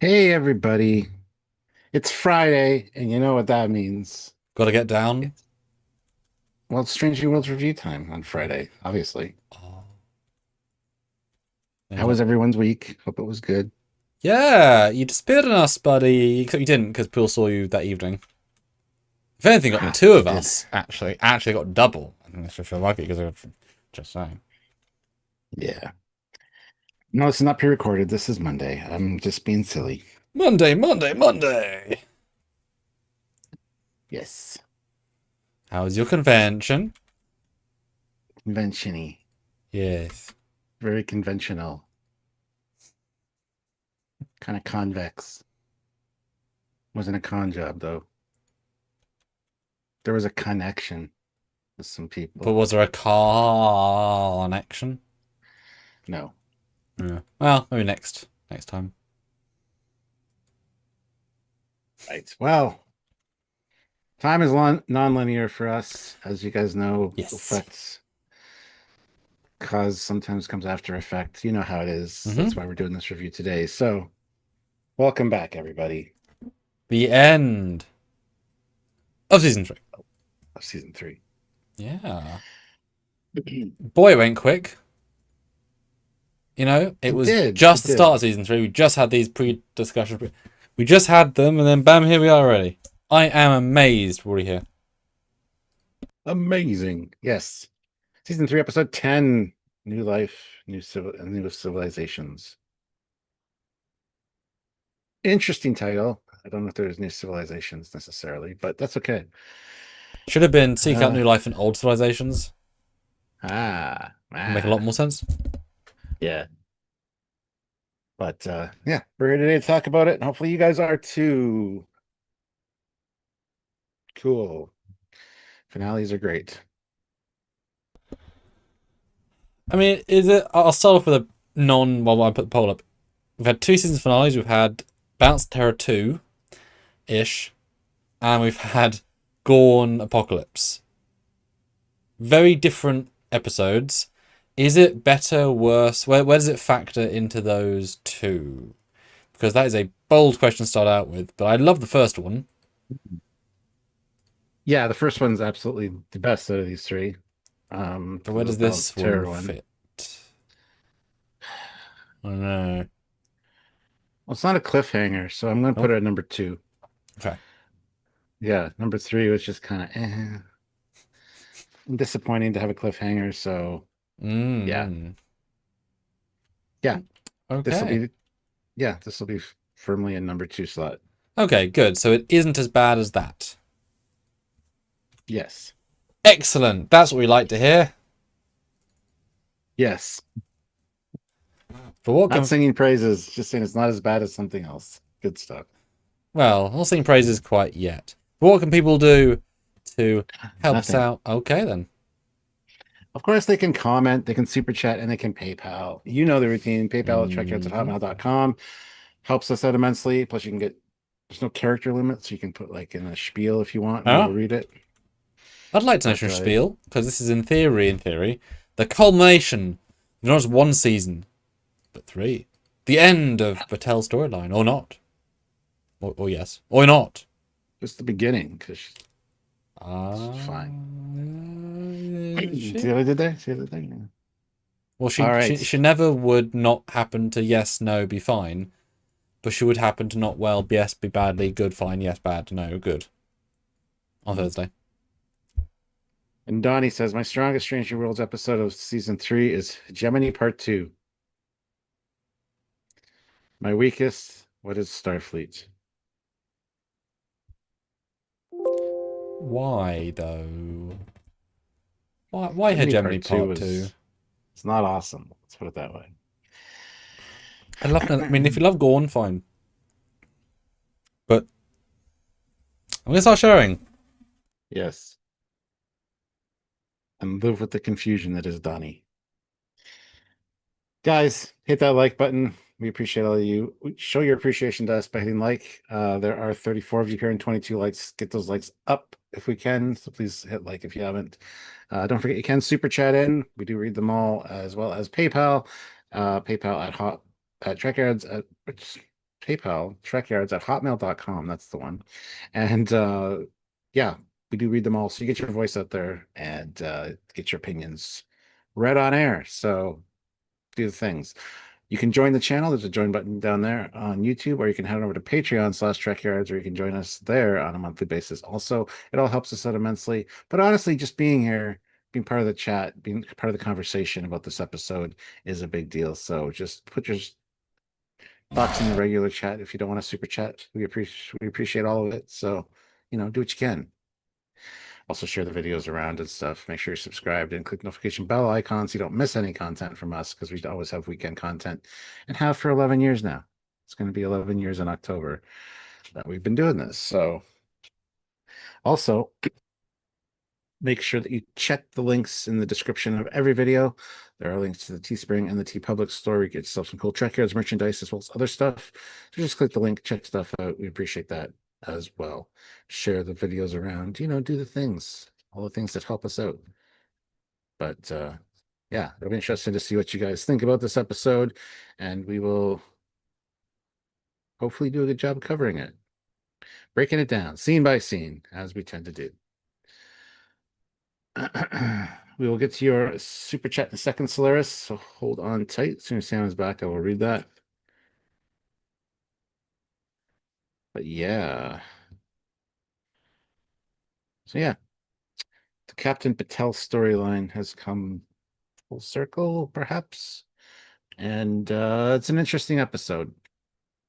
Hey everybody, it's Friday, and you know what that means. Got to get down. It's, well, it's Strange New Worlds review time on Friday, obviously. Oh, How yeah, was everyone's week? Hope it was good. yeah, you disappeared on us, buddy. Except you didn't, because Pool saw you that evening. If anything, got Ah, two I of did. us actually got double. I think that's feel lucky because of just saying. Yeah. No, this is not pre-recorded. This is Monday. I'm just being silly. Monday, Monday, Monday. Yes. How was your convention? Convention-y. Yes. Very conventional. Kind of convex. Wasn't a con job, though. There was a connection with some But people. was there a connection? No. Yeah. Well, maybe next time. Right. Well, time is non-linear for us. As you guys know, Yes. affects cause sometimes comes after effect. You know how it is. That's Mm-hmm. why we're doing this review today. So, welcome back, everybody, The end of season 3. of season three. Yeah. Boy, it went quick. You know, it It was did. just It the start did. of season 3. We just had these pre-discussions. We just had them, and then bam, here we are already. I am amazed we're already here. Amazing. Yes. Season three, episode 10. New life, new civilizations. Interesting title. I don't know if there's new civilizations necessarily, but that's okay. Should have been Seek Out Uh, New Life in Old Civilizations. ah, Would make a lot ah. more sense. Yeah. But yeah, we're here today to talk about it. And hopefully you guys are too. Cool. Finales are great. I mean, is it? I'll start off with a non. Well, I put the poll up. We've had two season finales. We've had Bounce Terror 2 ish, and we've had Gorn Apocalypse. Very different episodes. Is it better, worse? Where does it factor into those two? Because that is a bold question to start out with. But I love the first one. Yeah, the first one's absolutely the best out of these three. But where The does Balanced this one Terror one. fit? I don't know. Well, it's not a cliffhanger, so I'm going to put Nope. it at number two. Okay. Yeah, number three was just kind of disappointing to have a cliffhanger. So yeah, Mm. yeah, this will Okay. be this will be firmly in number two slot. Okay, good. So it isn't as bad as that. Yes, Excellent. That's what we like to hear. yes. But what Not can singing praises, just saying it's not as bad as something else. Good stuff. well, not sing praises quite yet. But what can people do to help us Nothing. out? Okay then. Of course, they can comment, they can super chat, and they can PayPal. You know the routine. PayPal at trekyards at Hmm. hotmail.com helps us out immensely. Plus, you can get there's no character limit, so you can put like in a spiel if you want, and we will Oh, read it. I'd like to know But some spiel because this is in theory, the culmination of not just one season but three. The end of Batel's storyline, or not, or yes, or not. just the beginning, because it's Ah, fine. she. See what I did there? See what I did there? Yeah. Well, All she right. never would not happen to yes, no, be fine, but she would happen to not well, yes, be badly, good, fine, yes, bad, no, good on Thursday. And Donnie says, my strongest Stranger Worlds episode of season three is Gemini Part Two. My weakest, what is Starfleet? Why though? Why Gemini Hegemony Part Two Part Two? is it's not awesome. Let's put it that way. I love. I mean, if you love Gorn, fine. But I'm gonna start sharing. Yes. And live with the confusion that is Donnie. Guys, hit that like button. We appreciate all of you. Show your appreciation to us by hitting like. There are 34 of you here and 22 likes. Get those likes up if we can. So please hit like if you haven't. Don't forget you can super chat in. We do read them all, as well as PayPal. PayPal at Trekyards at PayPal, trekyards@hotmail.com. That's the one. And yeah, we do read them all. So you get your voice out there and get your opinions read on air. So do the things. You can join the channel. There's a join button down there on YouTube, or you can head over to Patreon/Trekyards, or you can join us there on a monthly basis. Also, it all helps us out immensely. But honestly, just being here, being part of the chat, being part of the conversation about this episode is a big deal. So just put your thoughts in the regular chat. If you don't want to super chat, we appreciate all of it. So, do what you can. Also share the videos around and stuff. Make sure you're subscribed and click notification bell icon so you don't miss any content from us, because we always have weekend content and have for 11 years now. It's going to be 11 years in October that we've been doing this. So also make sure that you check the links in the description of every video. There are links to the Teespring and the TeePublic store. You get yourself some cool Trekyards merchandise as well as other stuff. So just click the link, check stuff out. We appreciate that as well. Share the videos around, do the things, all the things that help us out. But yeah, it'll be interesting to see what you guys think about this episode, and we will hopefully do a good job covering it, breaking it down scene by scene, as we tend to do. We will get to your super chat in a second, Solaris, so hold on tight. As soon as Sam is back, I will read that. But yeah. So yeah, the Captain Patel storyline has come full circle, perhaps. And it's an interesting episode.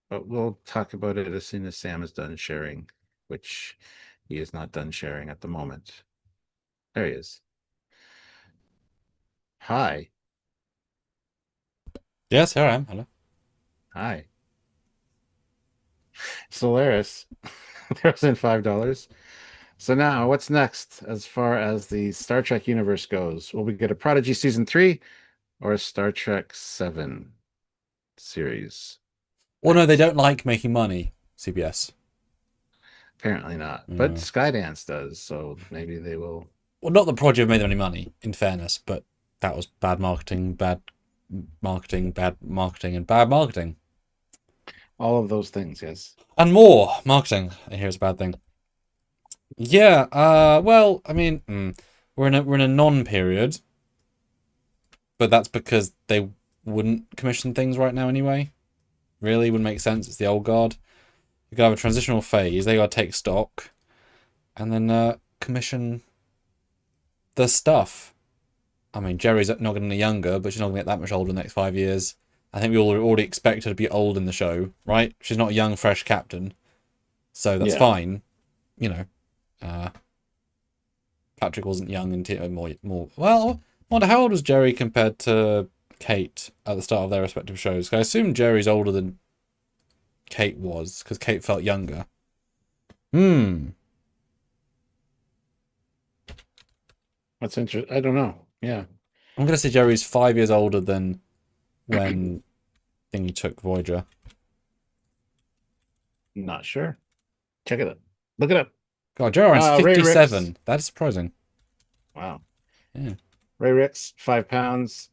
But we'll talk about it as soon as Sam is done sharing, which he is not done sharing at the moment. There he is. Hi. Yes, here I am. Hello. Hi. Solaris. There's in $5. So now, what's next as far as the Star Trek universe goes? Will we get a Prodigy season 3 or a Star Trek 7 series? Well, no, they don't like making money, CBS. Apparently not. But Skydance does, so maybe they will. Well, not that Prodigy have made them any money, in fairness, but that was bad marketing, bad marketing, bad marketing, and bad marketing. All of those things, yes. And more marketing. Here's a bad thing. Yeah, well, I mean, we're in a non-period, but that's because they wouldn't commission things right now anyway. Really, wouldn't make sense. It's the old guard. You gotta have a transitional phase. They gotta take stock, and then commission the stuff. I mean, Jerry's not getting any younger, but she's not gonna get that much older in the next 5 years. I think we all already expect her to be old in the show, right? She's not a young, fresh captain, so that's fine. Patrick wasn't young until more. Well, I wonder how old was Jerry compared to Kate at the start of their respective shows. 'Cause I assume Jerry's older than Kate was, because Kate felt younger. That's interesting. I don't know. Yeah. I'm gonna say Jerry's 5 years older than when Thingy took Voyager. Not sure. Check it out. Look it up. God, Jerry Ryan's Ray 57. Ricks. That is surprising. Wow. Yeah. Ray Ricks, 5 pounds.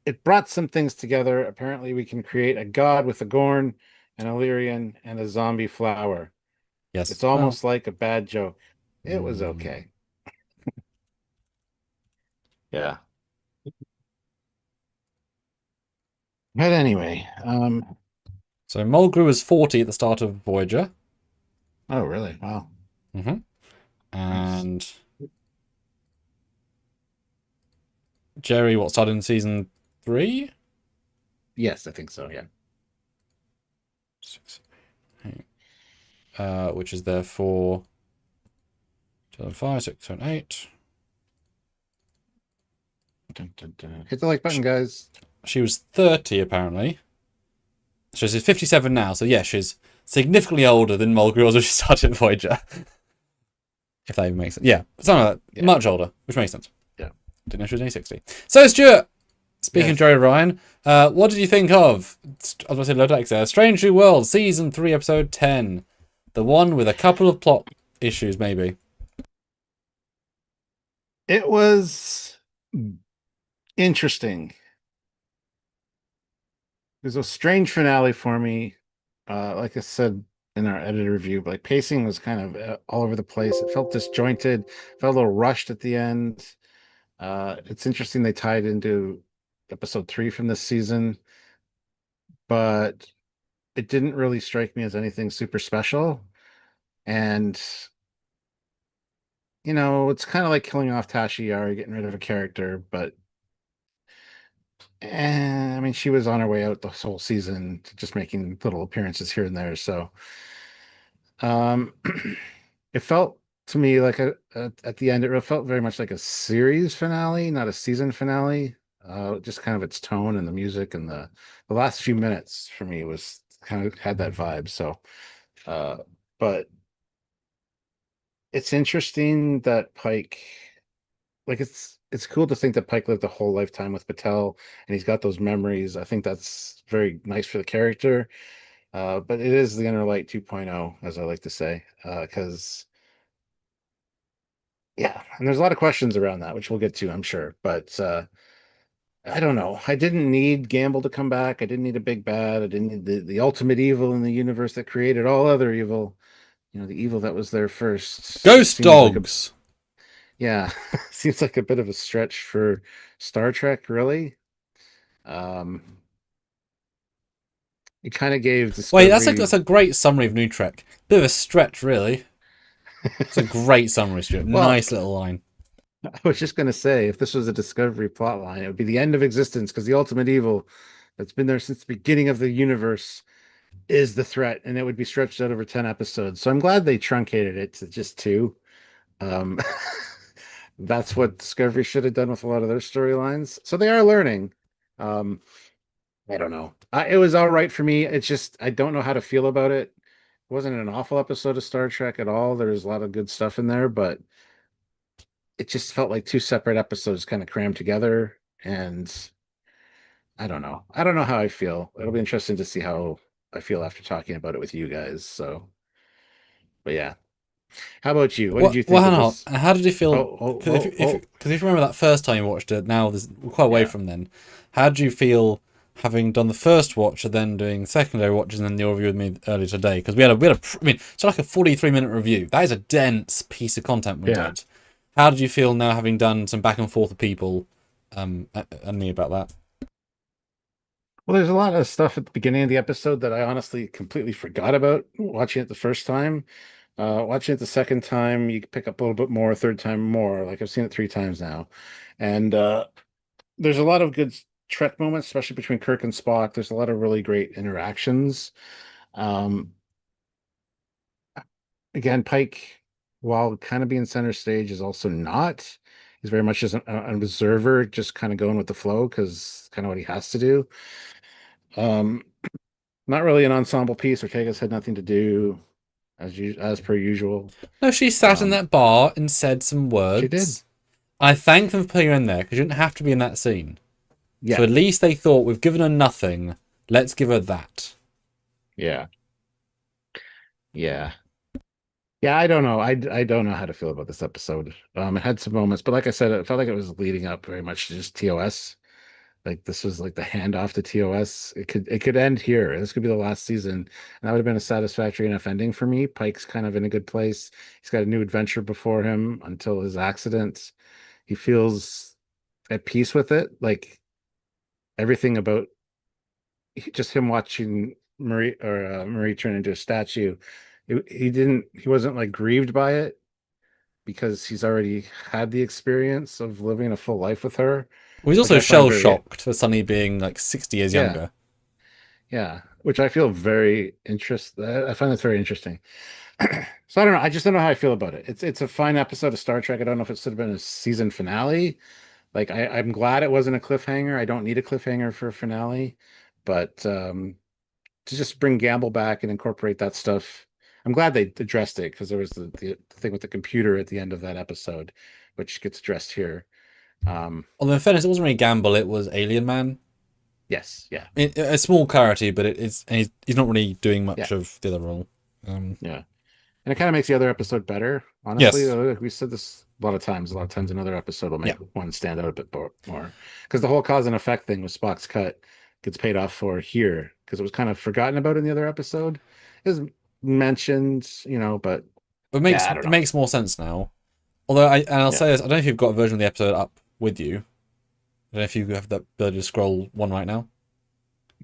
It brought some things together. Apparently, we can create a god with a Gorn, an Illyrian, and a zombie flower. Yes. It's almost like a bad joke. It was okay. Yeah. But anyway, so Mulgrew was 40 at the start of Voyager. Oh, really? Wow. And Jerry, started in season 3? Yes, I think so, yeah. Which is therefore 2005, 6, 7, 8. Dun, dun, dun. Hit the like button, guys. She was 30, apparently. So she's 57 now, so yeah, she's significantly older than Mulgrew was when she started Voyager. If that even makes sense. Yeah, something like that. Yeah. Much older, which makes sense. Yeah. Didn't know she was only 60. So, Stuart, speaking of Yes. Jerry Ryan, what did you think of, I was going to say Low Decks there, Strange New World, Season 3, Episode 10? The one with a couple of plot issues, maybe. It was interesting. It was a strange finale for me. like I said in our edited review, like pacing was kind of all over the place. It felt disjointed, felt a little rushed at the end. It's interesting they tied into episode 3 from this season, but it didn't really strike me as anything super special. And it's kind of like killing off Tasha Yar, getting rid of a character, but I mean, she was on her way out the whole season, just making little appearances here and there. So, um, it felt to me like at the end, it felt very much like a series finale, not a season finale. Just kind of its tone and the music and the last few minutes for me was kind of had that vibe. So, uh, but it's interesting that Pike, like it's cool to think that Pike lived a whole lifetime with Patel and he's got those memories. I think that's very nice for the character. But it is the Inner Light 2.0, as I like to say, because yeah, and there's a lot of questions around that, which we'll get to, I'm sure. But I don't know. I didn't need Gamble to come back. I didn't need a big bad. I didn't need the ultimate evil in the universe that created all other evil. The evil that was there first. It Ghost seems like a dogs. yeah, seems like a bit of a stretch for Star Trek, really. Um, it kind of gave Wait, that's Discovery. a great summary of New Trek. Bit of a stretch, really. It's a great summary, Stuart. Well, Nice little line. I was just going to say, if this was a Discovery plot line, it would be the end of existence because the ultimate evil that's been there since the beginning of the universe is the threat, and it would be stretched out over 10 episodes. So I'm glad they truncated it to just two. Um, that's what Discovery should have done with a lot of their storylines. So they are learning. Um, I don't know. It was all right for me. It's just I don't know how to feel about it. It wasn't an awful episode of Star Trek at all. There's a lot of good stuff in there, but it just felt like two separate episodes kind of crammed together. And I don't know. I don't know how I feel. It'll be interesting to see how I feel after talking about it with you guys. So, but yeah. How about you? What did What? you Well, think of hang on. this? How did you feel? Oh, oh, Because oh, oh. if you remember that first time you watched it, now we're quite away Yeah. from then. How did you feel having done the first watch and then doing secondary watches and then your review with me earlier today? Because I mean, it's like a 43-minute review. That is a dense piece of content we Yeah. did. How did you feel now having done some back and forth with people, and me about that? Well, there's a lot of stuff at the beginning of the episode that I honestly completely forgot about watching it the first time. Watching it the second time, you pick up a little bit more, third time more. Like I've seen it 3 times now. And there's a lot of good Trek moments, especially between Kirk and Spock. There's a lot of really great interactions. Um, again, Pike, while kind of being center stage, is also not. He's very much just an observer, just kind of going with the flow because kind of what he has to do. Um, Not really an ensemble piece. Ortega's had nothing to do as per usual. No, she sat in Um, that bar and said some she did. words. I thank them for putting her in there because you didn't have to be in that scene. So Yeah, at least they thought we've given her nothing. Let's give her that. yeah, yeah, yeah. I don't know. I don't know how to feel about this episode. It had some moments, but like I said, it felt like it was leading up very much to just TOS. Like this was like the handoff to TOS. It could end here. This could be the last season, and that would have been a satisfactory enough ending for me. Pike's kind of in a good place. He's got a new adventure before him until his accident. He feels at peace with it. Like everything about just him watching Marie turn into a statue. He wasn't like grieved by it because he's already had the experience of living a full life with her, Well, he's which also I find shell very, shocked for Sonny being like 60 years yeah, younger. yeah, which I feel very I find that's very interesting. So I don't know. I just don't know how I feel about it. It's a fine episode of Star Trek. I don't know if it should have been a season finale. Like I'm glad it wasn't a cliffhanger. I don't need a cliffhanger for a finale, but to just bring Gamble back and incorporate that stuff. I'm glad they addressed it because there was the thing with the computer at the end of that episode, which gets addressed here. Um, Although in fairness, it wasn't really Gamble, it was Alien Man. yes, yeah, A small clarity, but and he's not really doing yeah, much of the other role. yeah, and it kind of makes the other episode better. Honestly, Yes. we said this a lot of times. A lot of times, another episode will Yeah. make one stand out a bit more because the whole cause and effect thing with Spock's cut gets paid off for here because it was kind of forgotten about in the other episode. It was mentioned, but It yeah, makes I don't it know. makes more sense now. Although I'll Yeah, say this, I don't know if you've got a version of the episode up with you. I don't know if you have the ability to scroll one right now.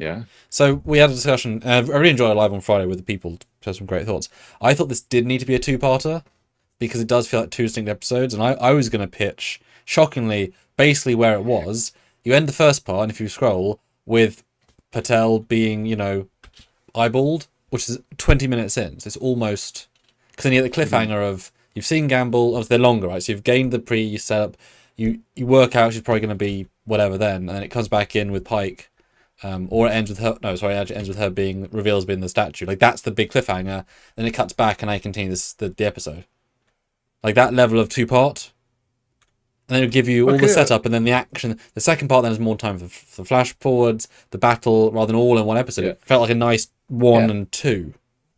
yeah. So we had a discussion. I really enjoyed it live on Friday with the people to share some great thoughts. I thought this did need to be a two-parter because it does feel like two distinct episodes, and I was going to pitch, shockingly, basically where it was. You end the first part, and if you scroll, with Patel being, eyeballed, which is 20 minutes in. So it's almost... Because then you get the cliffhanger of, you've seen Gamble, obviously they're longer, right? So you've gained the pre-setup, you work out she's probably going to be whatever then, and then it comes back in with Pike, or it ends with her, no, sorry, it actually ends with her being, reveals being the statue. Like, that's the big cliffhanger, then it cuts back and I continue the episode. Like, that level of two-part, and then it'll give you all the setup and then the action. The second part then is more time for flash forwards, the battle, rather than all in one episode. Yeah. It felt like a nice one and two.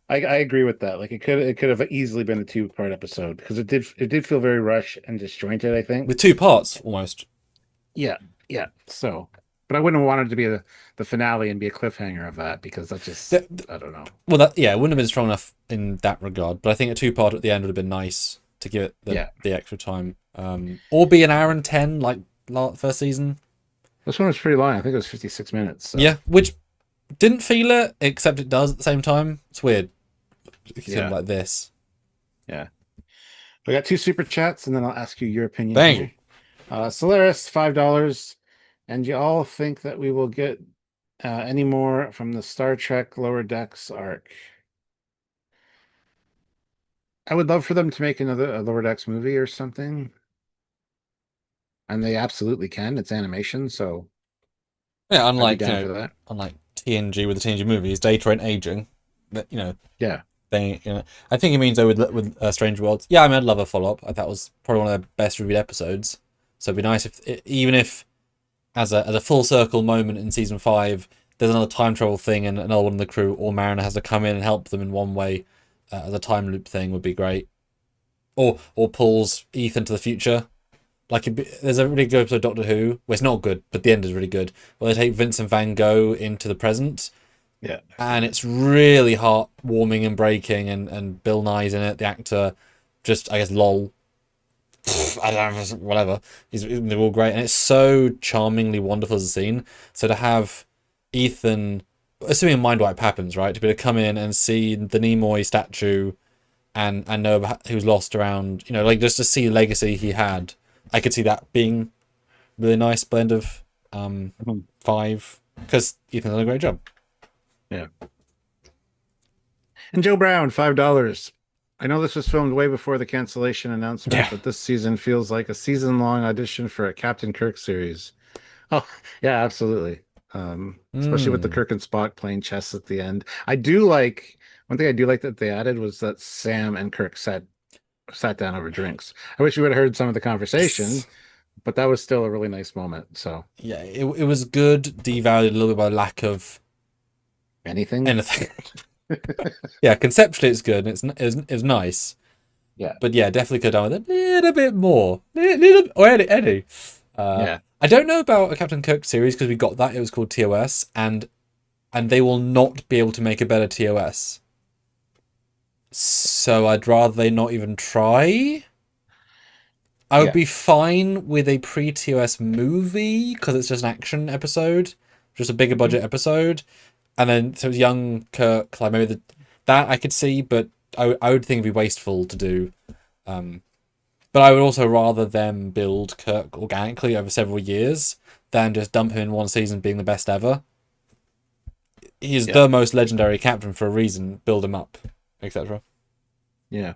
I agree with that. Like it could have easily been a two-part episode because it did feel very rushed and disjointed, I think. With two parts, almost. Yeah, yeah. So, but I wouldn't have wanted to be the finale and be a cliffhanger of that because that just I don't know. Well, it wouldn't have been strong enough in that regard. But I think a two-part at the end would have been nice to give it the extra time. Or be an hour and 10 like first season. This one was pretty long. I think it was 56 minutes. So. Yeah, which didn't feel it, except it does at the same time. It's weird. Yeah. Like this. Yeah. We got 2 super chats, and then I'll ask you your opinion. Bang. Solaris, $5. And you all think that we will get any more from the Star Trek Lower Decks arc? I would love for them to make a Lower Decks movie or something. And they absolutely can. It's animation, so yeah, unlike unlike TNG with the TNG movies, data ain't aging. Yeah. I think it means though with Strange Worlds. Yeah, I mean, I'd love a follow up. That was probably one of their best reviewed episodes. So it'd be nice even if as a full circle moment in season 5, there's another time travel thing and another one of the crew or Mariner has to come in and help them in one way as a time loop thing would be great. Or pulls Ethan to the future. Like there's a really good episode of Doctor Who. Well, it's not good, but the end is really good. Where they take Vincent Van Gogh into the present. Yeah. And it's really heartwarming and breaking, and Bill Nye's in it, the actor, just, I guess, lol. I don't know, whatever. They're all great. And it's so charmingly wonderful as a scene. So to have Ethan, assuming a mind wipe happens, right? To be able to come in and see the Nimoy statue and know about who's lost around, like just to see the legacy he had. I could see that being really nice blend of 5, because Ethan's done a great job. Yeah. And Joe Brown, $5. I know this was filmed way before the cancellation announcement, but this season feels like a season-long audition for a Captain Kirk series. Oh, yeah, absolutely. Especially with the Kirk and Spock playing chess at the end. One thing I do like that they added was that Sam and Kirk sat down over drinks. I wish we would have heard some of the conversation, but that was still a really nice moment. So yeah, it was good, devalued a little bit by lack of anything. Yeah, conceptually it's good and it's nice. Yeah, but yeah, definitely could have done with a little bit more. Or Eddie. Yeah. I don't know about a Captain Kirk series because we got that. It was called TOS, and they will not be able to make a better TOS. So I'd rather they not even try. I would be fine with a pre-TOS movie because it's just an action episode, just a bigger budget episode, and then so young Kirk, like maybe that I could see, but I would think it'd be wasteful to do. But I would also rather them build Kirk organically over several years than just dump him in one season being the best ever. He's the most legendary captain for a reason. Build him up, etc. Yeah.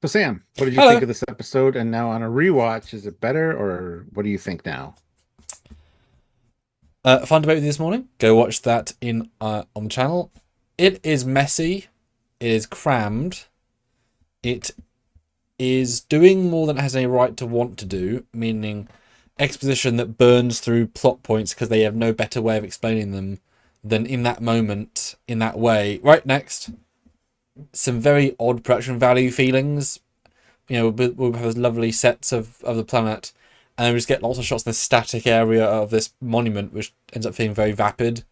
So Sam, what did you think of this episode? And now on a rewatch, is it better or what do you think now? Fun debate with you this morning. Go watch that on the channel. It is messy. It is crammed. It is doing more than it has any right to want to do, meaning exposition that burns through plot points because they have no better way of explaining them than in that moment, in that way. Right, next. Some very odd production value feelings. We'll have those lovely sets of the planet, and then we just get lots of shots in the static area of this monument, which ends up feeling very vapid.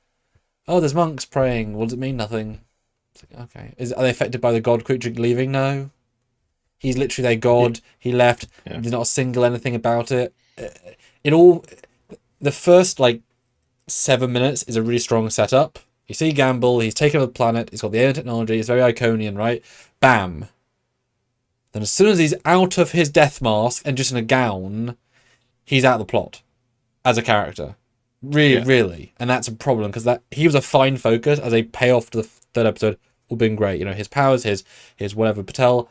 Oh, there's monks praying. What does it mean? Nothing. It's like, okay. Are they affected by the god creature leaving? No. He's literally their god. He left. Yeah. There's not a single anything about it. It all. The first 7 minutes is a really strong setup. You see Gamble. He's taken over the planet. He's got the alien technology. It's very Iconian, right? Bam. Then as soon as he's out of his death mask and just in a gown, he's out of the plot as a character. Really. And that's a problem because he was a fine focus as a payoff to the third episode. All been great. His powers, his whatever, Patel.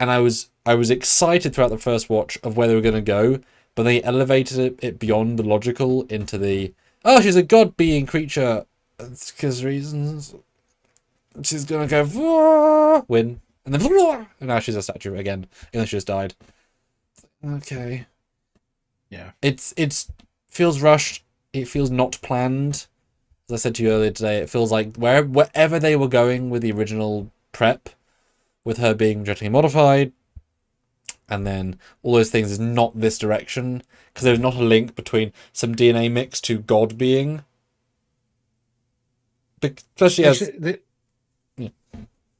And I was excited throughout the first watch of where they were going to go, but they elevated it beyond the logical into the, oh, she's a god-being creature. Because reasons. She's going to go, win. And then, and now she's a statue again, even though she just died. Okay. Yeah. It's feels rushed. It feels not planned. As I said to you earlier today, it feels like wherever they were going with the original prep, with her being genetically modified, and then all those things is not this direction, because there's not a link between some DNA mix to God being. Especially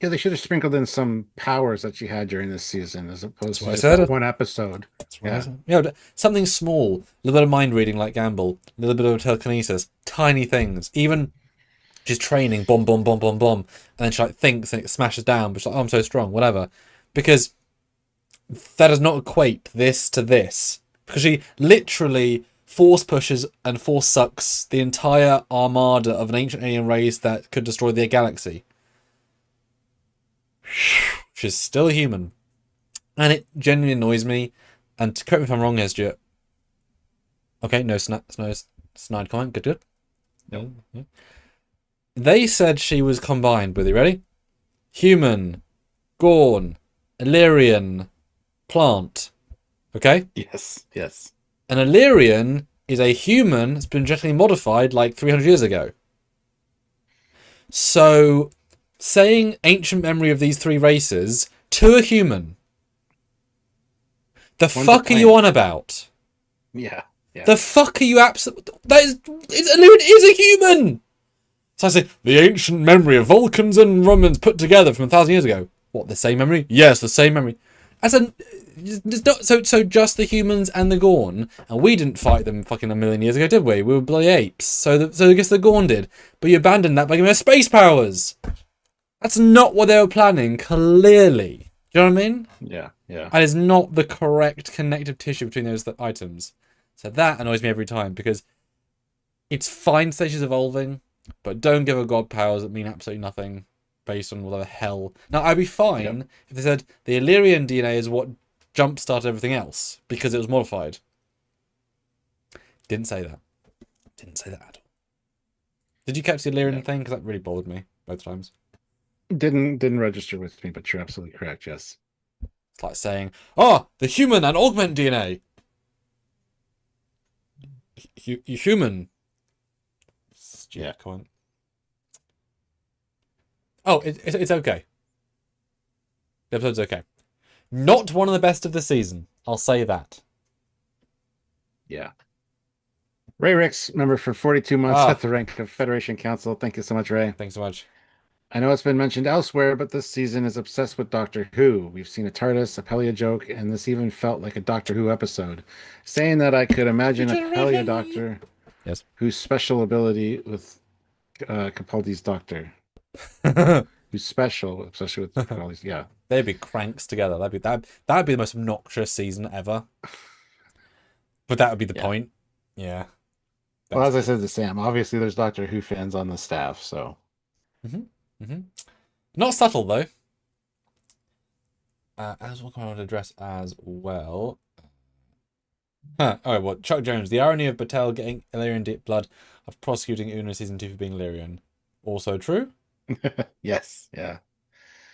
they should have sprinkled in some powers that she had during this season, as opposed to just one episode. That's right. Yeah, something small, a little bit of mind reading like Gamble, a little bit of telekinesis, tiny things. Even she's training, bomb, bomb, bomb, bomb, bomb, and then she thinks and it smashes down, but she's like, oh, I'm so strong, whatever. Because that does not equate this to this. Because she literally force pushes and force sucks the entire armada of an ancient alien race that could destroy the galaxy. She's still a human. And it genuinely annoys me. And correct me if I'm wrong here, Stuart. Okay, no snide comment. Good. No. Yeah. They said she was combined with, you ready? Human, Gorn, Illyrian, plant. Okay? Yes. An Illyrian is a human that's been genetically modified 300 years ago. So, saying ancient memory of these three races to a human. The fuck are you on about? Yeah. The fuck are you Illyrian is a human! So I say, the ancient memory of Vulcans and Romans put together from 1,000 years ago. What, the same memory? Yes, the same memory. So just the humans and the Gorn, and we didn't fight them fucking 1,000,000 years ago, did we? We were bloody apes. So I guess the Gorn did. But you abandoned that by giving us space powers. That's not what they were planning, clearly. Do you know what I mean? Yeah. And it's not the correct connective tissue between those items. So that annoys me every time, because it's fine to say she's evolving, but don't give her god powers that mean absolutely nothing based on whatever hell. Now, I'd be fine if they said the Illyrian DNA is what jump-started everything else, because it was modified. Didn't say that at all. Did you catch the Illyrian thing? Because that really bothered me both times. Didn't register with me, but you're absolutely correct, yes. It's like saying, oh, the human and augment DNA. Human. Yeah. Comment. Oh, it's okay. The episode's okay. Not one of the best of the season. I'll say that. Yeah. Ray Ricks, member for 42 months at the rank of Federation Council. Thank you so much, Ray. Thanks so much. I know it's been mentioned elsewhere, but this season is obsessed with Doctor Who. We've seen a TARDIS, a Pelia joke, and this even felt like a Doctor Who episode. Saying that, I could imagine a Pelia Doctor whose special ability with Capaldi's Doctor. Who's special, especially with Capaldi's, yeah. They'd be cranks together. That'd be the most obnoxious season ever. But that would be the point. Yeah. Well, as I said to Sam, obviously there's Doctor Who fans on the staff, so. Not subtle, though. As what I want to address as well. Alright, well, Chuck Jones. The irony of Battelle getting Illyrian deep blood of prosecuting Una season 2 for being Illyrian. Also true? Yes, yeah.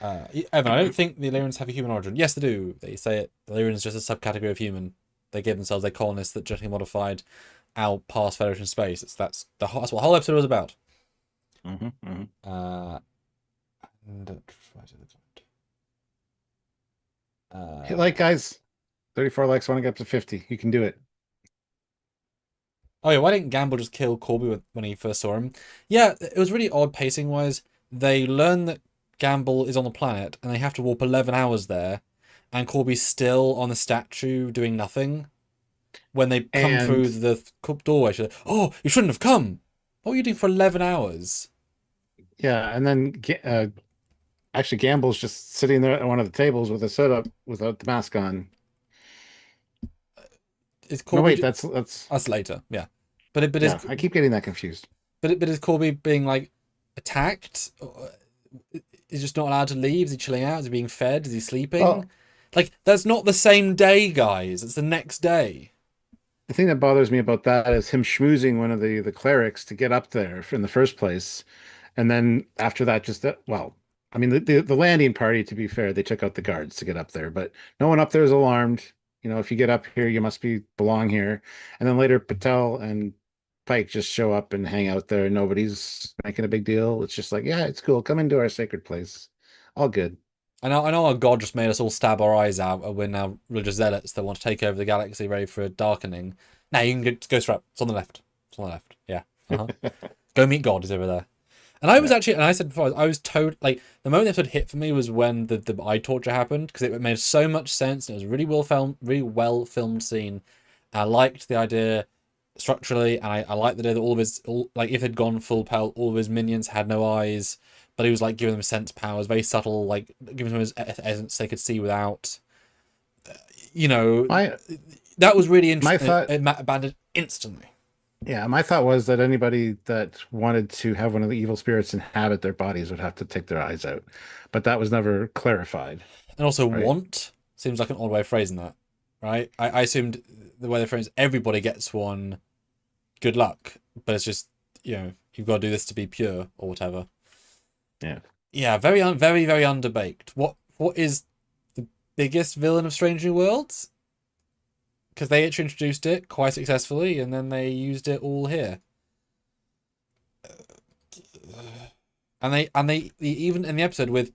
Evan, I don't think the Illyrians have a human origin. Yes, they do. They say it. The Illyrian is just a subcategory of human. They give themselves a colonists that genetically modified out past Federation space. That's what the whole episode was about. Hit like, guys. 34 likes, want to get up to 50. You can do it. Oh yeah, why didn't Gamble just kill Corby when he first saw him? Yeah, it was really odd pacing wise. They learn that Gamble is on the planet and they have to warp 11 hours there, and Corby's still on the statue doing nothing. When they come through And the doorway, she's like, "Oh, you shouldn't have come. What were you doing for 11 hours?" yeah, and then actually Gamble's just sitting there at one of the tables with a setup without the mask on. Is No, Corby? wait, that's That's later, yeah. But is yeah, I keep getting that confused. but is Corby being like attacked? Is just not allowed to leave? Is he chilling out? Is he being fed? Is he sleeping? Well, Like that's not the same day, guys. It's the next day. the thing that bothers me about that is him schmoozing one of the clerics to get up there in the first place, and then after that, just that. Well, I mean, the landing party, to be fair, they took out the guards to get up there, but no one up there is alarmed. You know, if you get up here, you must belong here. And then later, Patel and Pike just show up and hang out there. Nobody's making a big deal. It's just like, yeah, it's cool. Come into our sacred place. All good. I know our God just made us all stab our eyes out, and we're now religious zealots that want to take over the galaxy, ready for a darkening. Now you can go straight up. It's on the left. It's on the left. Yeah. Go meet God. He's over there. And I was Yeah. actually, and I said before, I was told like the moment the episode hit for me was when the eye torture happened because it made so much sense. And it was a really well filmed scene. I liked the idea structurally, and I liked the idea that like if it had gone full pelt, all of his minions had no eyes, but he was like giving them sense powers, very subtle, like giving them his essence they could see without. You know, My that was really my interesting. thought, It abandoned instantly. yeah, my thought was that anybody that wanted to have one of the evil spirits inhabit their bodies would have to take their eyes out, but that was never clarified, And also, right? want seems like an odd way of phrasing that, right? I assumed the way they phrase everybody gets one, good luck, but it's just, you've got to do this to be pure or whatever. Yeah. Yeah, very, very underbaked. What is the biggest villain of Strange New Worlds? Because they actually introduced it quite successfully, and then they used it all here. And they even in the episode with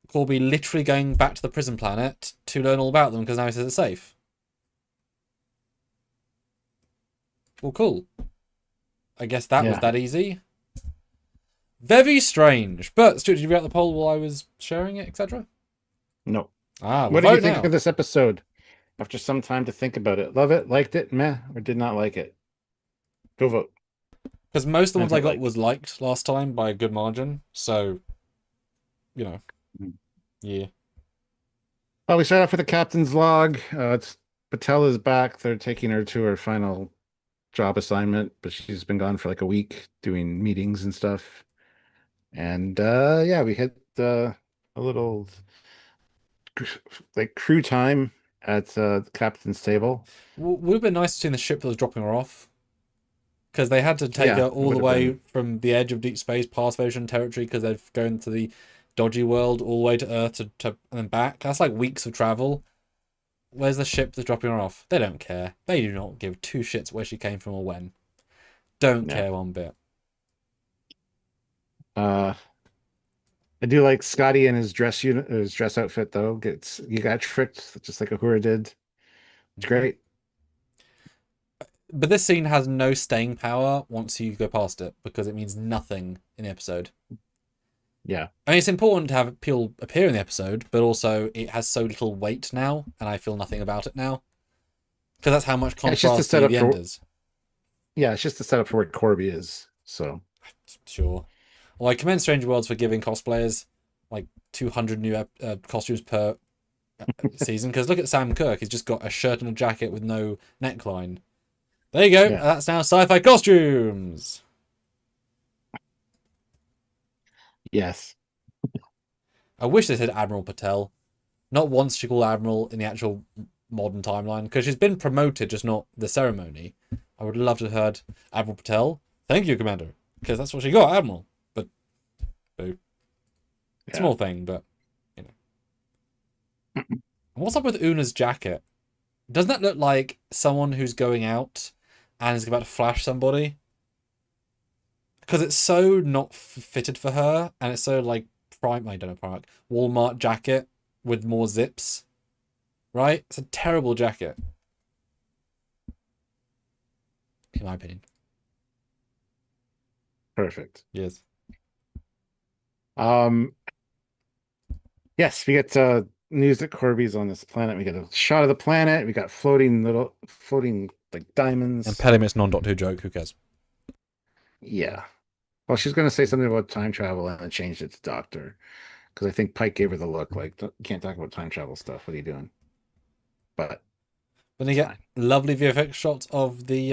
Corby literally going back to the prison planet to learn all about them because now he says it's safe. Well, cool. I guess that was Yeah. that easy. Very strange. But Stuart, did you get the poll while I was sharing it, etc.? No. Ah, we'll What did you vote think now. of this episode after some time to think about it? Love it, liked it, meh, or did not like it? Go vote. Because most of the ones I Depends what got was liked last time by a good margin. So, Mhm. yeah. Well, we start off with the captain's log. It's Patel is back. They're taking her to her final job assignment, but she's been gone for like a week doing meetings and stuff. And yeah, we hit a little like crew time at the captain's table. Would have been nice to see the ship that was dropping her off. Because they had to take Yeah, her it all would the have way been. from the edge of deep space past Ocean territory because they've gone to the dodgy world all the way to Earth to and then back. That's like weeks of travel. Where's the ship that's dropping her off? They don't care. They do not give two shits where she came from or when. Don't Yeah. care one bit. Uh, I do like Scotty and his dress outfit though. You got tricked just like Ahura did. It's great. But this scene has no staying power once you go past it because it means nothing in the episode. Yeah. I mean, it's important to have people appear in the episode, but also it has so little weight now, and I feel nothing about it now. Because that's how much Yeah, it's just a contrast to setup the for enders. yeah, it's just a setup for where Corby is. So Sure. Well, I commend Strange Worlds for giving cosplayers like 200 new costumes per season. Because look at Sam Kirk; he's just got a shirt and a jacket with no neckline. There you go. yeah. That's now sci-fi costumes. Yes. I wish they said Admiral Patel. Not once she called Admiral in the actual modern timeline because she's been promoted, just not the ceremony. I would love to have heard Admiral Patel. Thank you, Commander, because that's what she got, Admiral. But boo. Yeah. Small thing, but And what's up with Una's jacket? Doesn't that look like someone who's going out and is about to flash somebody? Because it's so not fitted for her, and it's so like I don't know, Primark, Walmart jacket with more zips, right? It's a terrible jacket. in my opinion. Perfect. Yes. Um, yes, we get news that Corby's on this planet. We get a shot of the planet. We got floating like And diamonds. Pelimit's non-Doctor Who joke. Who cares? Yeah. Well, she's going to say something about time travel and then changed it to Doctor because I think Pike gave her the look like, you can't talk about time travel stuff. What are you doing? But Then you it's get fine. lovely VFX shots of the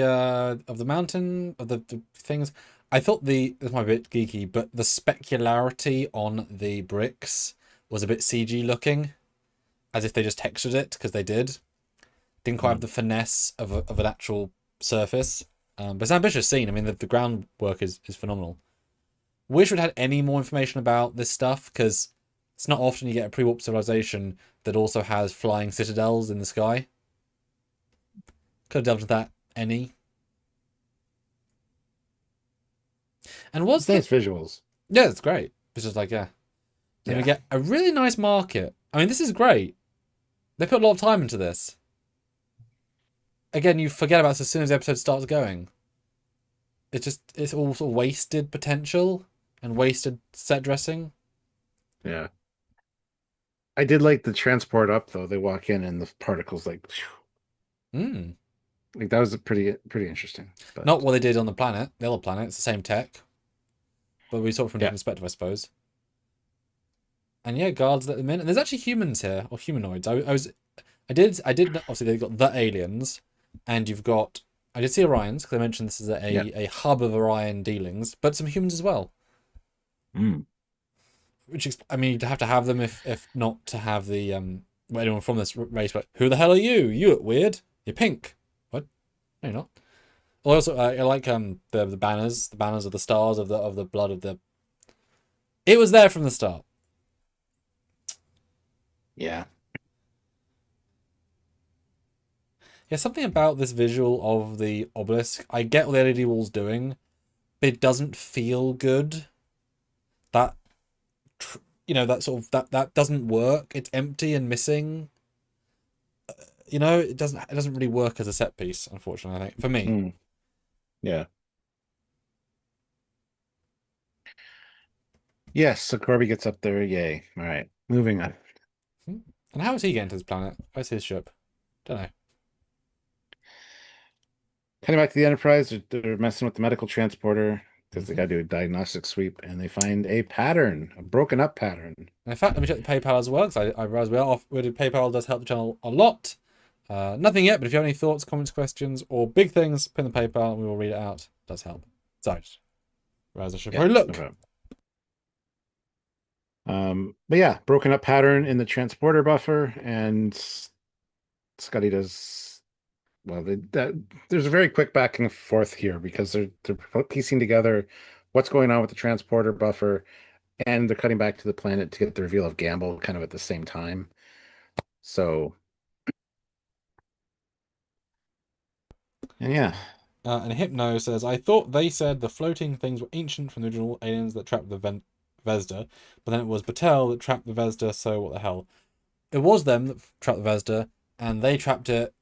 mountain of the things. I thought this might be a bit geeky, but the specularity on the bricks was a bit CG looking, as if they just textured it because they did. Didn't quite have the finesse of an actual surface. But it's an ambitious scene. I mean, the groundwork is phenomenal. Wish we'd had any more information about this stuff because it's not often you get a pre-warp civilization that also has flying citadels in the sky. Could have delved into that any. And It's nice visuals. yeah, it's great. It's just like, yeah. Then we Yeah. get a really nice market. I mean, this is great. They put a lot of time into this. Again, you forget about this as soon as the episode starts going. It's all sort of wasted potential and wasted set dressing. Yeah. I did like the transport up though. They walk in and the particles like, Hmm. like that was a pretty interesting. Not But what they did on the planet, the other planet. It's the same tech, but we saw it from a yeah. different perspective, I suppose. And yeah, guards let them in. And there's actually humans here, or humanoids. I did obviously they've got the aliens, and you've got I did see Orions because I mentioned this is Yeah. a hub of Orion dealings, but some humans as well. Mm. Which I mean, you'd have to have them if not to have the anyone from this race. But who the hell are you? You look weird. You're pink. What? No, you're not. Also, I like the banners of the stars of the blood of the. It was there from the start. Yeah. Yeah, something about this visual of the obelisk. I get what the LED wall's doing, but it doesn't feel good. That that sort of that doesn't work. It's empty and missing. It doesn't really work as a set piece, unfortunately, I think, for me. Mm. Yeah. Yes, so Corby gets up there. Yay. All right. Moving on. And how is he getting to this planet? Where's his ship? Don't know. Heading back to the Enterprise, they're messing with the medical transporter because they Mhm. got to do a diagnostic sweep, and they find a pattern, a broken up pattern. And in fact, let me check the PayPal as well, because I realize PayPal does help the channel a lot. Nothing yet, but if you have any thoughts, comments, questions, or big things, pin the PayPal and we will read it out. It does help. So, realize I should probably No look. problem. But yeah, broken up pattern in the transporter buffer, and Scotty does well. There's a very quick back and forth here because they're piecing together what's going on with the transporter buffer, and they're cutting back to the planet to get the reveal of Gamble kind of at the same time. So, and yeah, And Hypno says, I thought they said the floating things were ancient from the original aliens that trapped the Vesda, but then it was Batel that trapped the Vesda, so what the hell? It was them that trapped the Vesda, and they trapped it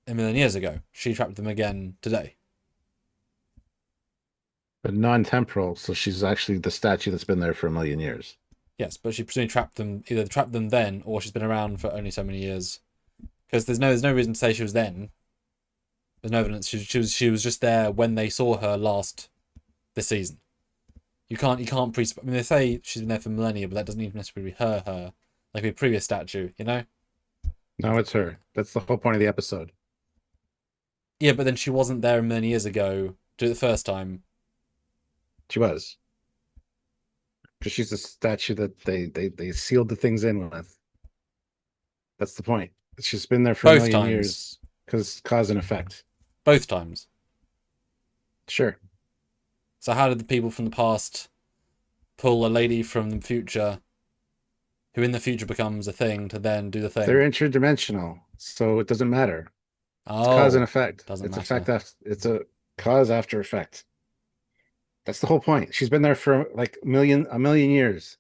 a million years ago. She trapped them again today. but non-temporal, so she's actually the statue that's been there for a million years. Yes, but she presumably either trapped them then, or she's been around for only so many years. Because there's no reason to say she was then. There's no evidence. She was just there when they saw her last this season. You can't I mean, they say she's been there for millennia, but that doesn't even necessarily be her. Like a previous statue, you know? No, it's her. That's the whole point of the episode. Yeah, but then she wasn't there a million years ago. Do it the first time. She was. Because she's the statue that they sealed the things in with. That's the point. She's been there for a Both million times. years because cause and effect. Both times. Sure. So how did the people from the past pull a lady from the future, who in the future becomes a thing, to then do the thing? They're interdimensional, so it doesn't matter. It's cause and effect. Doesn't It's matter. effect after, it's a cause after effect. That's the whole point. She's been there for like a million years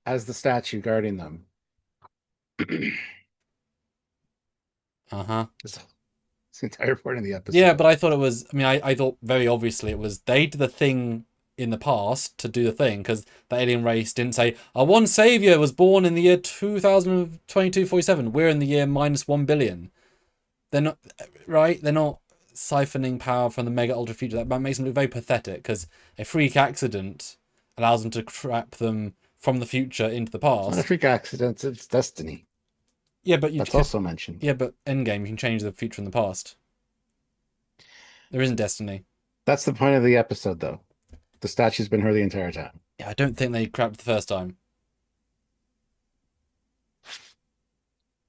as the statue guarding them. Uh-huh. It's the entire point of the episode. Yeah, but I thought it was. I mean, I thought very obviously it was they did the thing in the past to do the thing because the alien race didn't say our one savior was born in the year 2022-47. We're in the year -1 billion. They're not right. They're not siphoning power from the mega ultra future. That makes them look very pathetic because a freak accident allows them to trap them from the future into the It's not a past. freak accident. It's destiny. Yeah, but That's also mentioned. yeah, but Endgame you can change the future and the past. There isn't destiny. That's the point of the episode, though. The statue's been her the entire time. Yeah, I don't think they crapped the first time.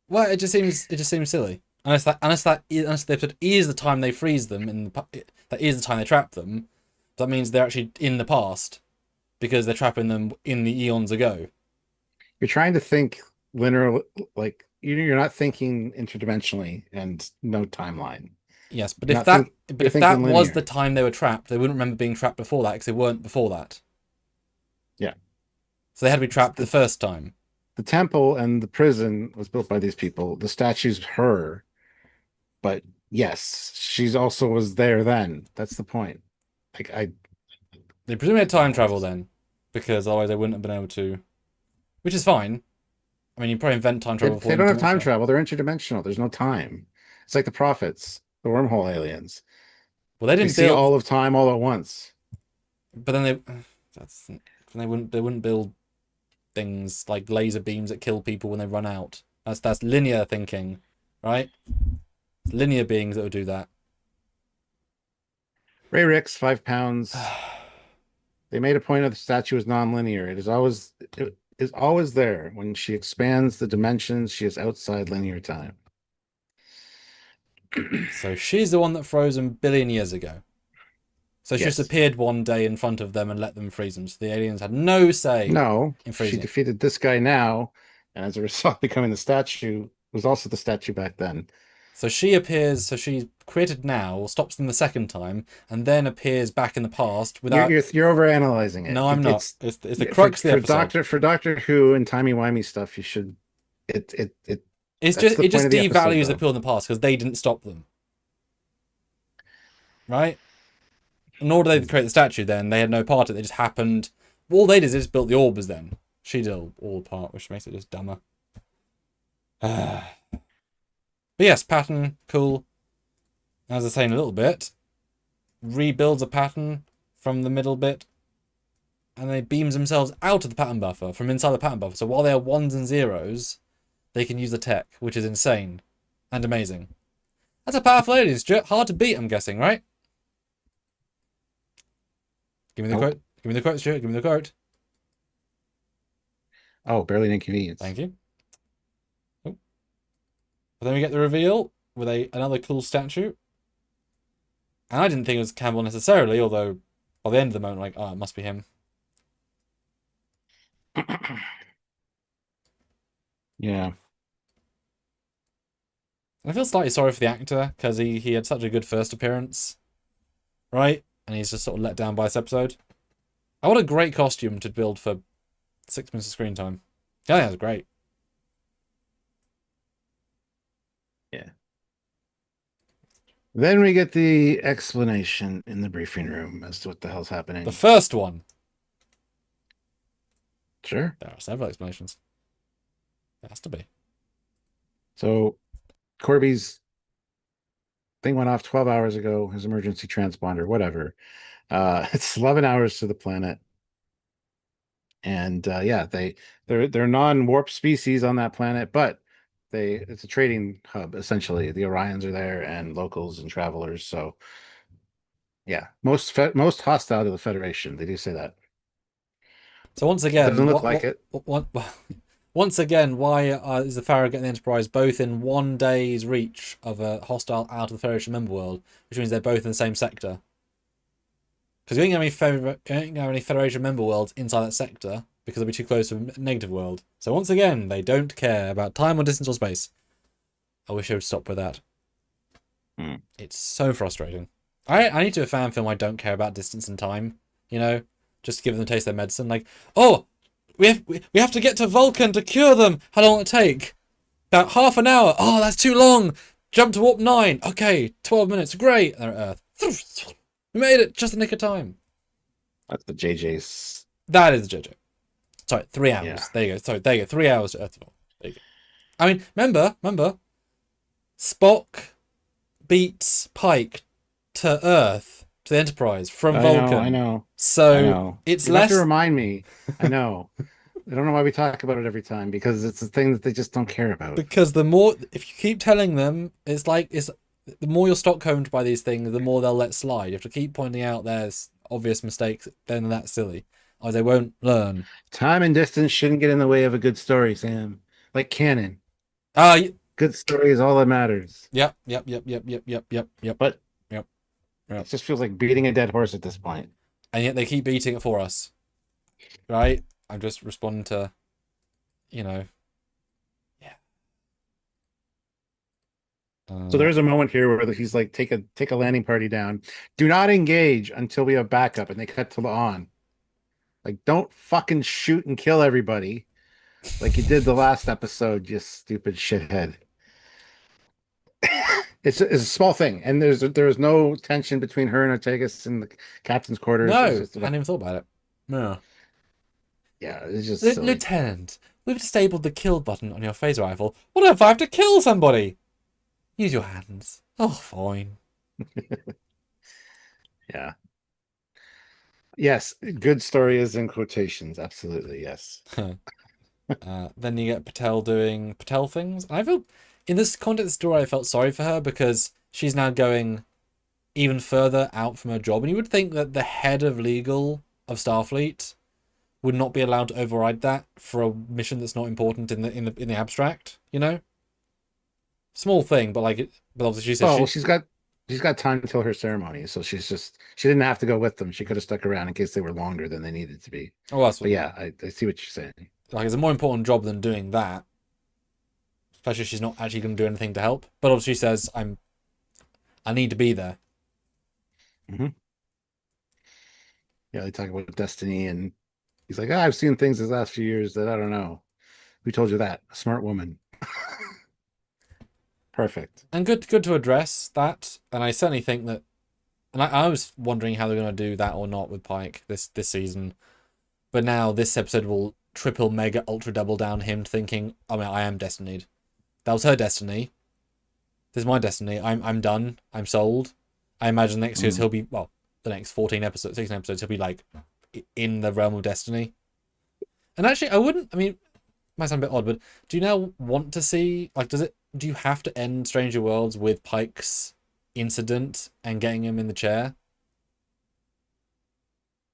Well, it just seems silly. Unless the episode is the time they freeze them that is the time they trap them. That means they're actually in the past because they're trapping them in the eons ago. You're trying to think linear, like you're not thinking interdimensionally and no timeline. Yes, but You're if not that think- but you're if that thinking was linear. the time they were trapped, they wouldn't remember being trapped before that because they weren't before that. Yeah. So they had to be trapped the first time. The temple and the prison was built by these people. The statue's her, but yes, she's also was there then. That's the point. Like They presumably had time travel then, because otherwise they wouldn't have been able to. Which is fine. I mean, you probably invent time travel. they don't have time travel. They're interdimensional. There's no time. It's like the prophets, the wormhole aliens. Well, they They didn't see build, all of time all at once. but then they wouldn't build things like laser beams that kill people when they run out. That's linear thinking, right? It's linear beings that would do that. Ray Ricks, 5 pounds. They made a point of the statue is non-linear. It is always there. When she expands the dimensions, she is outside linear time. So she's the one that froze them 1 billion years ago. So she Yes. just appeared one day in front of them and let them freeze them. So the aliens had no say. No, in she freezing. defeated this guy now, and as a result, becoming the statue was also the statue back then. So she appears. So she's created now, stops them the second time, and then appears back in the past without. You're overanalyzing it. No, I'm not. It's the crux of the episode. For Doctor Who and timey-wimey stuff, you should it It's that's just the it just point of the episode, devalues the though. people in the past because they didn't stop them, right? Nor did they create the statue. Then they had no part in it. It just happened. All they did is they just built the orbers. Then she did all the part, which makes it just dumber. But yes, pattern cool. As I was saying a little bit, rebuilds a pattern from the middle bit, and they beams themselves out of the pattern buffer from inside the pattern buffer. So while they are ones and zeros, they can use the tech, which is insane and amazing. That's a powerful alien, Stuart. Hard to beat, I'm guessing, right? Give me the quote. Give me the quote, Stuart. Give me the quote. Oh, barely an inconvenience. Thank you. Oh. But then we get the reveal with another cool statue. And I didn't think it was Campbell necessarily, although by the end of the moment, like, oh, it must be him. Yeah. I feel slightly sorry for the actor because he had such a good first appearance, right? And he's just sort of let down by this episode. Oh, what a great costume to build for 6 minutes of screen time. Yeah, that was great. Yeah. Then we get the explanation in the briefing room as to what the hell's happening. The first one. Sure. There are several explanations. There has to be. So Corby's thing went off 12 hours ago, his emergency transponder, whatever. It's 11 hours to the planet. And yeah, they're non-warp species on that planet, but it's a trading hub essentially. The Orions are there and locals and travelers. So yeah, most hostile to the Federation. They do say that. So once again, Doesn't look like it. Once again, why is the Pharaoh getting the Enterprise both in 1 day's reach of a hostile out of the Federation member world, which means they're both in the same sector? Because you ain't gonna have any Federation member worlds inside that sector because they'll be too close to a negative world. So once again, they don't care about time or distance or space. I wish I would stop with that. It's so frustrating. I need to do a fan film I don't care about distance and time, you know, just to give them a taste of their medicine. Like, oh, we have to get to Vulcan to cure them. How long will it take? About half an hour. Oh, that's too long. Jump to warp 9. Okay, 12 minutes. Great. And they're at Earth. We made it just in the nick of time. That's the JJ's. That is the JoJo. Sorry, 3 hours. Yeah. There you go. Sorry, there you go. 3 hours to Earth. There you go. I mean, remember, Spock beats Pike to Earth, to the Enterprise from Vulcan. I know. So I know. it's You less. have to remind me. I know. I don't know why we talk about it every time, because it's a thing that they just don't care about. Because the more, if you keep telling them, it's the more you're Stockholmed by these things, the more they'll let slide. You have to keep pointing out there's obvious mistakes, then that's silly. Or they won't learn. Time and distance shouldn't get in the way of a good story, Sam. Like canon. Good story is all that matters. Yep. But Yep. it just feels like beating a dead horse at this point. And yet they keep beating it for us. Right? I'm just responding to, yeah. So there is a moment here where he's like, take a landing party down. Do not engage until we have backup, and they cut to the on. Like, don't fucking shoot and kill everybody like you did the last episode, you stupid shithead. It's a small thing, and there's no tension between her and Ortegas in the captain's quarters. No, It's just I hadn't even thought about it. No. Yeah, it's just silly. Lieutenant, we've disabled the kill button on your phaser rifle. What if I have to kill somebody? Use your hands. Oh, fine. Yeah. Yes, good story is in quotations. Absolutely, yes. Then you get Patel doing Patel things. I feel, in this context of the story, I felt sorry for her because she's now going even further out from her job. And you would think that the head of legal of Starfleet would not be allowed to override that for a mission that's not important in the abstract. You know, small thing, but obviously she said. Oh, well, she's got time until her ceremony, so she didn't have to go with them. She could have stuck around in case they were longer than they needed to be. Oh, that's what. But yeah, I see what you're saying. Like, it's a more important job than doing that. Especially if she's not actually going to do anything to help. But obviously she says, I need to be there. Mm-hmm. Yeah, they talk about destiny, and he's like, I've seen things these last few years that I don't know. Who told you that? A smart woman. Perfect. And good to address that. And I certainly think that, and I was wondering how they're going to do that or not with Pike this season. But now this episode will triple, mega, ultra double down him thinking, I am destined. That was her destiny. This is my destiny. I'm done. I'm sold. I imagine next year's he'll be, the next 16 episodes, he'll be like in the realm of destiny. And actually, might sound a bit odd, but do you now want to see, do you have to end Stranger Worlds with Pike's incident and getting him in the chair?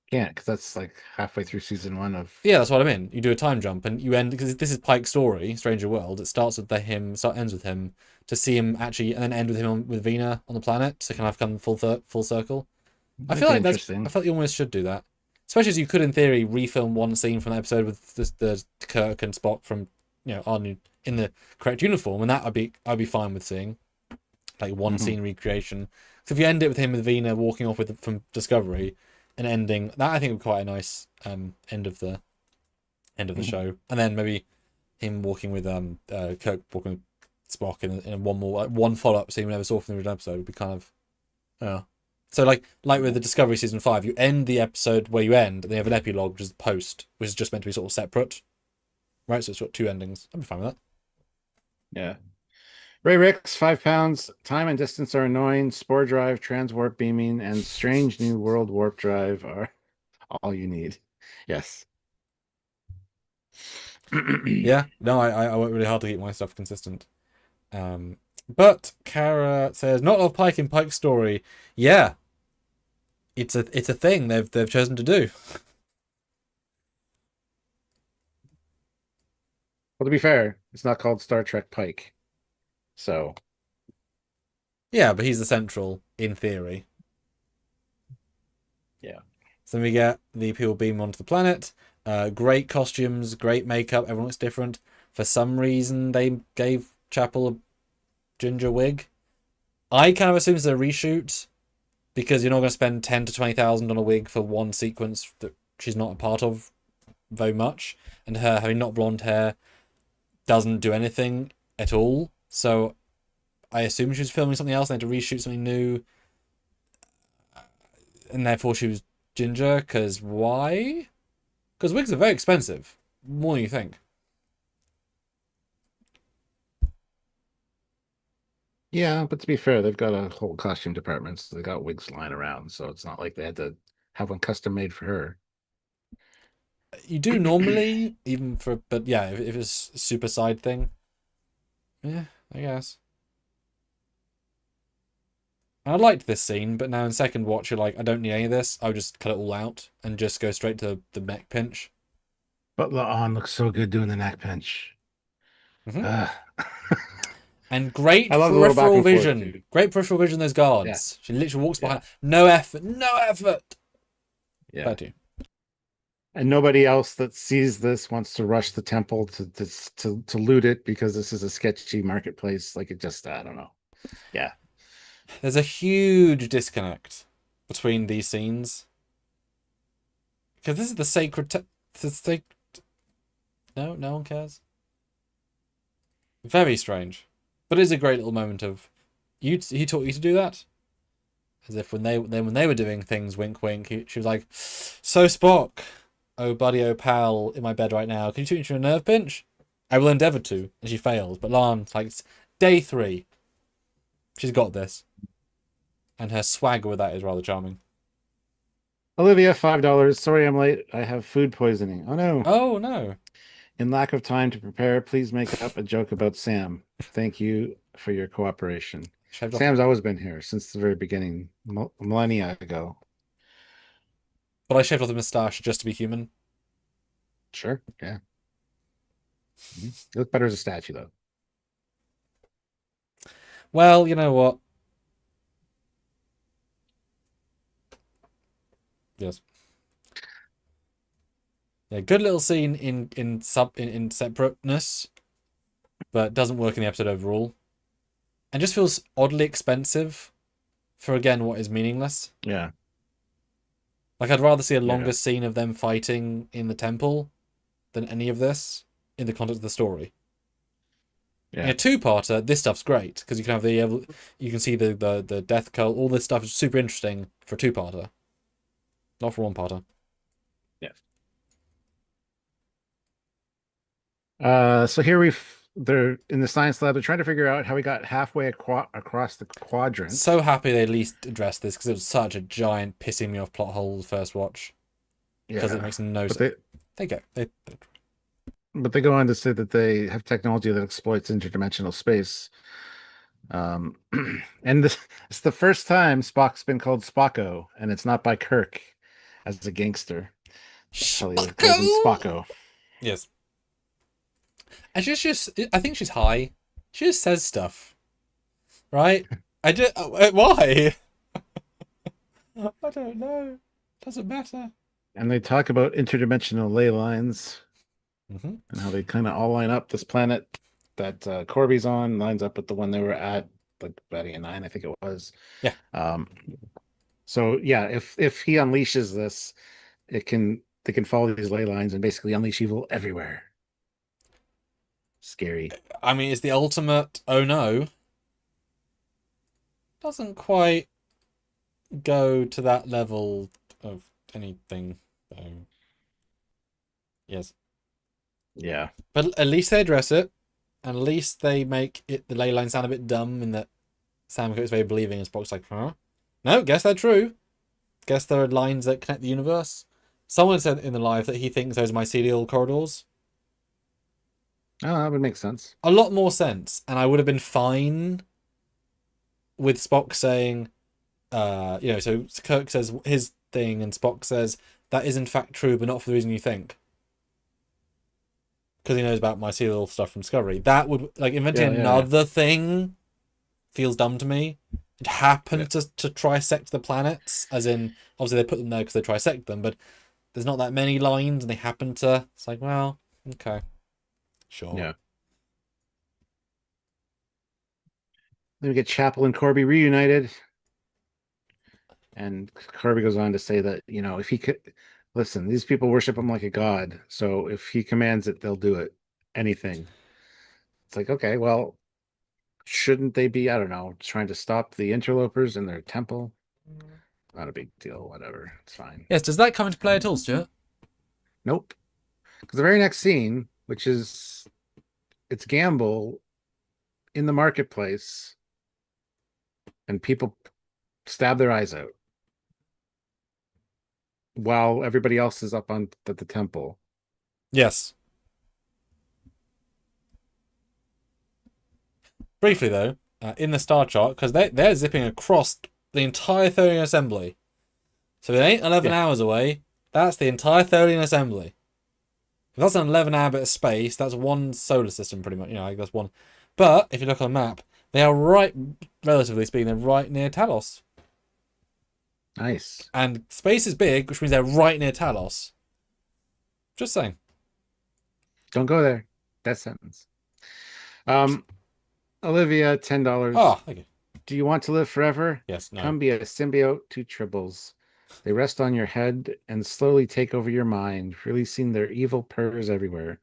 Can't, because that's like halfway through season 1 of. Yeah, that's what I mean. You do a time jump and you end, because this is Pike's story, Stranger World. It starts with ends with him, to see him actually, and then end with him with Vina on the planet, to kind of come full circle. I feel like you almost should do that, especially as you could in theory refilm one scene from the episode with the Kirk and Spock from in the correct uniform, and that I'd be fine with seeing, like one scene recreation. So if you end it with him with Vina walking off from Discovery. An ending that I think would be quite a nice end of the show, and then maybe him walking with Kirk walking with Spock in one more one follow up scene we never saw from the original episode would be kind of So like with the Discovery season 5, you end the episode where you end, and they have an epilogue which is post, which is just meant to be sort of separate, right? So it's got 2 endings. I'd be fine with that. Yeah. Ray Ricks, 5 pounds. Time and distance are annoying. Spore drive, transwarp beaming, and strange new world warp drive are all you need. Yes. Yeah. No, I work really hard to keep my stuff consistent. But Kara says, not of Pike in Pike's story. Yeah. It's a thing they've chosen to do. Well, to be fair, it's not called Star Trek Pike. So. Yeah, but he's the central, in theory. Yeah. So then we get the people beam onto the planet. Great costumes, great makeup. Everyone looks different. For some reason, they gave Chapel a ginger wig. I kind of assume it's a reshoot, because you're not going to spend 10 to 20,000 on a wig for one sequence that she's not a part of very much, and her having not blonde hair doesn't do anything at all. So I assume she was filming something else and had to reshoot something new, and therefore she was ginger. Because why? Because wigs are very expensive, more than you think. Yeah, but to be fair, they've got a whole costume department, so they got wigs lying around. So it's not like they had to have one custom made for her. You do normally, even for, but yeah, if it's a super side thing, yeah, I guess. I liked this scene, but now in second watch, you're like, I don't need any of this. I'll just cut it all out and just go straight to the neck pinch. But La'an looks so good doing the neck pinch. Hmm. Ugh. And great I love the little back peripheral and forth, vision. too. Great peripheral vision, those Yeah, guards. She literally walks yeah, behind. No effort. No effort. yeah. Back to you. And nobody else that sees this wants to rush the temple to loot it because this is a sketchy marketplace. Like it just, I don't know. Yeah, There's a huge disconnect between these scenes. Because this is the sacred... No, no one cares. Very strange. But it is a great little moment of... He taught you to do that? As if when they were doing things, wink, wink, she was like, so Spock, oh buddy, oh pal, in my bed right now, can you teach me a nerve pinch? I will endeavour to. And she fails. But Lan's like, day 3. She's got this. And her swagger with that is rather charming. Olivia, $5. Sorry, I'm late. I have food poisoning. Oh no. Oh, no. In lack of time to prepare, please make up a joke about Sam. Thank you for your cooperation. Shaved off. Sam's always been here since the very beginning, millennia ago. But I shaved off the moustache just to be human. Sure, yeah. You look better as a statue, though. Well, you know what? Yes. Yeah, good little scene in separateness, but doesn't work in the episode overall. And just feels oddly expensive for, again, what is meaningless. Yeah, Like, I'd rather see a longer yeah, scene of them fighting in the temple than any of this in the context of the story. In yeah. a two-parter, this stuff's great because you can have you can see the death cult. All this stuff is super interesting for a two-parter, not for one-parter. Yeah. So here they're in the science lab. They're trying to figure out how we got halfway across the quadrant. So happy they at least addressed this because it was such a giant pissing me off plot hole the first watch because it Yeah, makes no but sense. they but they go on to say that they have technology that exploits interdimensional space. And it's the first time Spock's been called Spocko, and it's not by Kirk as a gangster. Kelly calls him Spocko. Yes, and she's just I think she's high. She just says stuff, right? I just why? I don't know. Doesn't matter. And they talk about interdimensional ley lines Mm-hmm. and how they kind of all line up. This planet that Corby's on lines up with the one they were at, like Batty 9, I think it was. Yeah. So yeah, if he unleashes this, they can follow these ley lines and basically unleash evil everywhere. Scary. I mean, it's the ultimate. Oh no. Doesn't quite go to that level of anything. So, yes. Yeah. But at least they address it. And at least they make it the ley line sound a bit dumb in that Sam is very believing and Spock's like, huh? No, guess they're true. Guess there are lines that connect the universe. Someone said in the live that he thinks those are mycelial corridors. Oh, that would make sense. A lot more sense. And I would have been fine with Spock saying, so Kirk says his thing and Spock says that is in fact true, but not for the reason you think. Because he knows about mycelial stuff from Discovery. That would, like, inventing another thing feels dumb to me. It happened to trisect the planets, as in, obviously they put them there because they trisect them, but there's not that many lines and they happen to, it's like, well, okay. Sure. Yeah. Then we get Chapel and Corby reunited. And Corby goes on to say that, if he could listen, these people worship him like a god. So if he commands it, they'll do it. Anything. It's like, okay, well, shouldn't they be, I don't know, trying to stop the interlopers in their temple? Not a big deal, whatever. It's fine. Yes, does that come into play at all, Stuart? Nope. Because the very next scene, which is it's Gamble in the marketplace, and people stab their eyes out while everybody else is up on the temple. Yes. Briefly, though, in the star chart, because they're zipping across the entire Tholian assembly. So it ain't 11 hours away. That's the entire Tholian assembly. If that's an 11-hour bit of space, that's one solar system, pretty much. You know, like that's one. But if you look on the map, they are right, relatively speaking, they're right near Talos. Nice. And space is big, which means they're right near Talos. Just saying. Don't go there. That sentence. Olivia, $10. Oh, thank you. Do you want to live forever? Yes, no. Come be a symbiote to tribbles. They rest on your head and slowly take over your mind, releasing their evil purrs everywhere.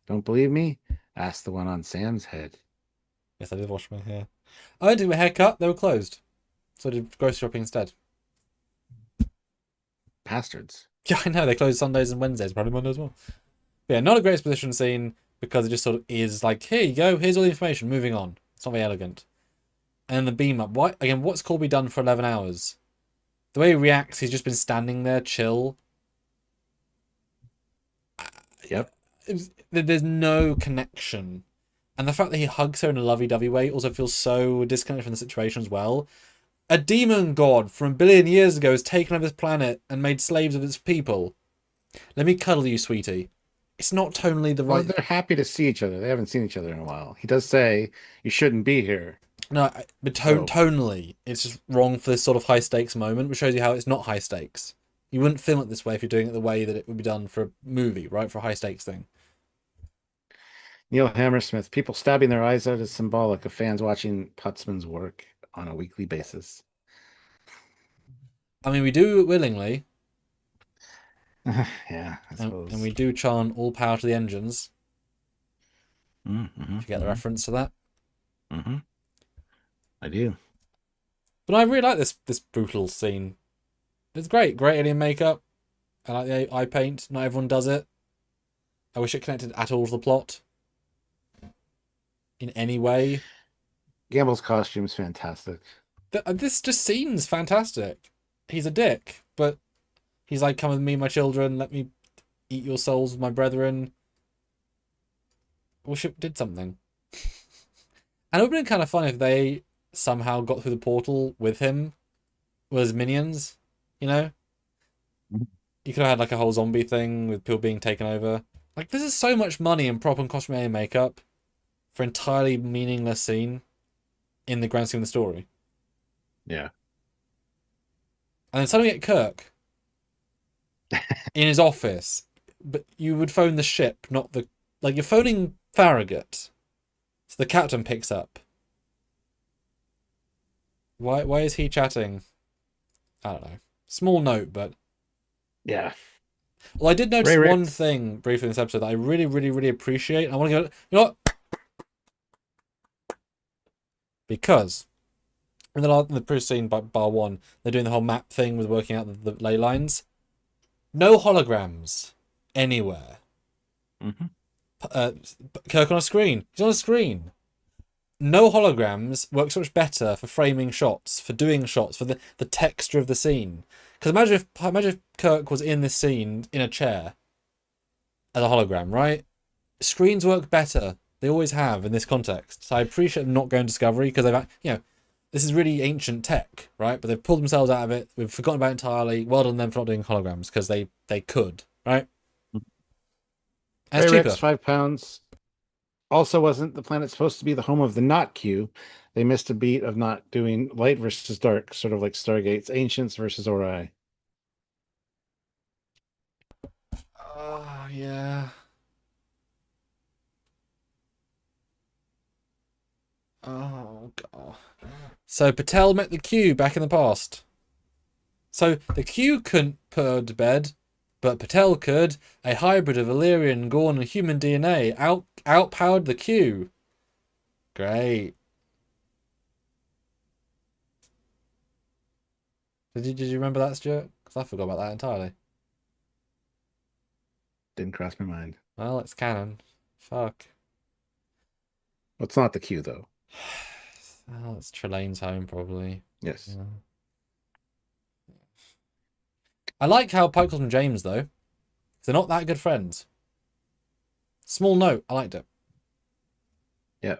Don't believe me? Ask the one on Sam's head. Yes, I did wash my hair. I didn't do a haircut. They were closed. So I did grocery shopping instead. Bastards. Yeah, I know. They close Sundays and Wednesdays. Probably Monday as well. But yeah, not a great exposition scene because it just sort of is like, here you go. Here's all the information. Moving on. It's not very elegant. And the beam up. What again? What's Colby done for 11 hours? The way he reacts, he's just been standing there, chill. Yep. There's no connection. And the fact that he hugs her in a lovey-dovey way also feels so disconnected from the situation as well. A demon god from a billion years ago has taken over this planet and made slaves of its people. Let me cuddle you, sweetie. It's not tonally the right... Well, they're happy to see each other. They haven't seen each other in a while. He does say, you shouldn't be here. No, but tonally, it's just wrong for this sort of high-stakes moment, which shows you how it's not high stakes. You wouldn't film it this way if you're doing it the way that it would be done for a movie, right? For a high-stakes thing. Neil Hammersmith, people stabbing their eyes out is symbolic of fans watching Putzman's work on a weekly basis. I mean, we do it willingly. Yeah, I suppose. And we do chant all power to the engines. Mm-hmm, if you get the reference to that. Mm-hmm. I do. But I really like this brutal scene. It's great. Great alien makeup. I like the eye paint. Not everyone does it. I wish it connected at all to the plot. In any way. Gamble's costume is fantastic. This just scene's fantastic. He's a dick, but he's like, come with me, my children. Let me eat your souls with my brethren. I wish it did something. And it would have been kind of fun if they somehow got through the portal with him, with his minions, you know? You could have had like a whole zombie thing with people being taken over. Like, this is so much money in prop and costume and makeup for an entirely meaningless scene in the grand scheme of the story. Yeah. And then suddenly get Kirk in his office, but you would phone the ship, not the... Like, you're phoning Farragut, so the captain picks up. Why is he chatting? I don't know. Small note, but... Yeah. Well, I did notice Ray one Ricks. thing briefly in this episode that I really, really, really appreciate. I want to go... You know what? Because... In the previous scene by bar one, they're doing the whole map thing with working out the ley lines. No holograms anywhere. Mm-hmm. Kirk on a screen. He's on a screen. No holograms work so much better for framing shots, for doing shots, for the texture of the scene. Because imagine if Kirk was in this scene in a chair as a hologram, right? Screens work better. They always have in this context. So I appreciate them not going Discovery because they've, you know, this is really ancient tech, right? But they've pulled themselves out of it. We've forgotten about it entirely. Well done them for not doing holograms because they could, right? And it's Ray cheaper. Rex, £5. Also wasn't the planet supposed to be the home of the not Q. They missed a beat of not doing light versus dark, sort of like Stargate's Ancients versus Ori. Oh, yeah. Oh, God. So Patel met the Q back in the past. So the Q couldn't put her to bed, but Patel could. A hybrid of Illyrian, Gorn, and human DNA outpowered the Q. Great. Did you remember that, Stuart? Because I forgot about that entirely. Didn't cross my mind. Well, it's canon. Fuck. Well, it's not the Q though. Oh, it's Trelane's home, probably. Yes. Yeah. I like how Pike calls him James, though. They're not that good friends. Small note. I liked it. Yeah.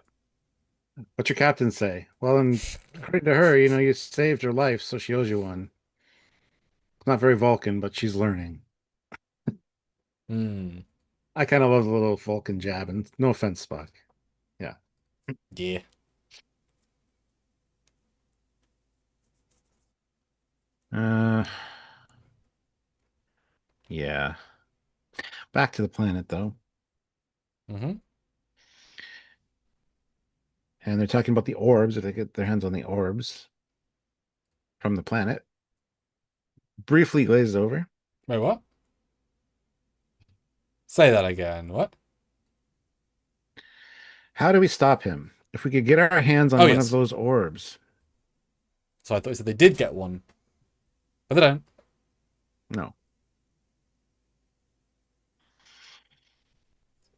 What's your captain say? Well, and according to her, you saved her life, so she owes you one. It's not very Vulcan, but she's learning. Hmm. I kind of love the little Vulcan jab, and no offense, Spock. Yeah. Yeah. Uh, yeah. Back to the planet, though. Mm-hmm. And they're talking about the orbs, if they get their hands on the orbs from the planet. Briefly glazed over. Wait, what? Say that again. What? How do we stop him? If we could get our hands on Oh, one of yes. those orbs. So I thought you said they did get one, but they don't. No.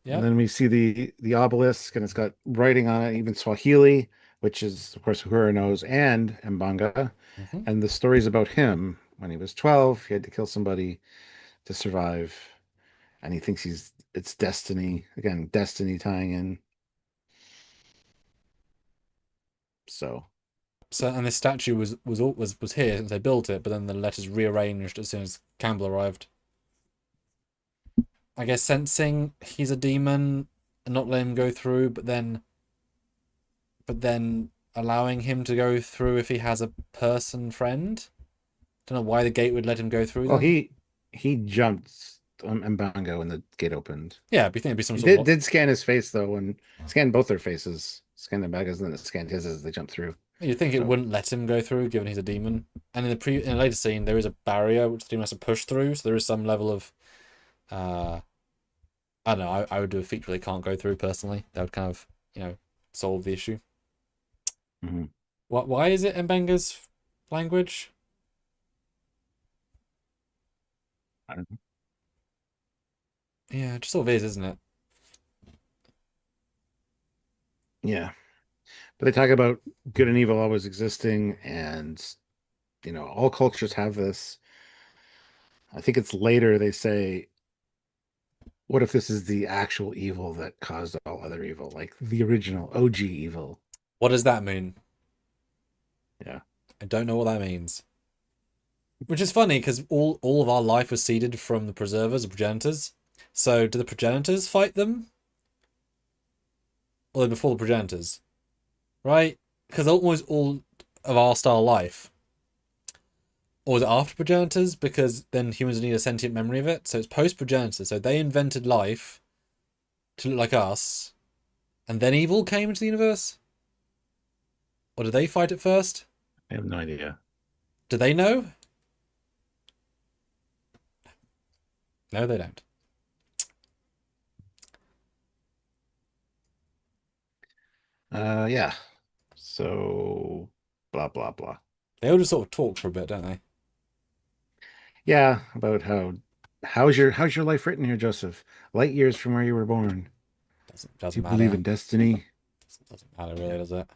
And Yeah. then we see the obelisk, and it's got writing on it, even Swahili, which is, of course, Uhura knows, and Mbanga. Mm-hmm. And the story's about him. When he was 12, he had to kill somebody to survive. And he thinks it's destiny. Again, destiny tying in. So, So and this statue was here since they built it, but then the letters rearranged as soon as Campbell arrived. I guess sensing he's a demon and not letting him go through, but then allowing him to go through if he has a person friend. Don't know why the gate would let him go through well, them. he jumped on Mbanga when the gate opened. Yeah, but you think it'd be some He sort of did scan his face, though, and scanned both their faces. Scanned Mbanga's, and then it scanned his as they jumped through. you'd think it So, wouldn't let him go through, given he's a demon. And in a later scene, there is a barrier which the demon has to push through, so there is some level of I don't know, I would do a feature they can't go through personally. That would kind of, solve the issue. mhm. Why is it Mbanga's language? I don't know. Yeah, it just sort of is, isn't it? Yeah. But they talk about good and evil always existing, and all cultures have this. I think it's later they say, what if this is the actual evil that caused all other evil, like the original OG evil? What does that mean? Yeah. I don't know what that means. Which is funny because all of our life was seeded from the preservers, the progenitors. So do the progenitors fight them? Or before the progenitors? Right? Because almost all of our style life. Or was it after progenitors? Because then humans need a sentient memory of it. So it's post progenitors. So they invented life to look like us. And then evil came into the universe? Or did they fight it first? I have no idea. Do they know? No, they don't. Yeah. So blah blah blah. They all just sort of talk for a bit, don't they? Yeah, about how's your life written here, Joseph? Light years from where you were born. Do Doesn't you believe in matter. destiny? Doesn't matter really, Yeah. does it?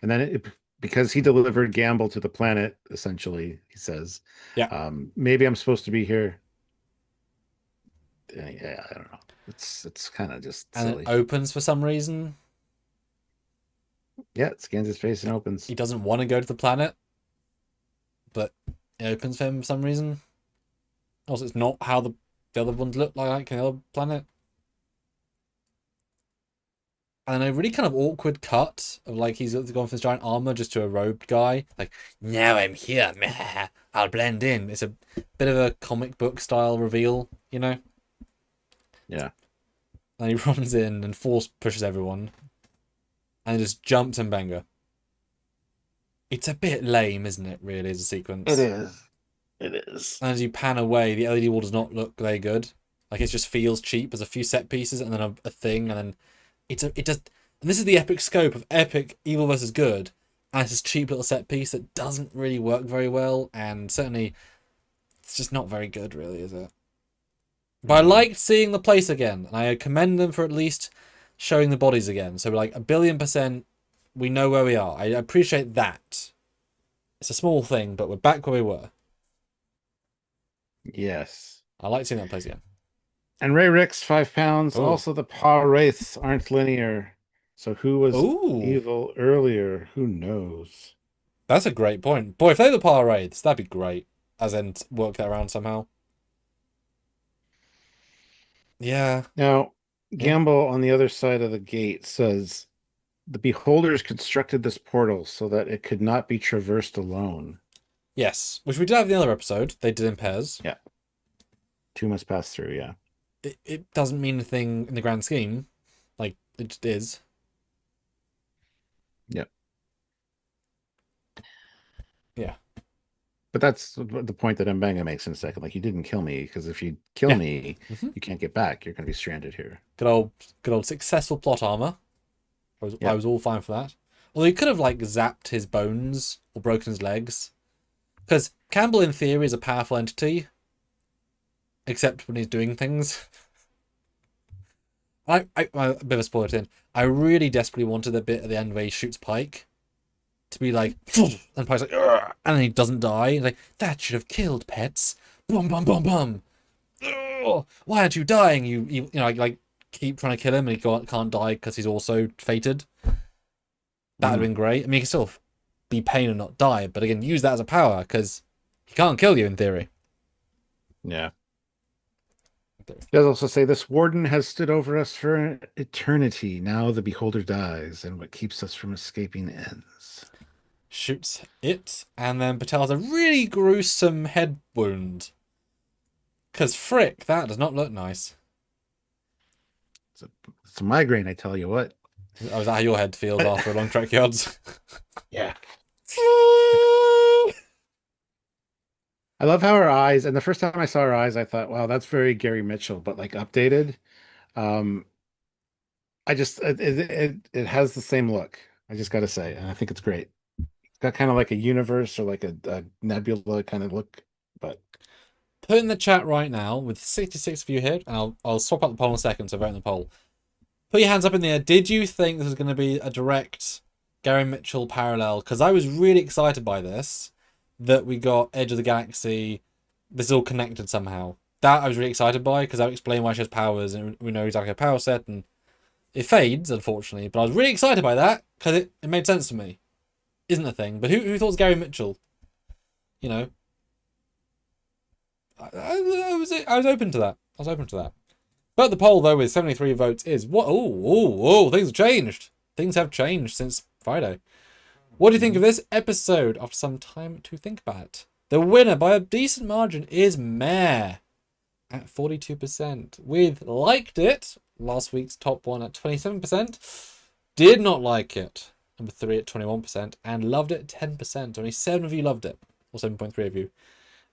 And then because he delivered Gamble to the planet, essentially, he says, Yeah. maybe I'm supposed to be here. Yeah, I don't know. It's kind of just And silly. it opens for some reason. Yeah, it scans his face and opens. He doesn't want to go to the planet, but it opens for him for some reason. Also, it's not how the other ones look like on the other planet. And a really kind of awkward cut of like he's gone from this giant armor just to a robed guy. Like, now I'm here, meh, I'll blend in. It's a bit of a comic book style reveal, you know? Yeah. And he runs in and force pushes everyone. And just jumps and banger. It's a bit lame, isn't it, really, as a sequence? It is. It is. And as you pan away, the LED wall does not look very good. Like, it just feels cheap. There's a few set pieces and then a thing, and then it does. And this is the epic scope of epic evil versus good, and it's this cheap little set piece that doesn't really work very well, and certainly it's just not very good, really, is it? But I liked seeing the place again, and I commend them for at least showing the bodies again. So, like, 1,000,000,000%, we know where we are. I appreciate that. It's a small thing, but we're back where we were. Yes. I like seeing that place again. And Ray Ricks, 5 pounds. Oh. Also, the Paw Wraiths aren't linear. So who was Ooh. evil earlier? Who knows? That's a great point. Boy, if they were the Power Wraiths, that'd be great. As in, work that around somehow. Yeah. Now, Yeah. Gamble on the other side of the gate says the beholders constructed this portal so that it could not be traversed alone. Yes. Which we did have in the other episode. They did in pairs. Yeah. Two must pass through, yeah. It doesn't mean anything in the grand scheme. Like, it just is. Yep. Yeah. But that's the point that Mbenga makes in a second. Like, you didn't kill me, because if you kill Yeah. me, you can't get back. You're going to be stranded here. Good old successful plot armor. I was all fine for that. Although he could have, like, zapped his bones or broken his legs. Because Campbell, in theory, is a powerful entity. Except when he's doing things. A bit of a spoiler in. I really desperately wanted the bit at the end where he shoots Pike to be like, and Pike's like, "Ugh," and then he doesn't die. He's like, that should have killed pets. Bum bum bum bum. Ugh, why aren't you dying? You know, like keep trying to kill him and he can't die because he's also fated. That would have been great. I mean, he can still be pain and not die, but again, use that as a power because he can't kill you in theory. Yeah. He does also say this warden has stood over us for eternity. Now the beholder dies, and what keeps us from escaping ends. Shoots it, and then Patel has a really gruesome head wound. Because frick, that does not look nice. It's a migraine, I tell you what. Oh, is that how your head feels after a long Trekyards? Yeah. I love how her eyes, and the first time I saw her eyes, I thought, wow, that's very Gary Mitchell, but like updated. Um, I just it has the same look. I just got to say, and I think it's great. It's got kind of like a universe or like a nebula kind of look, but Put in the chat right now with 66 of you here, and I'll swap out the poll in a second, so vote in the poll. Put your hands up in the air. Did you think this was going to be a direct Gary Mitchell parallel? Because I was really excited by this, that we got Edge of the Galaxy. This is all connected somehow. That I was really excited by, because that would explain why she has powers, and we know exactly her power set, and it fades, unfortunately. But I was really excited by that, because it made sense to me. Isn't a thing. But who thought it was Gary Mitchell? You know? I was open to that. I was open to that. But the poll, though, with 73 votes is what? Oh, things have changed. Things have changed since Friday. What do you think of this episode after some time to think about it? The winner by a decent margin is Mare at 42%. With liked it, last week's top one at 27%. Did not like it, number 3 at 21%. And loved it 10%. Only 7 of you loved it, or 7.3 of you.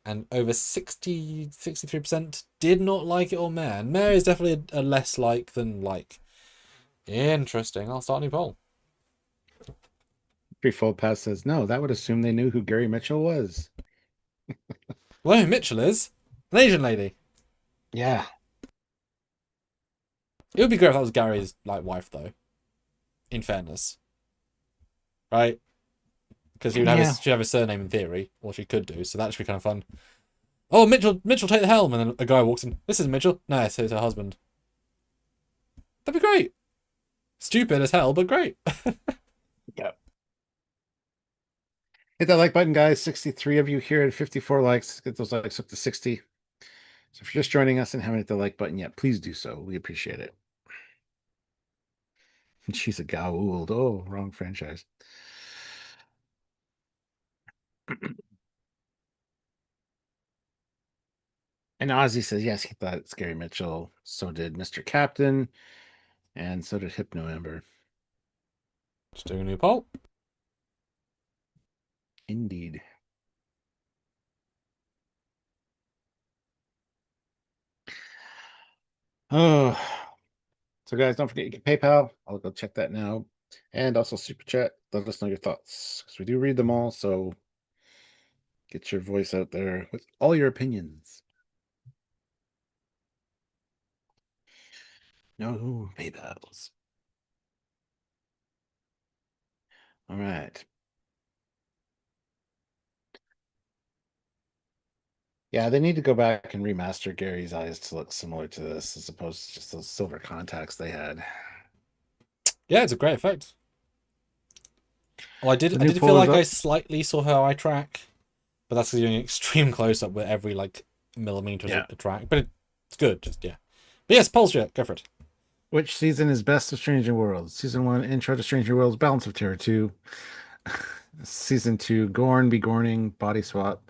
And over 63% did not like it or Mare. And Mare is definitely a less like than like. Interesting. I'll start a new poll. Threefold Pass says no. That would assume they knew who Gary Mitchell was. Well, who Mitchell is? An Asian lady. Yeah. It would be great if that was Gary's like wife, though. In fairness, right? Because she'd have a surname in theory, or she could do. So that should be kind of fun. Oh, Mitchell, take the helm, and then a guy walks in. This is Mitchell. No, it's her husband. That'd be great. Stupid as hell, but great. Yep. Hit that like button, guys. 63 of you here and 54 likes. Get those likes up to 60. So if you're just joining us and haven't hit the like button yet, please do so. We appreciate it. She's a Goa'uld. Oh, wrong franchise. And Ozzy says, yes, he thought it's Gary Mitchell. So did Mr. Captain. And so did Hypno Ember. Just doing a new poll. Indeed. Oh, so guys, don't forget you can PayPal. I'll go check that now. And also Super Chat. let us know your thoughts because we do read them all. So get your voice out there with all your opinions. No pay battles. All right. Yeah, they need to go back and remaster Gary's eyes to look similar to this, as opposed to just those silver contacts they had. Yeah, it's a great effect. Oh, I The did. I new did feel poll is like I up. slightly saw her eye track, but that's doing an extreme close up with every like millimeter Yeah. of the track. But it's good. Just yeah. But yes, Pulse Jet, go for it. Which season is best of Stranger Worlds? Season 1, Intro to Stranger Worlds, Balance of Terror 2. Season 2, Gorn, Be Gorning, Body Swap.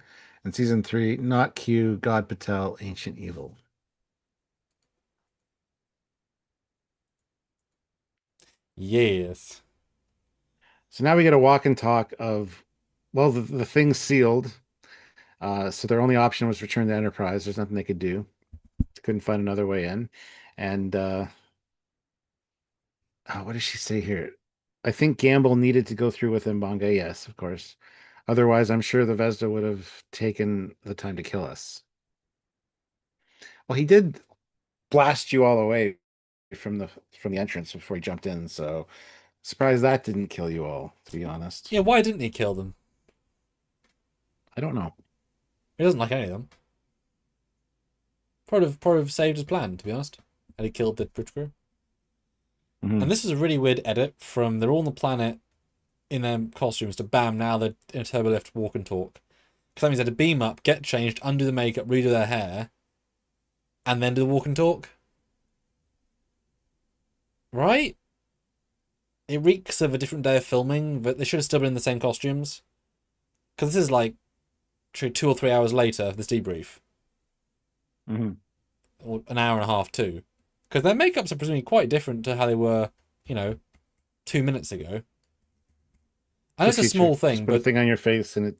And Season 3, Not Q, God Patel, Ancient Evil. Yes. So now we get a walk and talk of, well, the thing's sealed. So their only option was return to Enterprise. There's nothing they could do. Couldn't find another way in. And what does she say here? I think Gamble needed to go through with Mbanga. Yes, of course. Otherwise, I'm sure the Vesda would have taken the time to kill us. Well, he did blast you all away from the entrance before he jumped in. So surprised that didn't kill you all. To be honest, Yeah. Why didn't he kill them? I don't know. He doesn't like any of them. Probably have saved his plan, to be honest. And he killed the bridge crew. Mhm. And this is a really weird edit from they're all on the planet in their costumes to bam, now they're in a turbo lift, walk and talk. Because that means they had to beam up, get changed, undo the makeup, redo their hair, and then do the walk and talk. Right? It reeks of a different day of filming, but they should have still been in the same costumes. Because this is like 2 or 3 hours later, this debrief. Mhm. Or an hour and a half too. Because their makeups are presumably quite different to how they were, 2 minutes ago. I know It's it's the a future. small thing, Just put a but thing on your face and it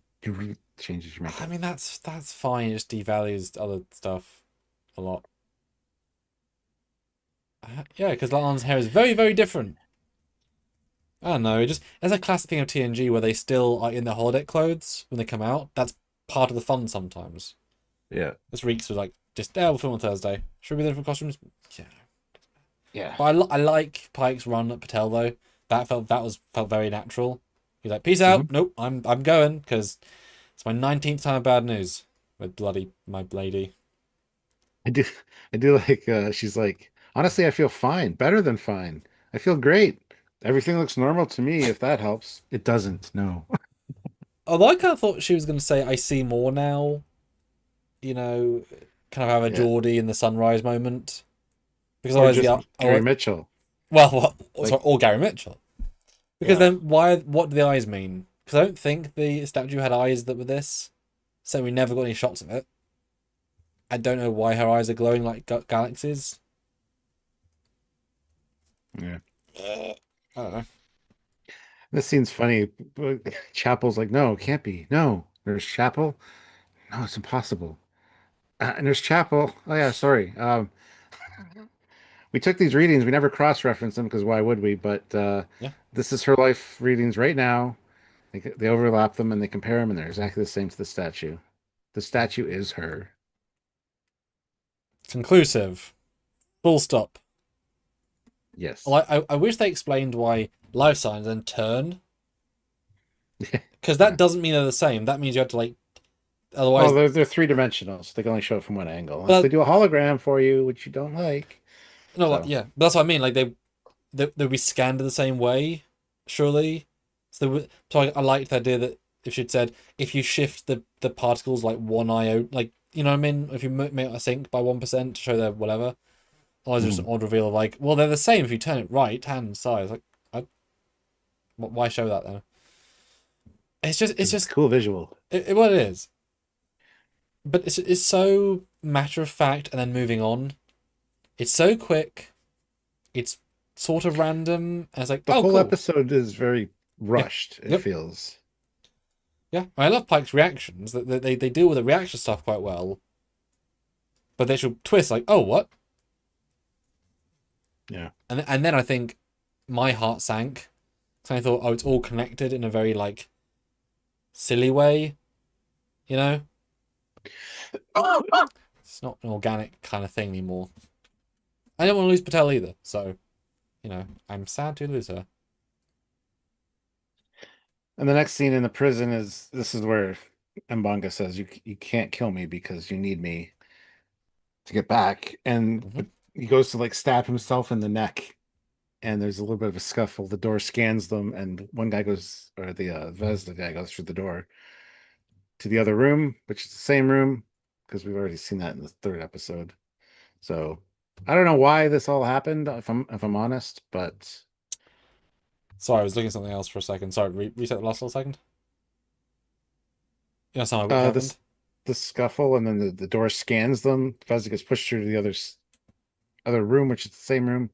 changes your I makeup. mean that's fine. It just devalues other stuff a lot. Yeah, because Lana's hair is very, very different. I don't know. There's a classic thing of TNG where they still are in their holodeck clothes when they come out. That's part of the fun sometimes. Yeah. This reeks was like just we'll film on Thursday. Should we be there for costumes? Yeah. Yeah. But I like Pike's run at Patel though. Felt very natural. He's like, peace out. Mhm. Nope, I'm going because it's my 19th time of bad news with bloody my lady. I do. I do like. She's like, honestly, I feel fine, better than fine. I feel great. Everything looks normal to me. If that helps, it doesn't. No. Although I kind of thought she was going to say, I see more now. You know, kind of have a Yeah. Geordie in the sunrise moment. Because Or otherwise, just yeah. Gary Mitchell. Well, Like, sorry, or Gary Mitchell. Because yeah. then why? What do the eyes mean? Because I don't think the statue had eyes that were this, so we never got any shots of it. I don't know why her eyes are glowing like galaxies. Yeah. I don't know. This scene's funny. But Chapel's like, no, it can't be. No, there's Chapel. No, it's impossible. And there's Chapel. Oh yeah, sorry. We took these readings. We never cross-referenced them because why would we? But Yeah, this is her life readings right now. They overlap them and they compare them, and they're exactly the same to the statue. The statue is her. conclusive. Full stop. Yes. Like I wish they explained why life signs then turn, because that Yeah. doesn't mean they're the same. That means you have to like Well, otherwise. they're three-dimensional, so they can only show it from one angle. Unless But they do a hologram for you, which you don't like. no, like So, yeah, but that's what I mean. Like they'll be scanned the same way, surely. So I liked the idea that if she'd said if you shift the particles like one iota, like you know what I mean, if you make a sync by 1% to show their whatever, otherwise there's an mhm. odd reveal of like, well they're the same if you turn it right hand side. Like, why show that then? It's 'Cause it's just cool visual. what it is, but it's so matter of fact and then moving on. It's so quick. It's sort of random. And it's like, The oh, whole cool. episode is very Yeah. rushed, it Yep. feels. Yeah. I love Pike's reactions. They deal with the reaction stuff quite well. But they should twist like, oh, what? Yeah. And then I think my heart sank So I thought, oh, it's all connected in a very like silly way, you know? It's not an organic kind of thing anymore. I don't want to lose Patel either, so I'm sad to lose her. And the next scene in the prison is this is where Mbanga says, you can't kill me because you need me to get back. And Hmm. but he goes to like stab himself in the neck, and there's a little bit of a scuffle. The door scans them, and one guy goes, or the Vesda guy goes through the door to the other room, which is the same room because we've already seen that in the third episode. So I don't know why this all happened, if I'm honest, but Sorry, I was looking at something else for a second. Sorry, reset the last little second. Yeah, sorry, what happened? this the scuffle, and then the door scans them. Vesda gets pushed through to the other room, which is the same room,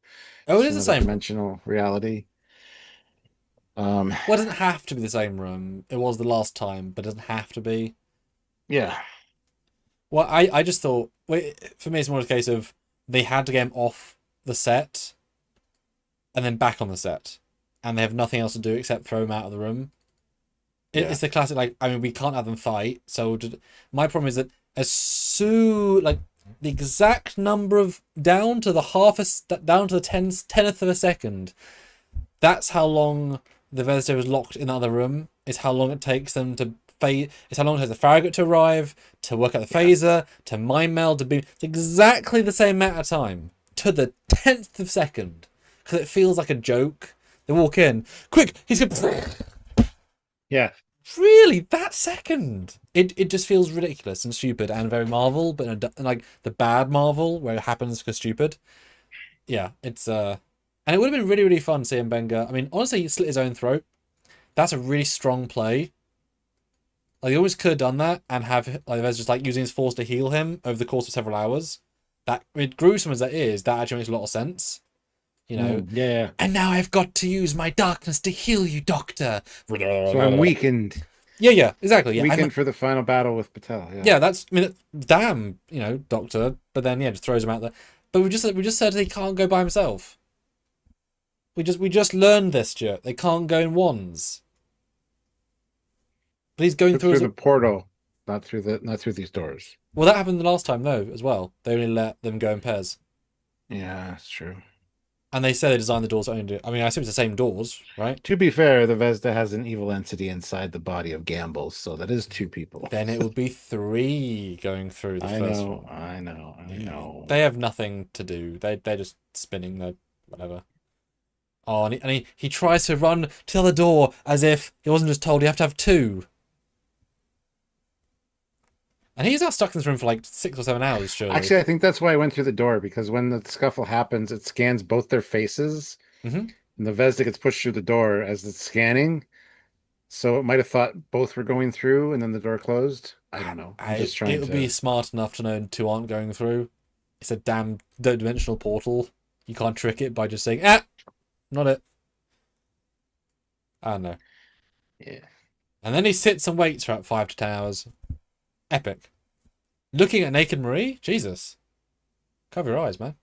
Oh, it just is the another same room. dimensional reality. Um, Well, it doesn't have to be the same room. It was the last time, but it doesn't have to be. yeah, Well, I just thought, wait, for me, it's more a case of they had to get him off the set and then back on the set, and they have nothing else to do except throw him out of the room. yeah, It's the classic, like, I mean, we can't have them fight, so my problem is that as soon, like, the exact number of down to the down to the tenth of a second, that's how long the Vesda was locked in the other room. Is how long it takes them to phase. It's how long it takes the Farragut to arrive, to work out the yeah. phaser, to mind meld, to beam. It's exactly the same amount of time to the 10th of second, because it feels like a joke. They walk in, quick. He's gonna. Yeah. Really, that second. It just feels ridiculous and stupid and very Marvel, but in like the bad Marvel where it happens because stupid. Yeah, it's and it would have been really, really fun seeing Benga. I mean, honestly, he slit his own throat. That's a really strong play. Like, he always could have done that and have like there's just like using his force to heal him over the course of several hours. That, I mean, gruesome as that is, that actually makes a lot of sense. You know. Yeah. And now I've got to use my darkness to heal you, Doctor. So I'm weakened. Yeah, exactly. Yeah, Weakened for the final battle with Patel. Yeah. yeah. That's, I mean, damn, Doctor. But then yeah, just throws him out there. But we just said he can't go by himself. We just learned this, Stuart. They can't go in wands. But he's going But through through as the portal, not through these doors. well. That happened the last time, though, as well. They only let them go in pairs, Yeah, that's true. and they said they designed the doors only. I mean, I assume it's the same doors, right? To be fair, the Vesda has an evil entity inside the body of Gambles, so that is two people. Then it would be three going through the I first know, one. I know, I know. They have nothing to do. They're just spinning the whatever. Oh, and he tries to run to the other door as if he wasn't just told you have to have two. And he's now stuck in this room for like 6 or 7 hours, surely. Actually, I think that's why I went through the door, because when the scuffle happens, it scans both their faces, Mm-hmm. and the Vesda gets pushed through the door as it's scanning. So it might have thought both were going through, and then the door closed. I don't know. I'm just trying It would be to. smart enough to know two aren't going through. It's a damn dimensional portal. You can't trick it by just saying, not it. I don't know. Yeah. And then he sits and waits for about 5 to 10 hours. Epic. Looking at Naked Marie? Jesus. Cover your eyes, man.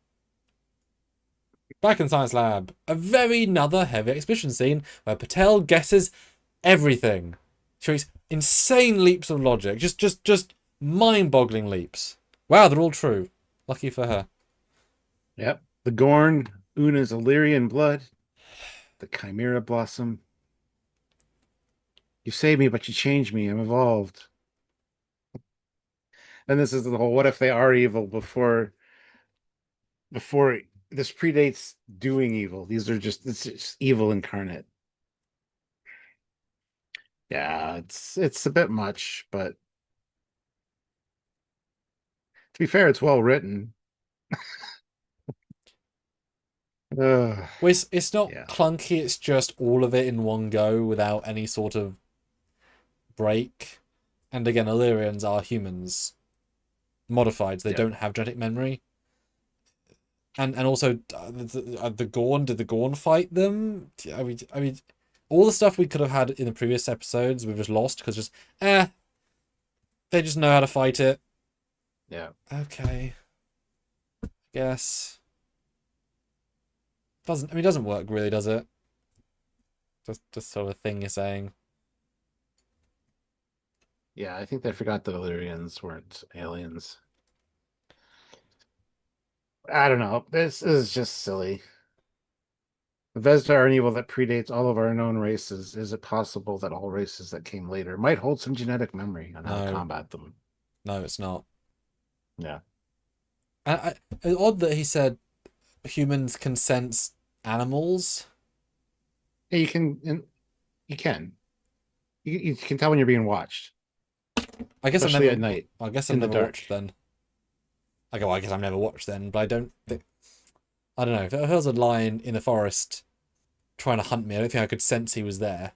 Back in Science Lab. A very another heavy exhibition scene where Patel guesses everything. She makes insane leaps of logic. Just mind-boggling leaps. Wow, they're all true. Lucky for her. Yep. The Gorn, Una's Illyrian blood, the Chimera blossom. You saved me, but you changed me. I'm evolved. And this is the whole what if they are evil before this predates doing evil. It's just evil incarnate. Yeah, it's a bit much, but to be fair, it's well written. Ugh, Well, it's not yeah, clunky, it's just all of it in one go without any sort of break. And again, Illyrians are humans. Modified, so they yeah. don't have genetic memory. And also, the Gorn, did the Gorn fight them? I mean, all the stuff we could have had in the previous episodes, we've just lost because they just know how to fight it. Yeah. Okay, guess. It doesn't work really, does it? Just sort of a thing you're saying. Yeah, I think they forgot the Illyrians weren't aliens. I don't know. This is just silly. The Vesda are an evil that predates all of our known races. Is it possible that all races that came later might hold some genetic memory on how to No, combat them? no, it's not. Yeah. It's odd that he said humans can sense animals. Yeah, you can. You can. You can tell when you're being watched, I guess I've especially never. at night I guess I've in the never dark. watched then. I go. I guess I've never watched then, but I don't think. I don't know. If there was a lion in the forest trying to hunt me, I don't think I could sense he was there.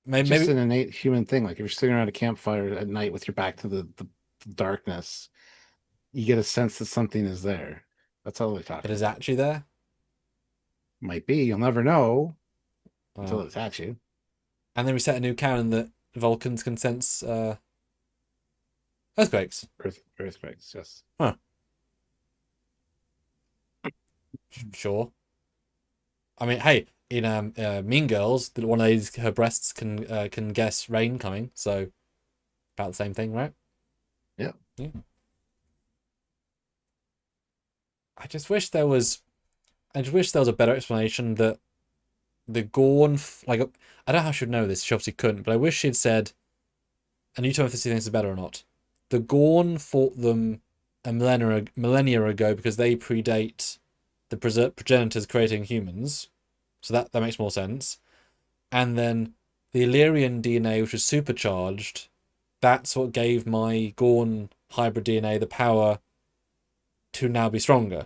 It's just Maybe an innate human thing. Like if you're sitting around a campfire at night with your back to the darkness, you get a sense that something is there. That's all they're it talking is about. actually there. Might be. You'll never know until Oh. it attacks you. And then we set a new canon that Vulcans can sense earthquakes. Earthquakes. Yes. Huh. Sure. I mean, hey, in Mean Girls, one of these her breasts can guess rain coming, so about the same thing, right? Yeah. Yeah. I just wish there was. I just wish there was a better explanation that the Gorn, like, I don't know how she would know this. She obviously couldn't, but I wish she'd said, and you tell me if this is better or not. The Gorn fought them a millennia ago because they predate the progenitors creating humans, so that makes more sense. And then the Illyrian DNA, which was supercharged, that's what gave my Gorn hybrid DNA the power to now be stronger.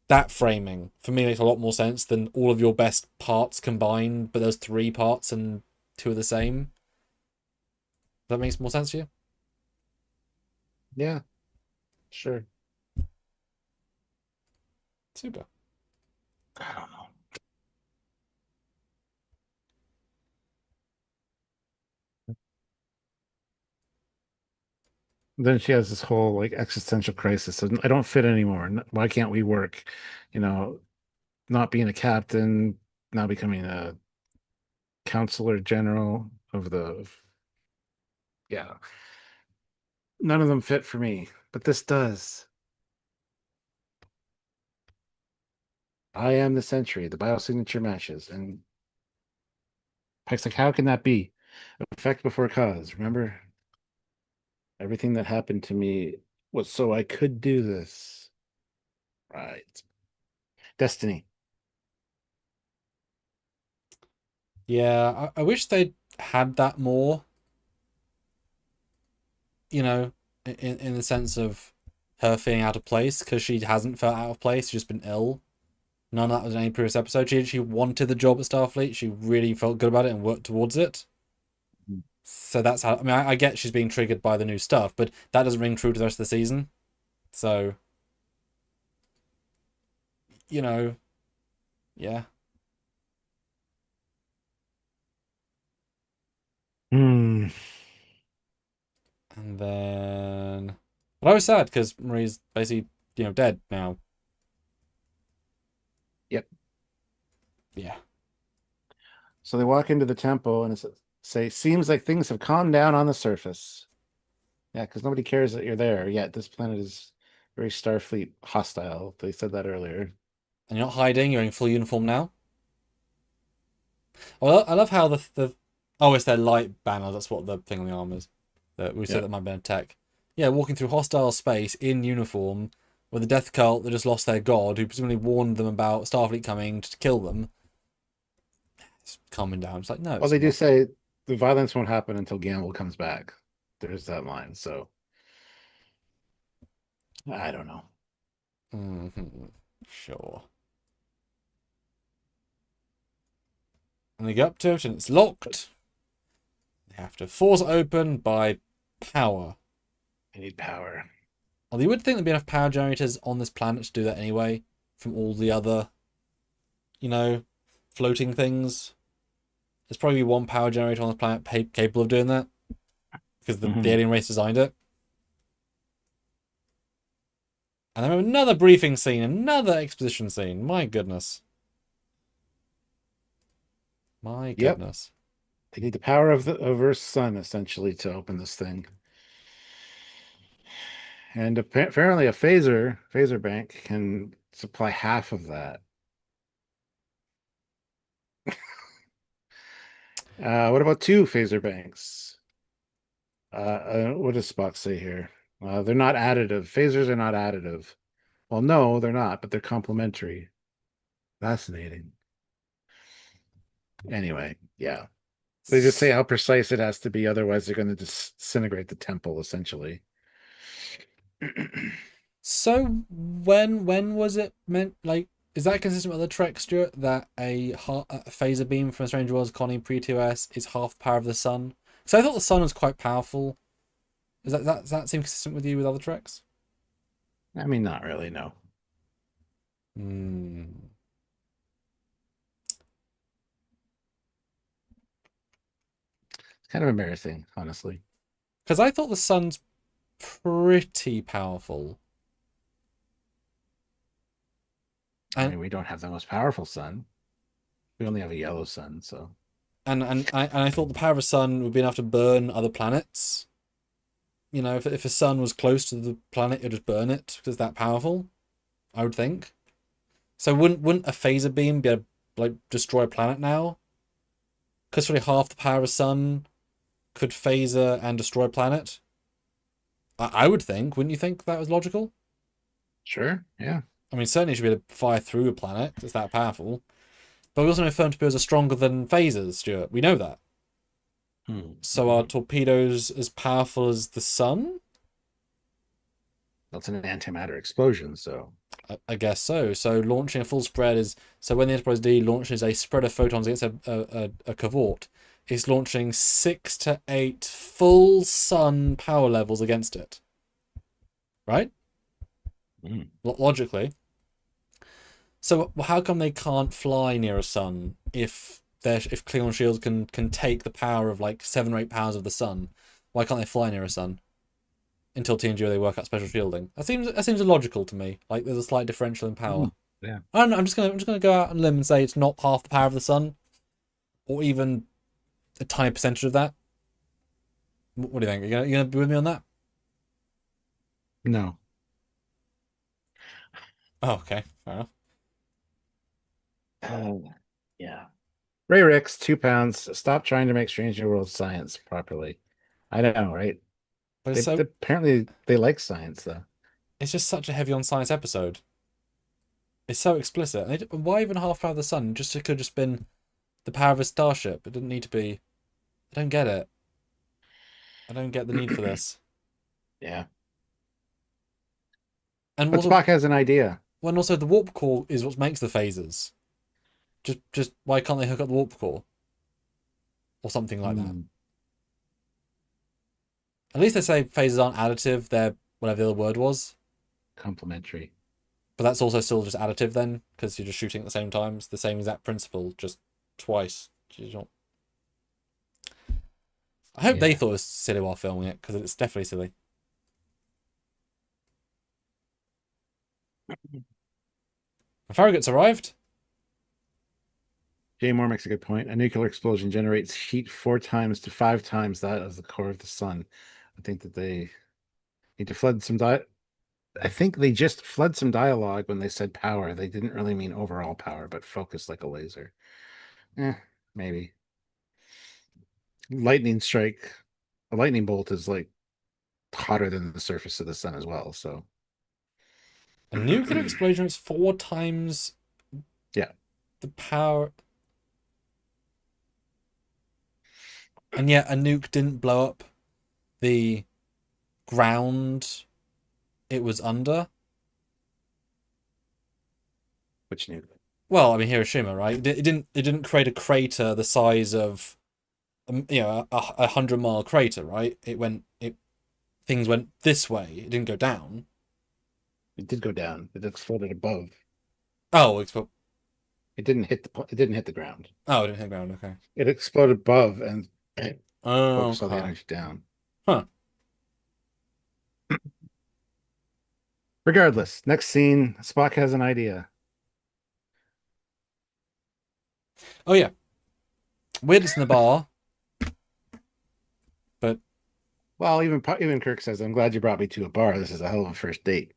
That framing for me makes a lot more sense than all of your best parts combined, but there's 3 parts and 2 are the same. That makes more sense to you? Yeah. Sure. Super. I don't know. Then she has this whole like existential crisis of I don't fit anymore. Why can't we work? You know, not being a captain, now becoming a counselor general of the yeah. None of them fit for me, but this does. I am the century, the biosignature matches, and Peck's like, how can that be? Effect before cause. Remember, everything that happened to me was so I could do this. Right. Destiny. Yeah, I wish they'd had that more, you know, in the sense of her feeling out of place, because she hasn't felt out of place, she's just been ill. None of that was in any previous episode. She wanted the job at Starfleet. She really felt good about it and worked towards it. So that's how. I mean, I get she's being triggered by the new stuff, but that doesn't ring true to the rest of the season. So, you know, yeah. Hmm. And then, but I was sad because Marie's basically, dead now. Yep. Yeah. So they walk into the temple and say, seems like things have calmed down on the surface. Yeah, because nobody cares that you're there yet. This planet is very Starfleet hostile. They said that earlier. And you're not hiding. You're in full uniform now. Well, I love how the oh, it's their light banner. That's what the thing on the arm is. That we said Yep. that might have been a tech. Yeah, walking through hostile space in uniform with the death cult that just lost their god, who presumably warned them about Starfleet coming to kill them. It's calming down. It's like, no, Well, it's they do not. say the violence won't happen until Gamble comes back. There's that line. So I don't know. Sure. And they go up to it and it's locked. They have to force it open by power. I need power. Well, you would think there'd be enough power generators on this planet to do that anyway, from all the other, floating things. There's probably one power generator on the planet capable of doing that, because the Mhm. alien race designed it. And then we have another briefing scene, another exposition scene. My goodness. My Yep. goodness. They need the power of the of Earth's sun essentially to open this thing. And apparently a phaser bank can supply half of that. What about two phaser banks? What does Spock say here? They're not additive. Phasers are not additive. Well, no, they're not, but they're complementary. Fascinating. Anyway, yeah. They just say how precise it has to be, otherwise they're going to disintegrate the temple, essentially. So when was it meant? Like, is that consistent with the Trek, Stuart? That a phaser beam from a Strange Worlds colony pre-TOS is half the power of the sun? So I thought the sun was quite powerful. Does that seem consistent with you with other Treks? I mean, not really, no. Hmm. It's kind of embarrassing, honestly. Because I thought the sun's pretty powerful, I and mean, we don't have the most powerful sun. We only have a yellow sun, so I thought the power of a sun would be enough to burn other planets. You know, if a sun was close to the planet, it'd just burn it because it's that powerful. I would think. So wouldn't a phaser beam be able to like destroy a planet now? Because really half the power of a sun could phaser and destroy a planet. I would think. Wouldn't you think that was logical? sure, yeah. I mean, certainly it should be able to fire through a planet 'cause it's that powerful. But we also know firm torpedoes are stronger than phasers, Stuart. We know that. So are Mhm. torpedoes as powerful as the sun? That's an antimatter explosion, so I guess so. So launching a full spread is so when the Enterprise D launches a spread of photons against a cavort, it's launching 6 to 8 full sun power levels against it. Right? mm, Logically. So how come they can't fly near a sun if Klingon shields can take the power of like 7 or 8 powers of the sun? Why can't they fly near a sun? Until TNG they work out special shielding. That seems illogical to me. Like there's a slight differential in power. yeah. I don't know. I'm just gonna go out on a limb and say it's not half the power of the sun, or even a tiny percentage of that. What do you think? You gonna be with me on that? No. Oh, okay, fair enough. Yeah. Ray Ricks, 2 pounds. Stop trying to make Strange New World science properly. I don't know, right? But They apparently they like science though. it's just such a heavy on science episode. It's so explicit. Why even half power of the sun? Just it could just been the power of a starship. It didn't need to be. I don't get it. I don't get the need for this. Yeah. And But also, Spock has an idea. when also the warp core is what makes the phasers. Just why can't they hook up the warp core or something like that? Hmm, At least they say phasers aren't additive. They're whatever the other word was. complementary. But that's also still just additive then, because you're just shooting at the same time. It's the same exact principle, just twice. I hope they Yeah. thought it was silly while filming it, because it's definitely silly. Farragut's arrived. Jay Moore makes a good point. A nuclear explosion generates heat 4 times to 5 times that of the core of the sun. I think that they need to flood some I think they just fled some dialogue when they said power. They didn't really mean overall power, but focus like a laser. Maybe. Lightning strike. A lightning bolt is like hotter than the surface of the sun as well. So A nuclear explosion is 4 times yeah. the power. And yet a nuke didn't blow up the ground it was under. Which new? Well, I mean Hiroshima, right? It didn't create a crater the size of a 100-mile crater, right? Things went this way. It didn't go down. It did go down. It exploded above. Oh, It didn't hit it didn't hit the ground. it didn't hit the ground. Okay. It exploded above and Oh, focused all the okay. energy down. Huh. Regardless, next scene, Spock has an idea. Oh yeah. Weirdest in the bar, but Well, even Kirk says, "I'm glad you brought me to a bar. This is a hell of a first date."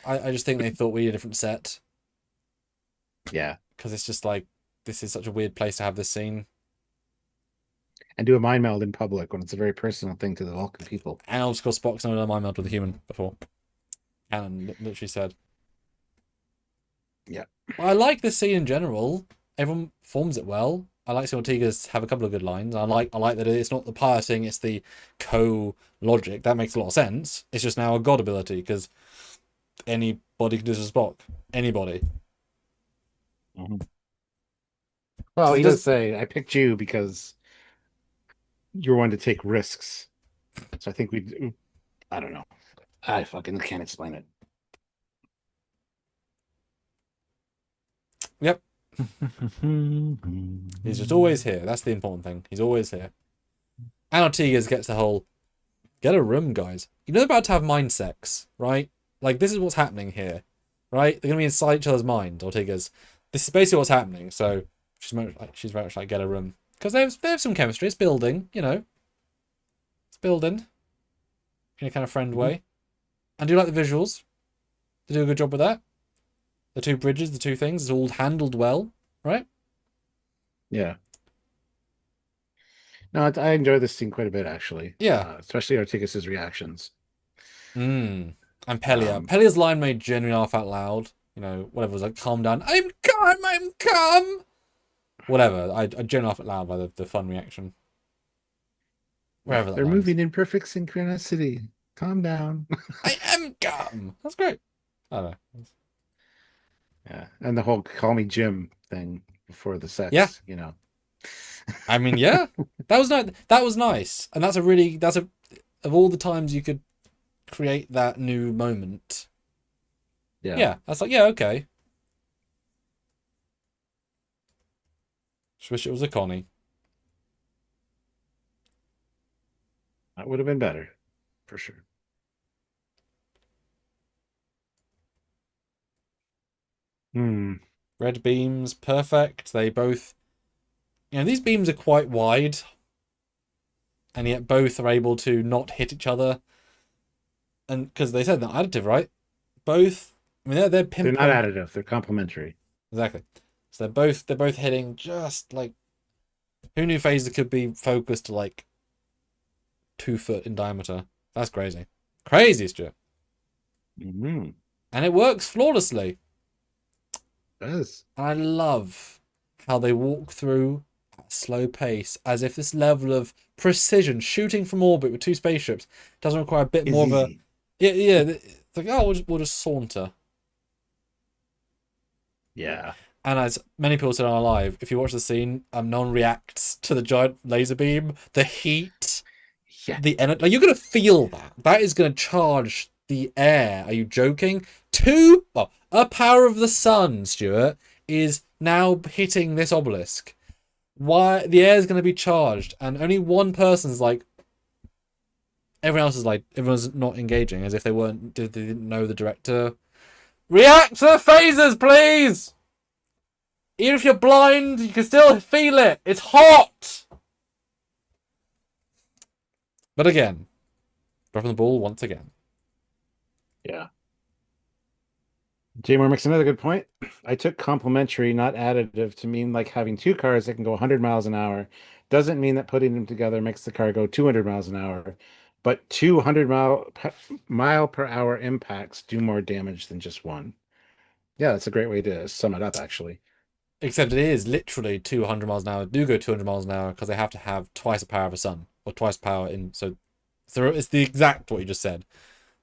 I just think they thought we need a different set. Yeah, Because it's just like, this is such a weird place to have this scene. and do a mind meld in public when it's a very personal thing to the Vulcan people. And of course, Spock's never done mind meld with a human before. Canon literally said. Yeah. Well, I like this scene in general. Everyone forms it well. I like seeing Ortega's have a couple of good lines. I like that it's not the piloting, it's the co-logic. That makes a lot of sense. It's just now a god ability, because anybody can do this as Spock. Anybody. Mm-hmm. Well, he does say, "I picked you because you're one to take risks." So I think I don't know. I fucking can't explain it. Yep. He's just always here. That's the important thing. He's always here. And Ortega's gets the whole, get a room, guys. You know they're about to have mind sex, right? Like, this is what's happening here, right? They're going to be inside each other's mind, Ortega's. This is basically what's happening. So she's very much like, get a room. Because they have some chemistry. It's building, you know. It's building. In a kind of friend way. And do you like the visuals? They do a good job with that. The two bridges, the two things, it's all handled well, right? Yeah. No, I enjoy this scene quite a bit, actually. Yeah. Especially Ortegas' reactions. And Pelia. Pelia's line made genuinely laugh out loud. You know, whatever was like, calm down. I'm calm. Whatever. I genuinely laugh out loud by the fun reaction. Wherever that They're lands. moving in perfect synchronicity. Calm down. I am calm. That's great. I don't know. Yeah. And the whole call me Jim thing before the sex, Yeah. you know. I mean, yeah. That was nice. And of all the times you could create that new moment. Yeah. That's like, yeah, okay. Just wish it was a Connie. That would have been better, for sure. Red beams, perfect. They both, these beams are quite wide, and yet both are able to not hit each other. And because they said they're additive, right? Both, I mean, they're pinpoint. They're not additive. They're complementary. Exactly. So they're both hitting just like, who knew phaser could be focused to like 2 foot in diameter? That's crazy. Crazy, Stuart. Mm-hmm. And it works flawlessly. It does. And I love how they walk through at a slow pace, as if this level of precision, shooting from orbit with 2 spaceships, doesn't require a bit more of a... Yeah, it's like, oh, we'll just saunter. Yeah. And as many people said on our live, if you watch the scene, no one reacts to the giant laser beam, the heat, the energy. Like, you're going to feel that. That is going to charge the air. Are you joking? A power of the sun, Stuart, is now hitting this obelisk. Why? The air is going to be charged, and only one person's like... Everyone else is like... Everyone's not engaging, as if they didn't know the director. React to the phasers, please! Even if you're blind, you can still feel it. It's hot! But again, dropping the ball once again. Yeah. J-Moore makes another good point. I took complementary, not additive, to mean like having 2 cars that can go 100 miles an hour. Doesn't mean that putting them together makes the car go 200 miles an hour. But 200 mile per hour impacts do more damage than just one. Yeah, that's a great way to sum it up, actually. Except it is literally 200 miles an hour. Do go 200 miles an hour because they have to have twice the power of a sun, or twice the power in. So it's the exact what you just said.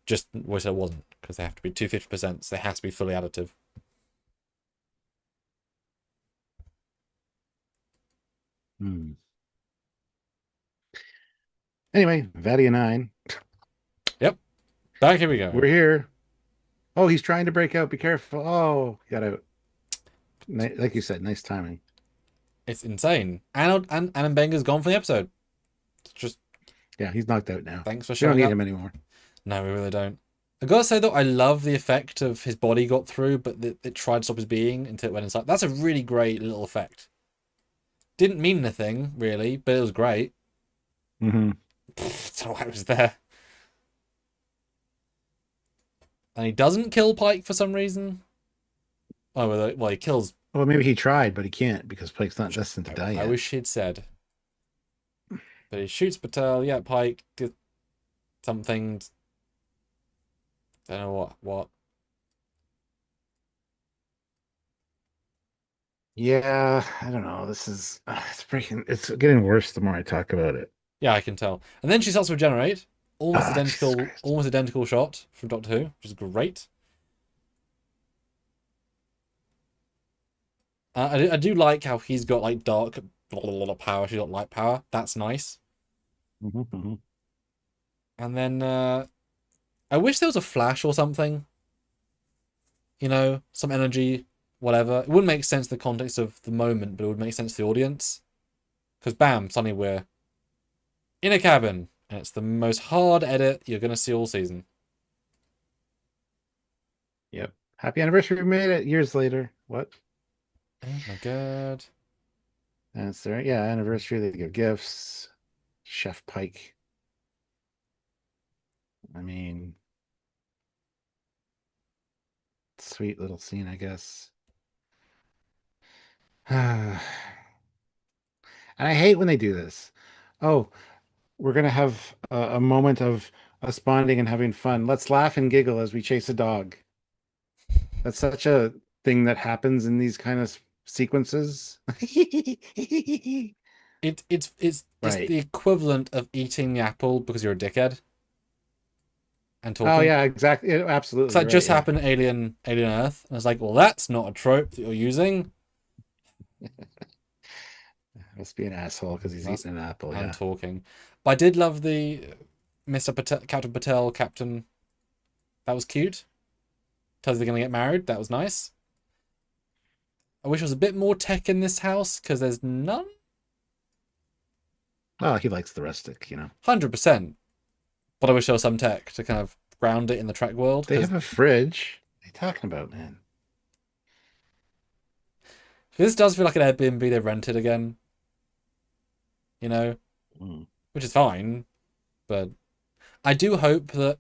Just wish it wasn't, because they have to be 250%, so they have to be fully additive. Anyway, Vadia 9. Yep. Back here we go. We're here. Oh, he's trying to break out. Be careful. Oh, got out. Like you said, nice timing. It's insane. And Mbenga's gone from the episode. It's just... Yeah, he's knocked out now. Thanks for We showing don't up. need him anymore. No, we really don't. I gotta say, though, I love the effect of his body got through, but it tried to stop his being until it went inside. That's a really great little effect. Didn't mean anything really, but it was great. Hmm. So I was there. And he doesn't kill Pike for some reason. Oh, well, he kills. Well, maybe he tried, but he can't because Pike's not destined to die I yet. wish he'd said. But he shoots Patel. Yeah, Pike did something. Don't know what. What? Yeah, I don't know. This is it's getting worse the more I talk about it. Yeah, I can tell. And then she starts to regenerate. Ah, Jesus Christ. Almost identical shot from Doctor Who, which is great. I do like how he's got like dark blah, blah, blah, power. She's got light power. That's nice. Hmm. Hmm. And then I wish there was a flash or something. You know, some energy, whatever. It wouldn't make sense in the context of the moment, but it would make sense to the audience. Because bam, suddenly we're in a cabin, and it's the most hard edit you're gonna see all season. Yep. Happy anniversary. We made it years later. What? Oh my god. That's their yeah, anniversary. They give gifts. Chef Pike. I mean, sweet little scene, I guess. And I hate when they do this. Oh, we're gonna have a moment of us bonding and having fun. Let's laugh and giggle as we chase a dog. That's such a thing that happens in these kind of sequences. It's Right. the equivalent of eating the apple because you're a dickhead and Oh talking. yeah, exactly. Yeah, Because absolutely. that You're right. just Yeah. happened in Alien Earth. And it's like, well, that's not a trope that you're using. Must be an asshole because he's That's eating an apple. and Yeah. talking. But I did love the Mr. Patel, Captain Patel, Captain. That was cute. Tells they're gonna get married. That was nice. I wish there was a bit more tech in this house because there's none. Oh, he likes the rustic. 100%. But I wish there was some tech to kind of ground it in the Trek world They because have a fridge. What are you talking about, man? this does feel like an Airbnb they've rented again. You know, Mm. which is fine. But I do hope that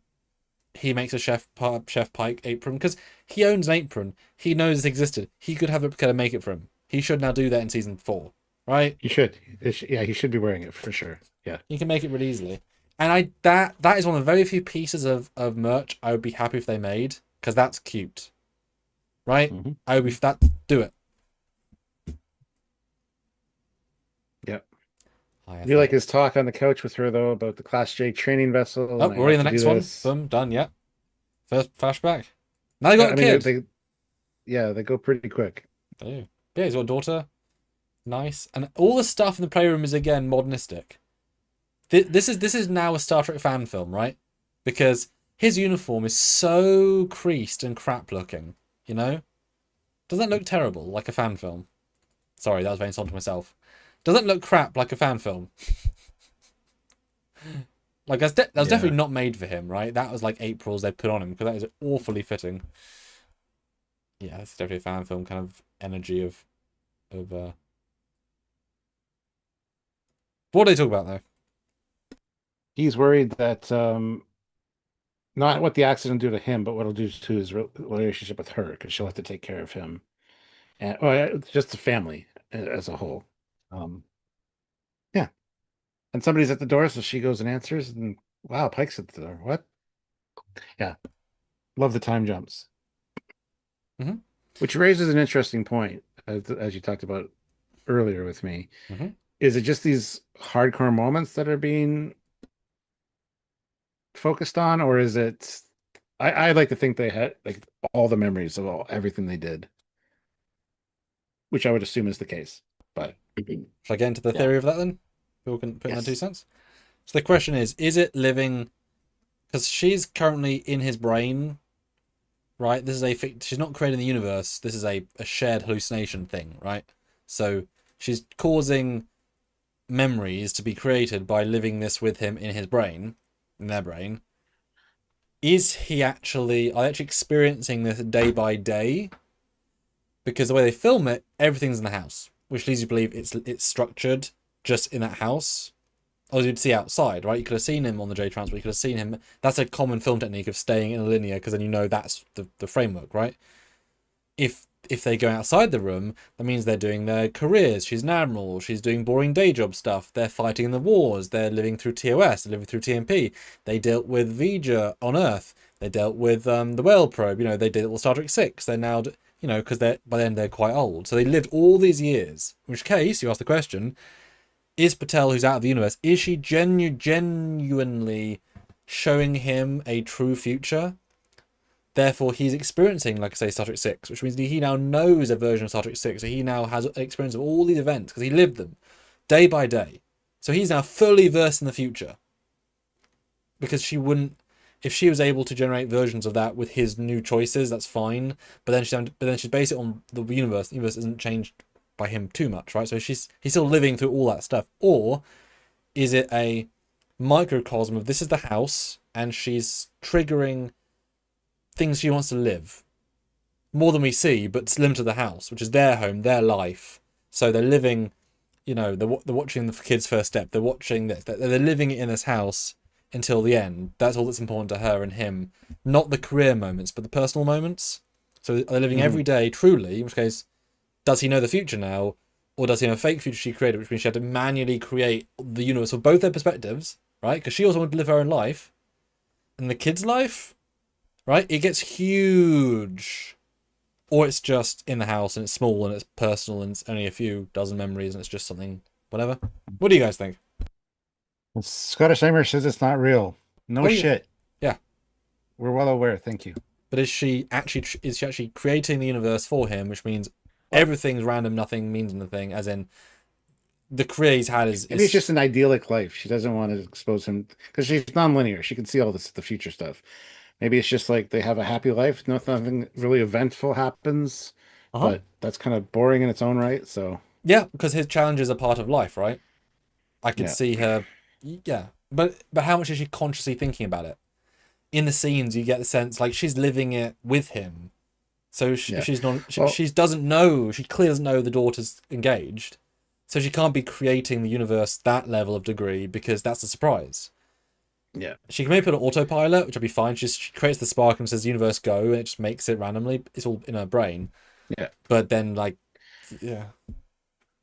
he makes a Chef Pike apron because he owns an apron. He knows it's existed. He could have Ripka make it for him. He should now do that in season 4, right? You should. Yeah, he should be wearing it for sure. Yeah. He can make it really easily. And that is one of the very few pieces of merch I would be happy if they made because that's cute, right? Hmm. I would be that do it. Yep. I I do like think. his talk on the couch with her though about the Class J training vessel, Oh, and I we're already have in to the do next one. this. Boom, done. Yeah. First flashback. Now they got I a mean, kid. yeah, they go pretty quick. Oh. Yeah, he's got a daughter. Nice. And all the stuff in the playroom is again modernistic. This is now a Star Trek fan film, right? Because his uniform is so creased and crap looking. You know, doesn't that look terrible like a fan film? Sorry, that was very insulting to myself. Doesn't look crap like a fan film. Like that was Yeah. definitely not made for him, right? That was like April's they put on him because that is awfully fitting. Yeah, it's definitely a fan film kind of energy of. What do they talk about though? He's worried that not what the accident do to him, but what it'll do to his relationship with her, because she'll have to take care of him and just the family as a whole. Um, yeah. And somebody's at the door, so she goes and answers, and wow, Pike's at the door. What? Yeah. Love the time jumps. Mm-hmm. Which raises an interesting point, as you talked about earlier with me. Mm-hmm. Is it just these hardcore moments that are being focused on, or is it? I like to think they had like all the memories of everything they did, which I would assume is the case. But Should I get into the yeah, theory of that then? People can put in their two yes, cents. So the question is it living? Because she's currently in his brain, right? This is she's not creating the universe. This is a shared hallucination thing, right? So she's causing memories to be created by living this with him in his brain, in their brain. Are they actually experiencing this day by day? Because the way they film it, everything's in the house, which leads you to believe it's structured just in that house. Or you'd see outside, right? You could have seen him on the J transport. You could have seen him. That's a common film technique of staying in a linear, because then you know that's the framework, right? If they go outside the room, that means they're doing their careers. She's an admiral. She's doing boring day job stuff. They're fighting in the wars. They're living through TOS. They're living through TMP. They dealt with Vija on Earth. They dealt with the whale probe. You know, they did it with Star Trek 6. They're now, you know, because by then they're quite old. So they lived all these years. In which case, you ask the question, is Patel, who's out of the universe, is she genuinely showing him a true future? Therefore, he's experiencing, like I say, Star Trek 6, which means he now knows a version of Star Trek 6. So he now has an experience of all these events because he lived them day by day. So he's now fully versed in the future. Because she wouldn't, if she was able to generate versions of that with his new choices, that's fine. But then she's based it on the universe. The universe isn't changed by him too much, right? So he's still living through all that stuff. Or is it a microcosm of this is the house and she's triggering things she wants to live more than we see, but it's limited to the house, which is their home, their life. So they're living, you know, they're watching the kid's first step. They're watching this. They're living it in this house until the end. That's all that's important to her and him, not the career moments, but the personal moments. So they're living every day truly. In which case, does he know the future now, or does he know a fake future she created, which means she had to manually create the universe for both their perspectives, right? Because she also wanted to live her own life, and the kid's life. Right? It gets huge. Or it's just in the house and it's small and it's personal and it's only a few dozen memories and it's just something, whatever. What do you guys think? Scottish Aimer says it's not real. No shit. Yeah. We're well aware. Thank you. But is she actually creating the universe for him, which means everything's random, nothing means anything, as in the career he's had is... Maybe it's just an idyllic life. She doesn't want to expose him because she's non-linear. She can see all the future stuff. Maybe it's just like they have a happy life. Nothing really eventful happens, but that's kind of boring in its own right. So yeah, because his challenges are part of life, right? I could see her. Yeah, but how much is she consciously thinking about it? In the scenes, you get the sense like she's living it with him. So she's not. She doesn't know. She clearly doesn't know the daughter's engaged. So she can't be creating the universe that level of degree because that's a surprise. Yeah, she can maybe put an autopilot, which would be fine. She creates the spark and says universe go, and it just makes it randomly. It's all in her brain. Yeah, but then I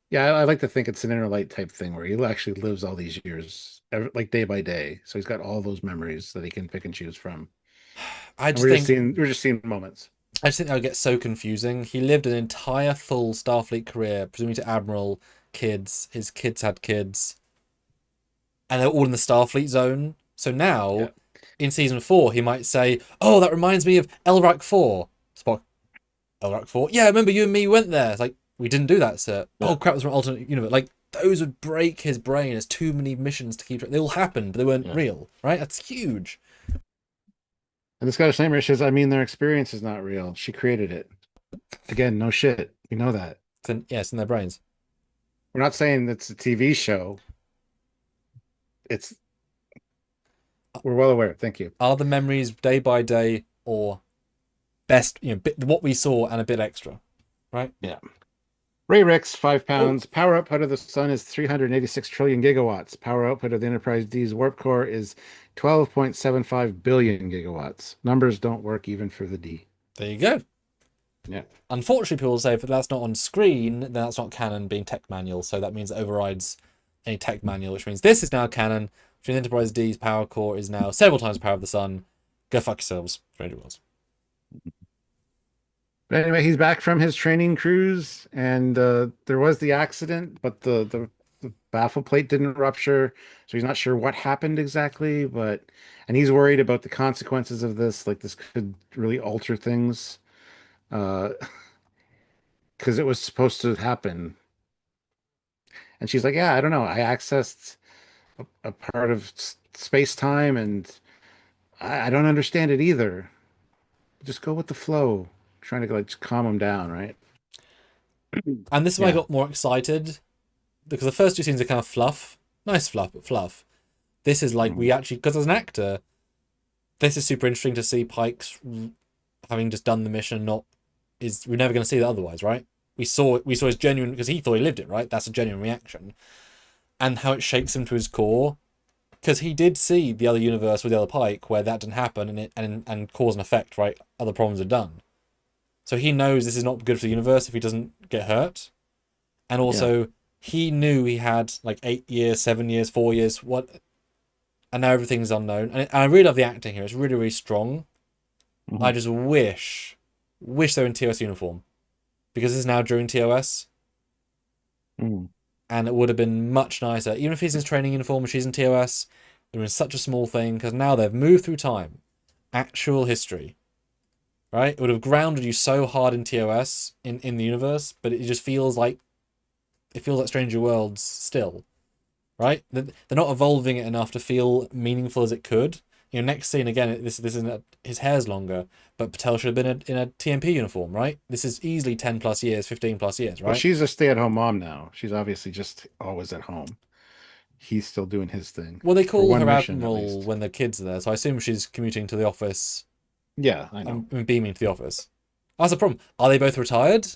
like to think it's an inner light type thing where he actually lives all these years, like day by day. So he's got all those memories that he can pick and choose from. We're just seeing moments. I just think that would get so confusing. He lived an entire full Starfleet career, presumably to Admiral, kids. His kids had kids, and they're all in the Starfleet zone. So now, in season 4, he might say, "Oh, that reminds me of LRAC 4." Spock, LRAC 4? Yeah, I remember you and me went there. It's like, we didn't do that, sir. Yeah. Oh, crap, it was from an alternate universe. Like, those would break his brain. There's too many missions to keep track. They all happened, but they weren't real, right? That's huge. And the Scottish Nightmare says, I mean, their experience is not real. She created it. Again, no shit. We know that. It's in their brains. We're not saying it's a TV show. We're well aware. Thank you. Are the memories day by day or best, what we saw and a bit extra, right? Yeah. Ray Ricks, 5 pounds. Oh. Power output of the sun is 386 trillion gigawatts. Power output of the Enterprise D's warp core is 12.75 billion gigawatts. Numbers don't work even for the D. There you go. Yeah. Unfortunately, people say if that's not on screen, then that's not canon being tech manual. So that means it overrides any tech manual, which means this is now canon. Which means Enterprise D's power core is now several times the power of the sun. Go fuck yourselves, Stranger Worlds. But anyway, he's back from his training cruise, and there was the accident, but the baffle plate didn't rupture, so he's not sure what happened exactly. And he's worried about the consequences of this. Like, this could really alter things, because it was supposed to happen. And she's like, "Yeah, I don't know. I accessed a part of space-time, and I don't understand it either. Just go with the flow." Trying to like calm him down, right? And this is why I got more excited, because the first 2 scenes are kind of fluff, nice fluff, but fluff. This is like we actually, because as an actor, this is super interesting to see Pike's having just done the mission. We're never going to see that otherwise, right? we saw his genuine, because he thought he lived it, right? That's a genuine reaction, and how it shakes him to his core, because he did see the other universe with the other Pike where that didn't happen, and cause and effect, right? Other problems are done. So he knows this is not good for the universe if he doesn't get hurt. And Yeah. also, he knew he had like 8 years, 7 years, 4 years, what, and now everything's unknown. And I really love the acting here. It's really, really strong. I Mhm. just wish they were in TOS uniform, because this is now during TOS, Mm. and it would have been much nicer. Even if he's in his training uniform and she's in TOS, they're in such a small thing, because now they've moved through time, actual history, right? It would have grounded you so hard in TOS in the universe, but it just feels like Stranger Worlds still, right? They're not evolving it enough to feel meaningful as it could. Next scene again. This isn't his hair's longer, but Patel should have been in a TMP uniform, right? This is easily 10 plus years, 15 plus years, Well, right? she's a stay-at-home mom now. She's obviously just always at home. He's still doing his thing Well, they for call one her mission at Admiral least. when the kids are there, so I assume she's commuting to the office Yeah, I know. and beaming to the office. That's the problem. Are they both retired?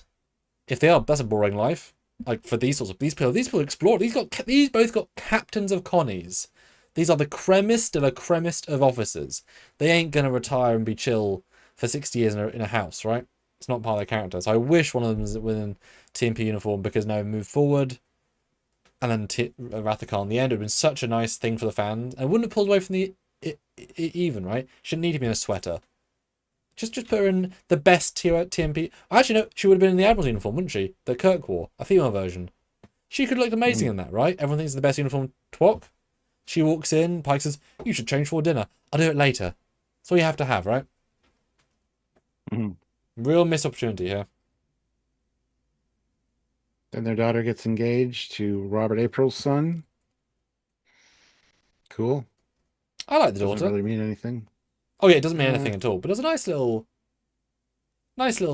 If they are, that's a boring life. Like for these people explore. These both got captains of connies. These are the cremist de la cremist of officers. They ain't gonna retire and be chill for 60 years in a house, right? It's not part of their character. So I wish one of them was within TMP uniform, because now move forward, and then Rathakar in the end. It would have been such a nice thing for the fans, and wouldn't have pulled away from the even, right? Shouldn't need to be in a sweater. Just put her in the best TMP. Actually, no, she would have been in the Admiral's uniform, wouldn't she? That Kirk wore, a female version. She could have looked amazing Mm. in that, right? Everyone thinks it's the best uniform to walk. She walks in, Pike says, "You should change for dinner. I'll do it later." That's all you have to have, right? Mhm. Real missed opportunity here. Then their daughter gets engaged to Robert April's son. Cool. I like the Doesn't daughter. really mean anything. Oh yeah, it doesn't mean Uh, anything at all, but it was a nice little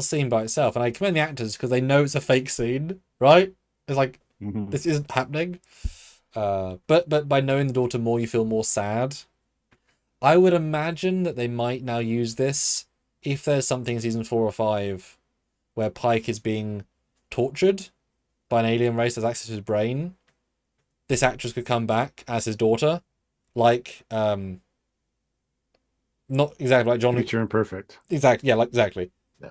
scene by itself. And I commend the actors because they know it's a fake scene, right? It's like, mhm. this isn't happening. But by knowing the daughter more, you feel more sad. I would imagine that they might now use this if there's something in season 4 or 5 where Pike is being tortured by an alien race that has access to his brain. This actress could come back as his daughter, like not exactly like John. Future Imperfect. Exactly, yeah, like exactly. Yeah.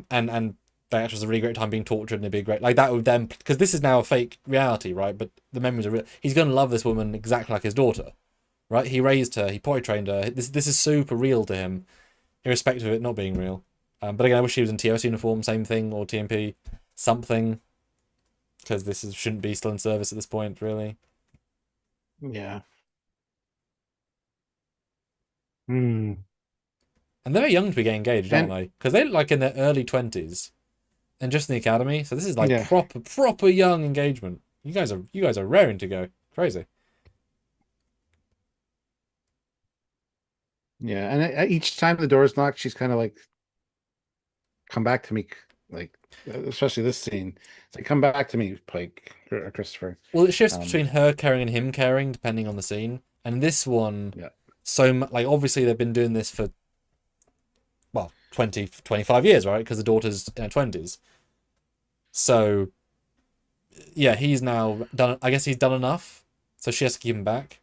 And the actress has a really great time being tortured, and it'd be great like that with them, because this is now a fake reality, right? But the memories are real. He's gonna love this woman exactly like his daughter, right? He raised her, he potty trained her. This is super real to him, irrespective of it not being real. But again, I wish she was in TOS uniform, same thing, or TMP, something, because shouldn't be still in service at this point, really. Yeah. Hmm. And they're very young to be getting engaged, aren't And they? Because they're like in their early 20s and just in the academy. So this is like yeah, proper young engagement. You guys are raring to go. Crazy. yeah. And each time the door's knocked, she's kind of like, "Come back to me," like especially this scene. It's like, "Come back to me, Pike or Christopher." Well, it shifts Um, between her caring and him caring depending on the scene. And this one, yeah, so like obviously they've been doing this for, well, 20, 25 years, right? Because the daughter's in her 20s. So yeah, he's now done. I guess he's done enough. So she has to keep him back.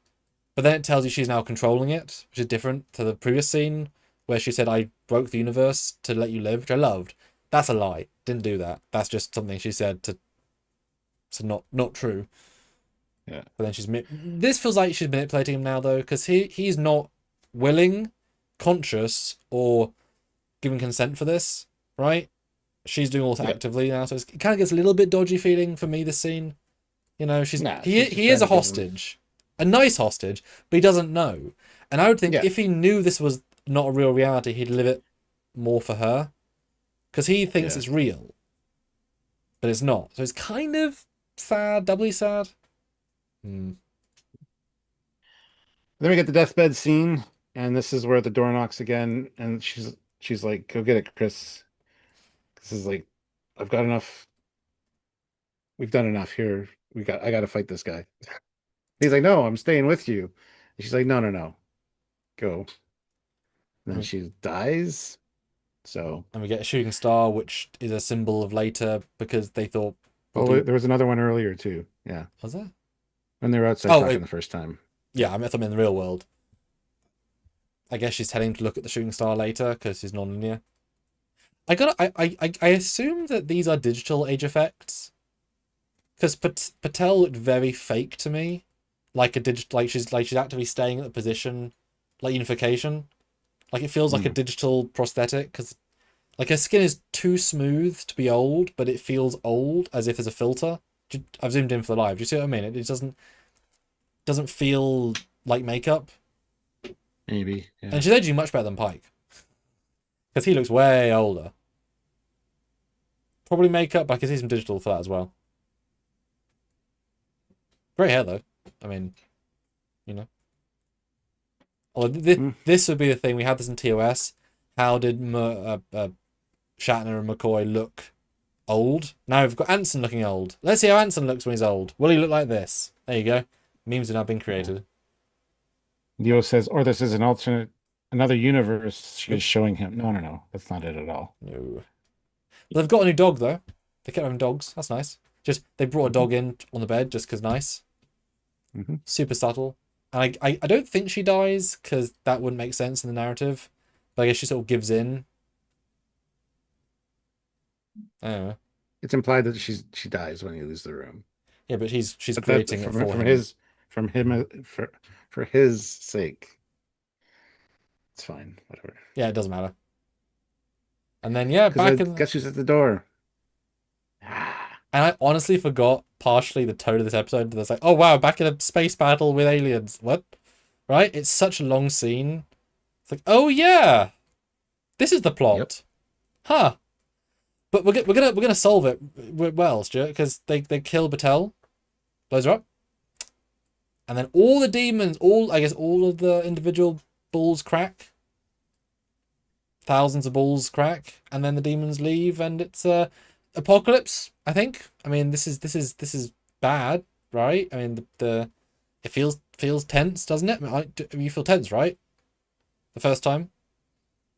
But then it tells you she's now controlling it, which is different to the previous scene where she said, "I broke the universe to let you live," which I loved. That's a lie. Didn't do that. That's just something she said to not true. yeah, But then this feels like she's manipulating him now though, because he's not willing, conscious, or giving consent for this, right? She's doing all this yeah. actively now, so it kind of gets a little bit dodgy feeling for me. This scene, Nah, he she's just he is trying a to give him. hostage, a nice hostage, but he doesn't know. And I would think Yeah, if he knew this was not a real reality, he'd live it more for her, because he thinks yeah. it's real, but it's not. So it's kind of sad, doubly sad. Hmm. Then we get the deathbed scene, and this is where the door knocks again, and she's like, "Go get it, Chris. This is like, I've got enough. We've done enough here. I got to fight this guy." He's like, "No, I'm staying with you." And she's like, "No, no, no, go." And I then mean, she dies. So, And we get a shooting star, which is a symbol of later because they thought well, probably there was another one earlier too. Yeah, was there? when they were outside Oh, talking the first time. yeah, I met them in the real world. I guess she's telling him to look at the shooting star later because she's non-linear. I assume that these are digital age effects because Patel looked very fake to me, like a digital, like she's actively staying at the position, like unification. Like it feels like a Hmm. digital prosthetic because like her skin is too smooth to be old, but it feels old as if there's a filter. I've zoomed in for the live. Do you see what I mean? It doesn't feel like makeup, Maybe. and Yeah. she's aging much better than Pike because he looks way older. Probably makeup, but I can see some digital for that as well. Great hair though. I mean, you know. Although Hmm. this would be the thing. We had this in TOS. How did Shatner and McCoy look old? Now we've got Anson looking old. Let's see how Anson looks when he's old. Will he look like this? There you go. Memes have now been Yeah. created. Leo says, or this is an alternate, another universe she is Nope. showing him. No, no, no. That's not it at all. No. They've got a new dog though. They kept having dogs. That's nice. Just they brought a Hmm. dog in on the bed just because nice. Hmm. Super subtle. And I don't think she dies because that wouldn't make sense in the narrative. But I guess she sort of gives in. I don't know. It's implied that she dies when he leaves the room. Yeah, but she's But that creating it for him. from him for his sake, it's fine. Whatever. Yeah, it doesn't matter. And then yeah, Because I back in guess who's at the door? Ah, and I honestly forgot partially the tone of this episode. That's like, oh wow, back in a space battle with aliens. What? Right? It's such a long scene. It's like, oh yeah, this is the yep. plot, huh? But we're gonna solve it well, Stuart, because they kill Battelle, blows her up, and then all the demons, all of the individual balls crack, thousands of balls crack, and then the demons leave, and it's apocalypse. I think. I mean, this is bad, right? I mean, the it feels tense, doesn't it? I mean, you feel tense, right? The first time.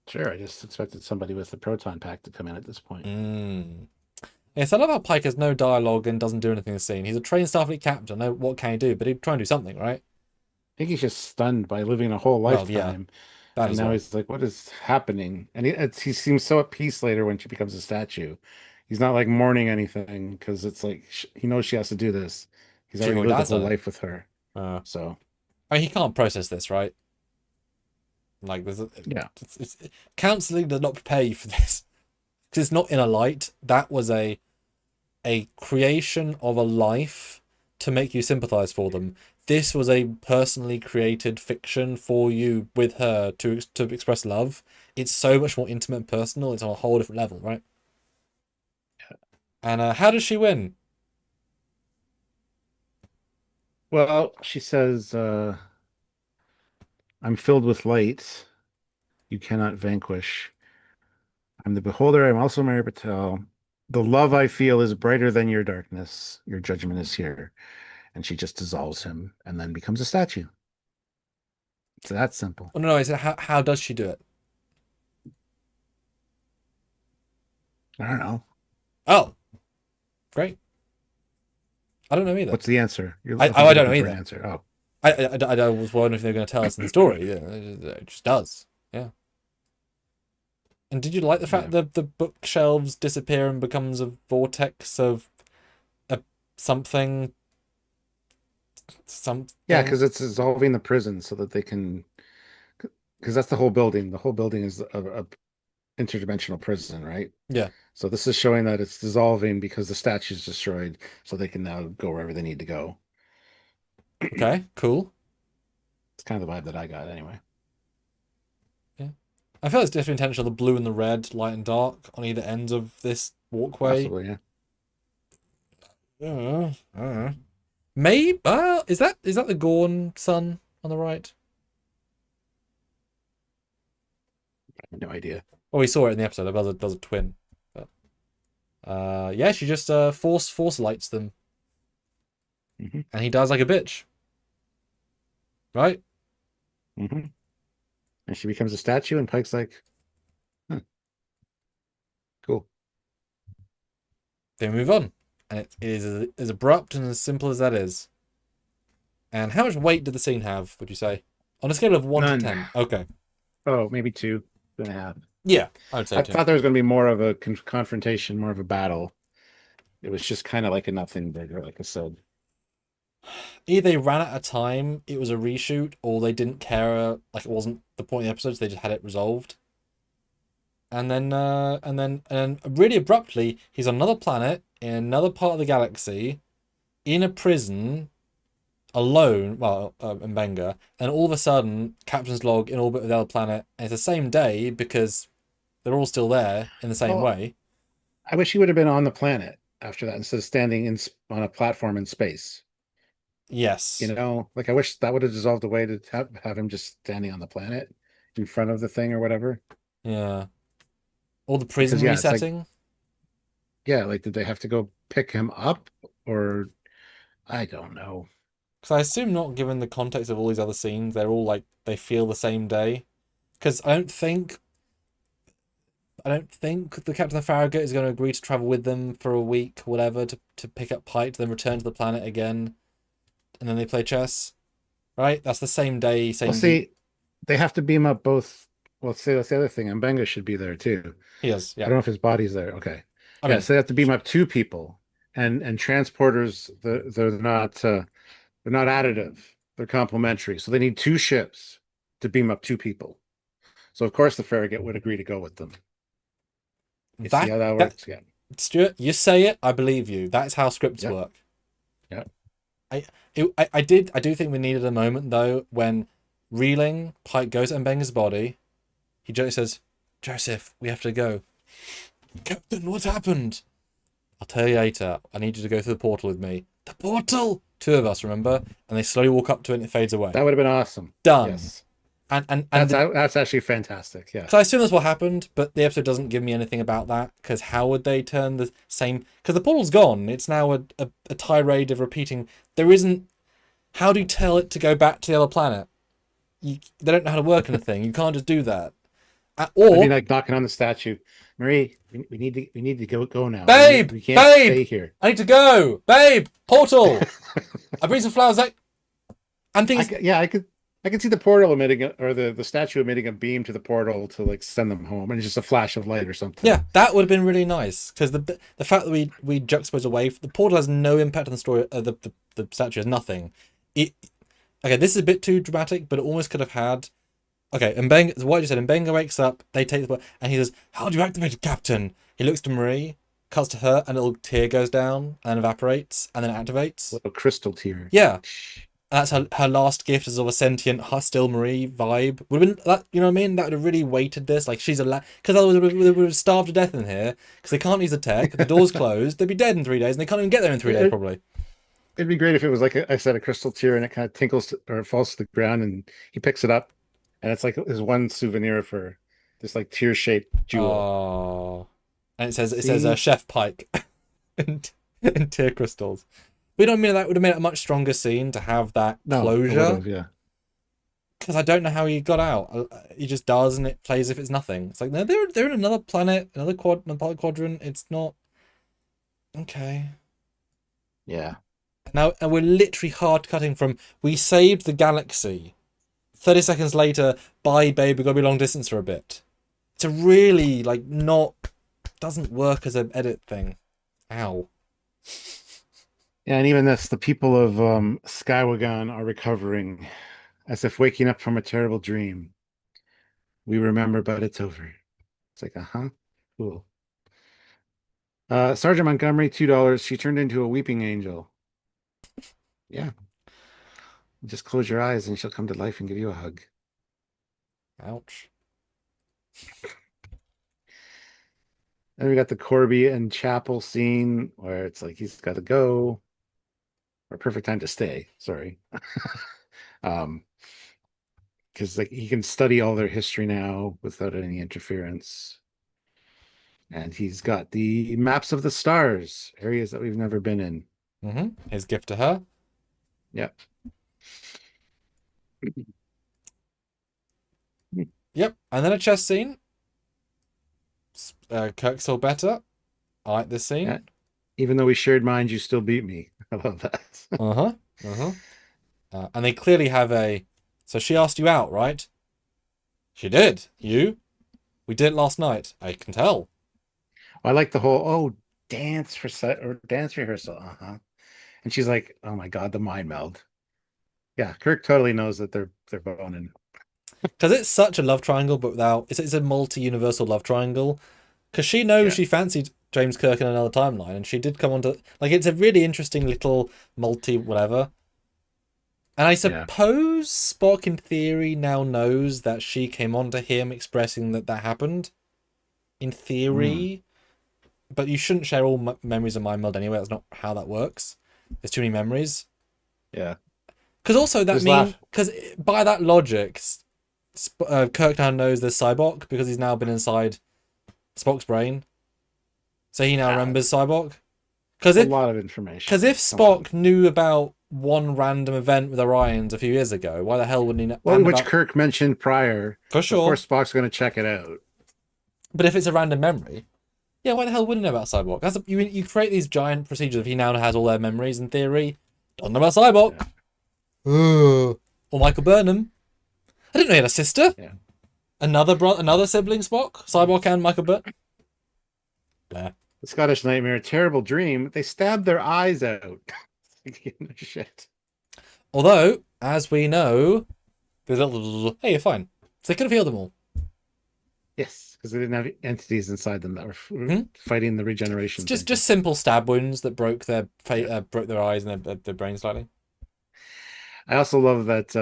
Sure. I just expected somebody with the proton pack to come in at this point. Mm. Yes, I love how Pike has no dialogue and doesn't do anything in the scene. He's a trained Starfleet captain. No, what can he do? But he'd try and do something, right? I think he's just stunned by living a whole Well, yeah, lifetime. that And as now well. he's like, what is happening? And he seems so at peace later when she becomes a statue. He's not like mourning anything because it's like he knows she has to do this. He's She already already lived a has whole done it. life with her. So, I mean, he can't process this, right? Like, yeah. counseling does not prepare you for this because it's not in a light. That was a creation of a life to make you sympathize for them. This was a personally created fiction for you with her to express love. It's so much more intimate and personal. It's on a whole different level, right? And how does she win? Well, she says, I'm filled with light. You cannot vanquish. I'm the beholder. I'm also Mary Patel. The love I feel is brighter than your darkness. Your judgment is here. And she just dissolves him and then becomes a statue. It's that simple. Oh, no, I said how does she do it? I don't know. Oh, great. I don't know either. What's the answer? I think I you're don't know looking for an either. answer. Oh, I was wondering if they're going to tell us in the story. Yeah, it just does. Yeah. And did you like the yeah. fact that the bookshelves disappear and becomes a vortex of a something Yeah, something? because it's dissolving the prison so that they can, because that's the whole building. The whole building is a interdimensional prison, right? Yeah. So this is showing that it's dissolving because the statue's destroyed, so they can now go wherever they need to go. Okay. Cool. It's kind of the vibe that I got anyway. Yeah. I feel it's different intentional. The blue and the red, light and dark, on either ends of this walkway. Possibly, yeah. I don't know. Maybe is that the Gorn sun on the right? I have no idea. Oh, we saw it in the episode. There was a twin. But yeah, she just force lights them, Hmm. and he dies like a bitch. Right? Hmm. And she becomes a statue, and Pike's like, huh. Then we move on. And it is as abrupt and as simple as that is. And how much weight did the scene have, would you say? On a scale of 1 to None. 10. Okay. Oh, maybe 2.5. Yeah, I would say I 2. thought there was going to be more of a confrontation, more of a battle. It was just kind of like a nothing bigger, like I said. Either they ran out of time, it was a reshoot, or they didn't care, like it wasn't the point of the episode, so they just had it resolved. And then really abruptly, he's on another planet, in another part of the galaxy, in a prison, alone, well, in Benga, and all of a sudden, captain's log in orbit with the other planet, and it's the same day because they're all still there in the same Oh, way. I wish he would have been on the planet after that instead of standing on a platform in space. Yes. Like I wish that would have dissolved away to have him just standing on the planet in front of the thing or whatever. Yeah. Or the prison Because yeah, it's like resetting. like did they have to go pick him up or I don't know. Because I assume not, given the context of all these other scenes, they're all like they feel the same day. Because I don't think the Captain of Farragut is going to agree to travel with them for a week, whatever, to pick up Pike, then return to the planet again, and then they play chess. Right? That's the same day, Well, same week. see, they have to beam up both. Well, see, that's the other thing. Mbenga should be there too. He is, I yeah. don't know if his body's there. Okay. I Yeah, mean, so they have to beam up two people. And transporters, they're not additive. They're complementary. So they need two ships to beam up two people. So of course the Farragut would agree to go with them. You see that how that that works? Yeah. Stuart, you say it, I believe you. That's how scripts Yep. work. Yep. I do think we needed a moment though when reeling Pike goes at Mbenga's body. He gently says, "Joseph, we have to go." "Captain, what happened?" "I'll tell you later. I need you to go through the portal with me." "The portal!" Two of us, remember? And they slowly walk up to it and it fades away. That would have been awesome. Done. Yes. That's actually fantastic. Yeah. So I assume that's what happened, but the episode doesn't give me anything about that, because how would they turn the same... Because the portal's gone. It's now a tirade of repeating. There isn't... How do you tell it to go back to the other planet? They don't know how to work anything. You can't just do that. I Or... mean, like knocking on the statue. Marie, we need to go now. Babe! We can't Babe! stay here. I need to go! Babe! Portal! I bring some flowers. And things... I could see the portal emitting or the statue emitting a beam to the portal to like send them home, and it's just a flash of light or something. Yeah, that would have been really nice, because the fact that we juxtapose away, the portal has no impact on the story. The statue has nothing. Okay, this is a bit too dramatic, but it almost could have had. Okay, and what you said, Mbenga wakes up, they take the, and he says, "How do you activate it, Captain?" He looks to Marie, cuts to her, and a little tear goes down and evaporates, and then activates. Little crystal tear. Yeah. And that's her last gift as of a sentient, still Marie vibe. Would have been that, you know what I mean? That would have really weighted this. Like she's because otherwise they would have starved to death in here because they can't use the tech. The door's closed. They'd be dead in 3 days, and they can't even get there in 3 days probably. It'd be great if it was like I said, a crystal tear, and it kind of tinkles or falls to the ground, and he picks it up, and it's like his one souvenir for this like tear-shaped jewel. Oh, and it says Chef Pike and tear crystals. We don't mean that would have made it a much stronger scene to have that closure. Yeah. Because I don't know how he got out. He just does, and it plays as if it's nothing. It's like, no, they're in another planet, another quadrant. It's not okay. Yeah. Now, and we're literally hard cutting from we saved the galaxy. 30 seconds later, bye, babe. We've got to be long distance for a bit. It's a really doesn't work as an edit thing. Ow. Yeah, and even this, the people of Skywagon are recovering, as if waking up from a terrible dream. We remember, but it's over. It's like, cool. Sergeant Montgomery, $2. She turned into a weeping angel. Yeah. Just close your eyes and she'll come to life and give you a hug. Ouch. Then we got the Corby and Chapel scene where it's like he's got to go. Or perfect time to stay. Sorry. Because like he can study all their history now without any interference. And he's got the maps of the stars, areas that we've never been in. Mm-hmm. His gift to her. Yep. Yep. And then a chess scene. Kirk's all better. I like this scene. Yeah. Even though we shared minds, you still beat me. I love that. Uh-huh. Uh-huh. And they clearly have a... So she asked you out, right? She did. You? We did it last night. I can tell. I like the whole dance for set or dance rehearsal. Uh-huh. And she's like, "Oh my God, the mind meld." Yeah, Kirk totally knows that they're boning. Because it's such a love triangle, but without... It's a multi-universal love triangle. Because she knows Yeah, she fancied James Kirk in another timeline, and she did come onto... Like, it's a really interesting little multi-whatever. And I yeah. suppose Spock, in theory, now knows that she came onto him expressing that that happened. In Mm, theory. But you shouldn't share all memories of mind meld anyway. That's not how that works. There's too many memories. yeah. Because also that Just mean... laugh. Because by that logic, Kirk now knows there's Cyborg because he's now been inside Spock's brain. So he now Ah, remembers Cyborg. Because a if, lot of information. cause if Come on. Spock knew about one random event with Orions a few years ago, why the hell wouldn't he know? Well, And which about... Kirk mentioned prior. For Of sure. course, Spock's going to check it out. But if it's a random memory, yeah, why the hell wouldn't he know about Cyborg? You create these giant procedures if he now has all their memories in theory. Don't know about Cyborg. Yeah, Or Michael Burnham. I didn't know he had a sister. yeah. Another sibling Spock. Cyborg and Michael Burnham. Blair. The Scottish Nightmare, terrible dream. They stabbed their eyes out. Shit. Although, as we know, there's a little... Hey, you're fine. So they could have healed them all. Yes, because they didn't have entities inside them that were Hmm? fighting the regeneration It's thing. just simple stab wounds that broke their Yeah. broke their eyes and their brain slightly. I also love that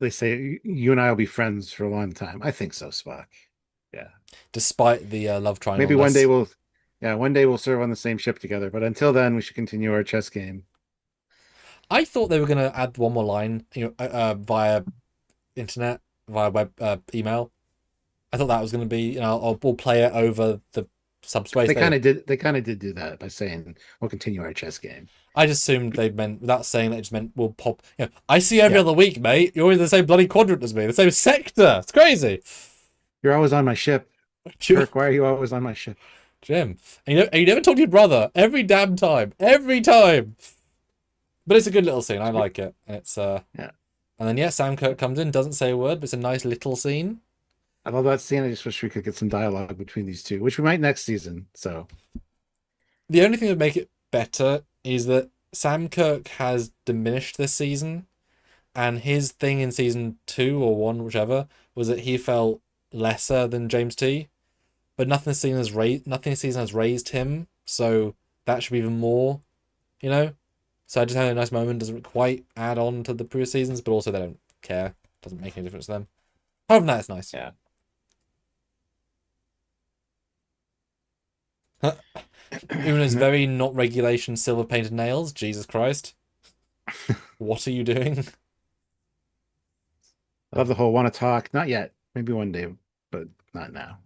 they say you and I will be friends for a long time. I think so, Spock. Yeah. Despite the love triangle Maybe one day mess. we'll, yeah, one day we'll serve on the same ship together. But until then, we should continue our chess game. I thought they were going to add one more line, via internet, via web, email. I thought that was going to be, we'll play it over the subspace. They kind of did. They kind of did do that by saying we'll continue our chess game. I just assumed they meant, without saying that, it just meant we'll pop. I see you every Yeah. other week, mate. You're in the same bloody quadrant as me, the same sector. It's crazy. You're always on my ship, Kirk. Why are you always on my ship? Jim. And you never talk to your brother. Every damn time. Every time. But it's a good little scene. I like it. It's Yeah, And then Sam Kirk comes in, doesn't say a word, but it's a nice little scene. I love that scene. I just wish we could get some dialogue between these two, which we might next season. So The only thing that would make it better is that Sam Kirk has diminished this season, and his thing in season 2 or 1, whichever, was that he felt lesser than James T. But nothing this season has raised him, so that should be even more, you know. So I just had a nice moment. Doesn't quite add on to the previous seasons, but also they don't care. Doesn't make any difference to them. Other than that, it's nice. yeah. Una's very not regulation silver painted nails. Jesus Christ. What are you doing? I love the whole want to talk. Not yet. Maybe one day, but not now.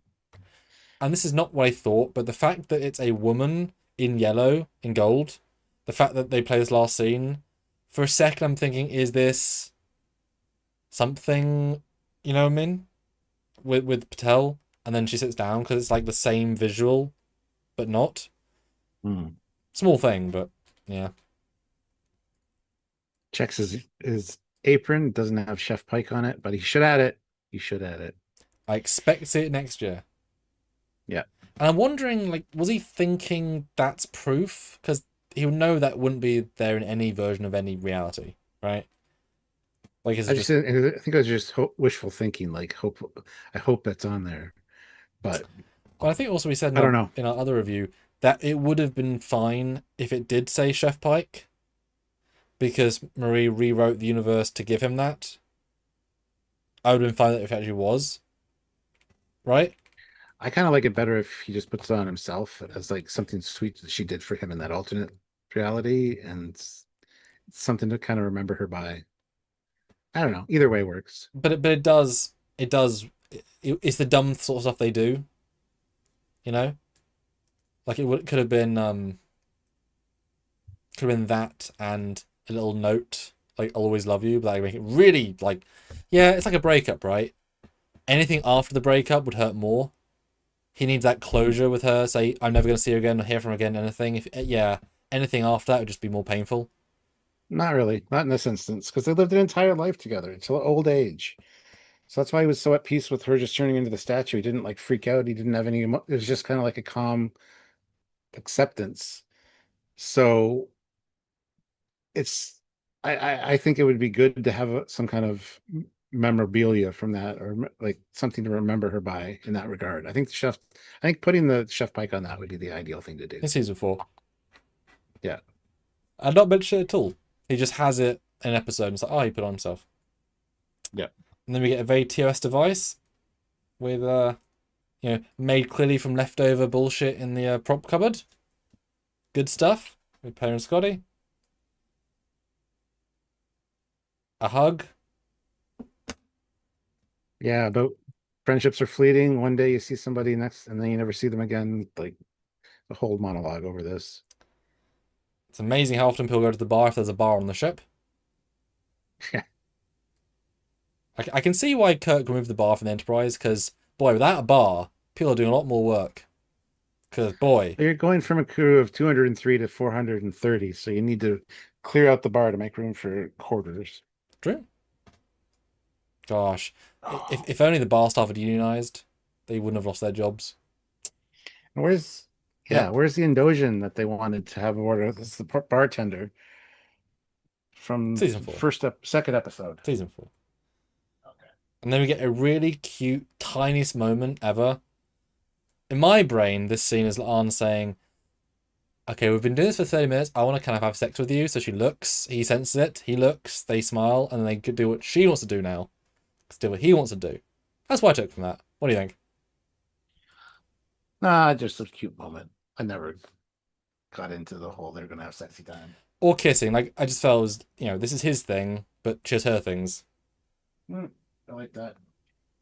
And this is not what I thought, but the fact that it's a woman in yellow, in gold, the fact that they play this last scene, for a second I'm thinking, is this something, you know what I mean? With Patel, and then she sits down because it's like the same visual, but not. Hmm. Small thing, but yeah. Checks his apron. Doesn't have Chef Pike on it, but he should add it. He should add it. I expect to see it next year. Yeah. And I'm wondering, like, was he thinking that's proof? Because he would know that wouldn't be there in any version of any reality, right? Like, is I it just just... I think it was just wishful thinking. Like I hope that's on there, but But I think also we said I don't know. in our other review that it would have been fine if it did say Chef Pike, because Marie rewrote the universe to give him that. I would have been fine if it actually was, right? I kind of like it better if he just puts it on himself as like something sweet that she did for him in that alternate reality, and something to kind of remember her by. I don't know. Either way works. But it's the dumb sort of stuff they do, you know. Like could have been that and a little note like always love you, but like make it really like, yeah, it's like a breakup, right? Anything after the breakup would hurt more. he needs that closure with her. Say, I'm never going to see her again or hear from her again. Anything. If yeah, anything after that would just be more painful. Not really, not in this instance, because they lived an entire life together until old age. So that's why he was so at peace with her just turning into the statue. He didn't like freak out. He didn't have any. It was just kind of like a calm acceptance. So it's. I think it would be good to have some kind of memorabilia from that, or like something to remember her by in that regard. I think the chef. I think putting the chef pike on that would be the ideal thing to do. In season 4. Yeah. I'd not mention it at all. He just has it in an episode and it's like, oh, he put it on himself. Yeah. And then we get a very TOS device with, made clearly from leftover bullshit in the prop cupboard. Good stuff with Peter and Scotty. A hug. Yeah, but friendships are fleeting. One day you see somebody next, and then you never see them again. Like the whole monologue over this. It's amazing how often people go to the bar if there's a bar on the ship. Yeah. I can see why Kirk removed the bar from the Enterprise, because, boy, without a bar, people are doing a lot more work. Because, boy. You're going from a crew of 203 to 430, so you need to clear out the bar to make room for quarters. True. Gosh. If only the bar staff had unionized, they wouldn't have lost their jobs. Where's where's the Indosian that they wanted to have order? This is the bartender from Season 4. Second episode. Season 4. Okay. And then we get a really cute, tiniest moment ever. In my brain, this scene is La'an saying, okay, we've been doing this for 30 minutes. I want to kind of have sex with you. So she looks, he senses it, he looks, they smile, and they could do what she wants to do now. Do what he wants to do. That's what I took from that. What do you think? Nah, just a cute moment. I never got into the whole they're gonna have sexy time. Or kissing. Like, I just felt it was, this is his thing, but she's her things. I like that.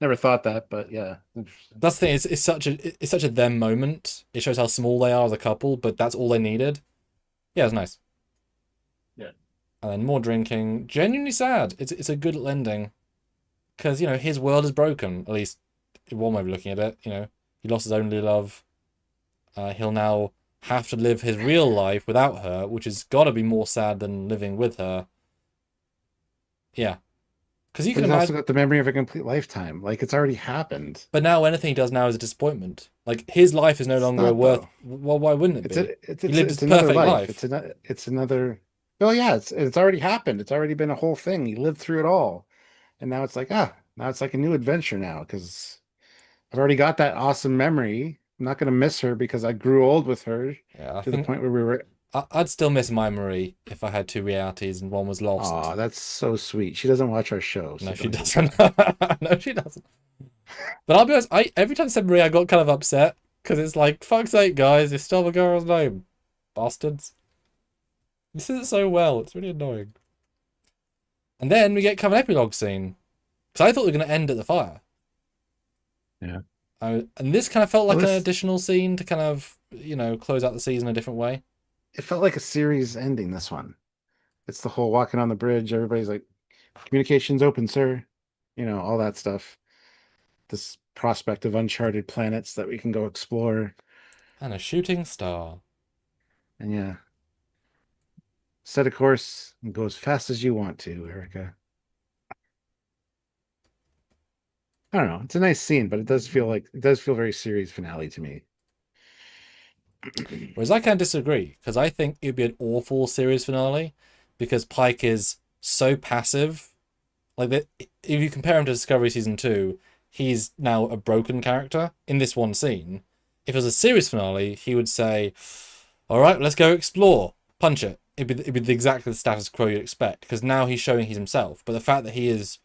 Never thought that, but yeah. Interesting. That's the thing. It's such a them moment. It shows how small they are as a couple, but that's all they needed. Yeah, it was nice. Yeah. And then more drinking. Genuinely sad. It's a good little ending. Because, his world is broken. At least, one way of looking at it. He lost his only love. He'll now have to live his real life without her, which has got to be more sad than living with her. Yeah. Because you can imagine. Also got the memory of a complete lifetime. Like, it's already happened. But now anything he does now is a disappointment. Like, his life is no longer worth. Well, why wouldn't it be? He lived his another perfect life. life. It's another. Well, yeah, it's already happened. It's already been a whole thing. He lived through it all. And now it's like, now it's like a new adventure now, because I've already got that awesome memory. I'm not going to miss her because I grew old with her to the point where we were. I'd still miss my Marie if I had two realities and one was lost. Oh, that's so sweet. She doesn't watch our show. No, she doesn't. No, she doesn't. But I'll be honest, every time I said Marie, I got kind of upset because it's like, fuck's sake, guys, you stole the girl's name. Bastards. This isn't so well. It's really annoying. And then we get kind of an epilogue scene. Because I thought we were going to end at the fire. Yeah. And this kind of felt like an additional scene to kind of, close out the season a different way. It felt like a series ending, this one. It's the whole walking on the bridge. Everybody's like, communications open, sir. All that stuff. This prospect of uncharted planets that we can go explore. And a shooting star. And yeah. Set a course and go as fast as you want to, Erica. I don't know. It's a nice scene, but it does feel very series finale to me. Whereas I kind of disagree, because I think it'd be an awful series finale, because Pike is so passive. Like, if you compare him to Discovery Season 2, he's now a broken character in this one scene. If it was a series finale, he would say, all right, let's go explore. Punch it. It'd be exactly the status quo you'd expect, because now he's showing he's himself. But the fact that he is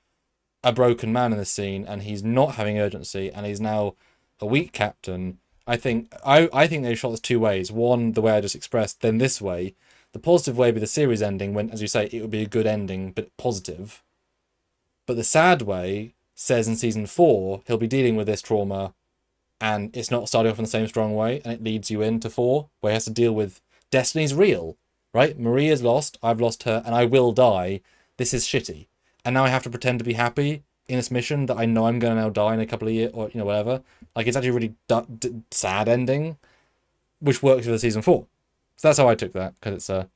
a broken man in this scene, and he's not having urgency, and he's now a weak captain, I think they shot this two ways. One, the way I just expressed, then this way. The positive way would be the series ending, when, as you say, it would be a good ending, but positive. But the sad way says in season 4, he'll be dealing with this trauma, and it's not starting off in the same strong way, and it leads you into 4, where he has to deal with destiny's real. Right? Marie is lost, I've lost her, and I will die. This is shitty. And now I have to pretend to be happy in this mission that I know I'm gonna now die in a couple of years or whatever. Like it's actually a really sad ending, which works for the season 4. So that's how I took that because it's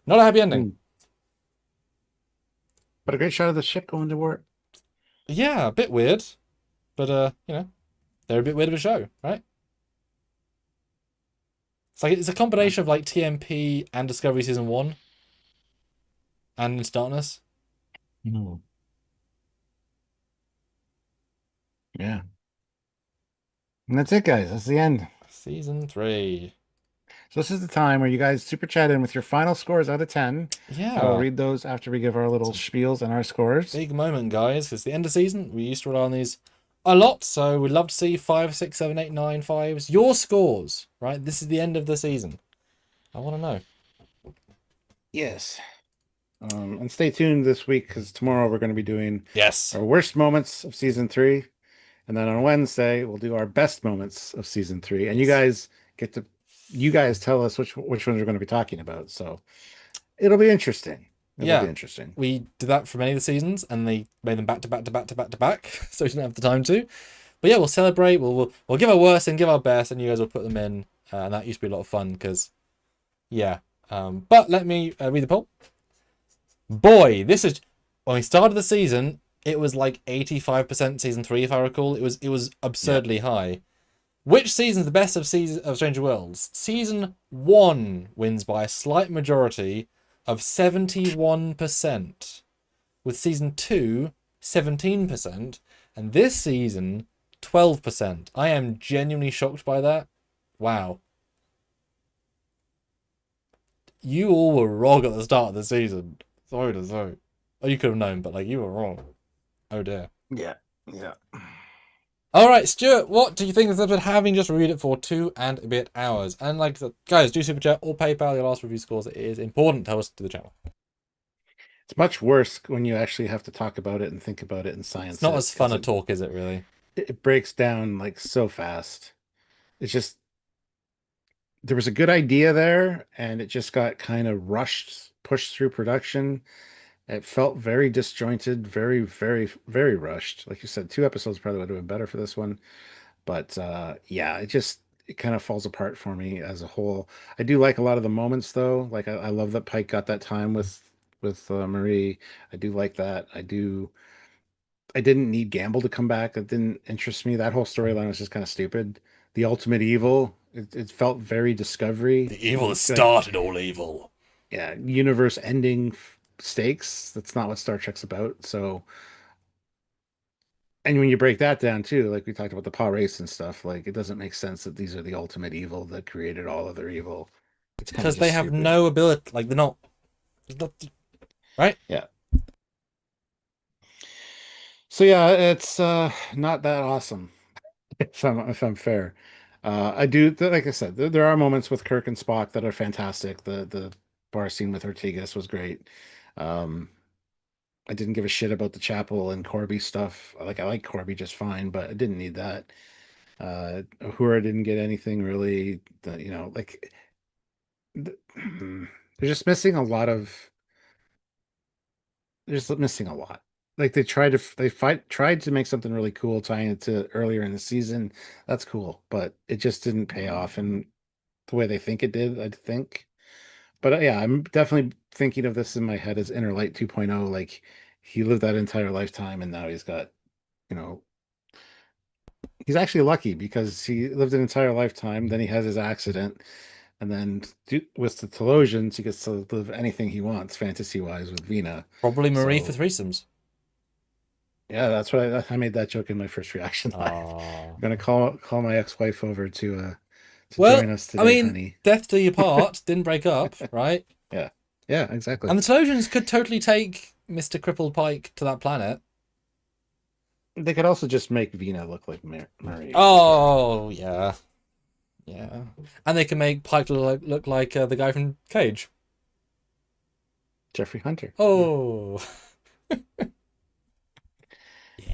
not a happy ending. But a great shot of the ship going to war. Yeah, a bit weird, but they're a bit weird of a show, right? It's a combination of like TMP and Discovery season 1 and Into Darkness. Mm. Yeah. And that's it, guys. That's the end. Season 3. So this is the time where you guys super chat in with your final scores out of 10. I will Yeah. read those after we give our little spiels and our scores. Big moment, guys, because the end of season, we used to rely on these a lot, so we'd love to see 5, 6, 7, 8, 9, 5s. Your scores, right? This is the end of the season. I want to know. Yes. And stay tuned this week because tomorrow we're going to be doing Yes. our worst moments of season 3. And then on Wednesday, we'll do our best moments of season 3. And you guys tell us which ones we're going to be talking about. So it'll be interesting. It'll be interesting. We did that for many of the seasons, and they made them back to back to back to back to back, so we didn't have the time to. But yeah, we'll celebrate. We'll give our worst and give our best, and you guys will put them in, and that used to be a lot of fun because, yeah. But let me read the poll. Boy, this is when we started the season. It was like 85% season 3, if I recall. It was absurdly high. Which season's the best of Stranger Worlds? Season 1 wins by a slight majority of 71%, with season 2 17%, and this season 12%. I am genuinely shocked by that. Wow. You all were wrong at the start of the season. Sorry to say. Oh, you could have known, but like you were wrong. Oh dear. Yeah. All right, Stuart, what do you think of this episode having just reviewed it for 2 and a bit hours? And like, guys, do super chat or PayPal your last review scores. It is important to us to the channel. It's much worse when you actually have to talk about it and think about it and science. It's not as fun a talk, is it? Really? It breaks down like so fast. It's just there was a good idea there, and it just got kind of pushed through production. It felt very disjointed, very, very, very rushed. Like you said, 2 episodes probably would have been better for this one. But yeah, it kind of falls apart for me as a whole. I do like a lot of the moments though. Like I love that Pike got that time with Marie. I do like that. I didn't need Gamble to come back. It didn't interest me. That whole storyline was just kind of stupid. The ultimate evil. It felt very Discovery. The evil that started all evil. Yeah, universe ending stakes. That's not what Star Trek's about. So, and when you break that down too, like we talked about the paw race and stuff, like it doesn't make sense that these are the ultimate evil that created all other evil. It's kind of because they have stupid. no ability. Like they're not right. Yeah. So yeah, it's not that awesome. If I'm fair. I do like I said, there are moments with Kirk and Spock that are fantastic. The bar scene with Ortigas was great. Um, I didn't give a shit about the Chapel and Corby stuff. I like Corby just fine, but I didn't need that. Uhura didn't get anything really. They're just missing a lot of. They're just missing a lot. Like tried to make something really cool tying it to earlier in the season. That's cool, but it just didn't pay off in the way they think it did, I think. But yeah, I'm definitely thinking of this in my head as Inner Light 2.0. Like he lived that entire lifetime and now he's got, you know, he's actually lucky because he lived an entire lifetime, then he has his accident, and then with the Telosians, he gets to live anything he wants fantasy-wise with Vina. Probably Marie So- for threesomes. Yeah, that's what I made that joke in my first reaction live. Oh. I'm gonna call my ex-wife over to Well, join us today, I mean, honey. death do you part. Didn't break up, right? Yeah, exactly. And the Telosians could totally take Mr. Crippled Pike to that planet. They could also just make Vina look like Marie. Oh, yeah. Yeah. And they can make Pike look like the guy from Cage. Jeffrey Hunter. Oh.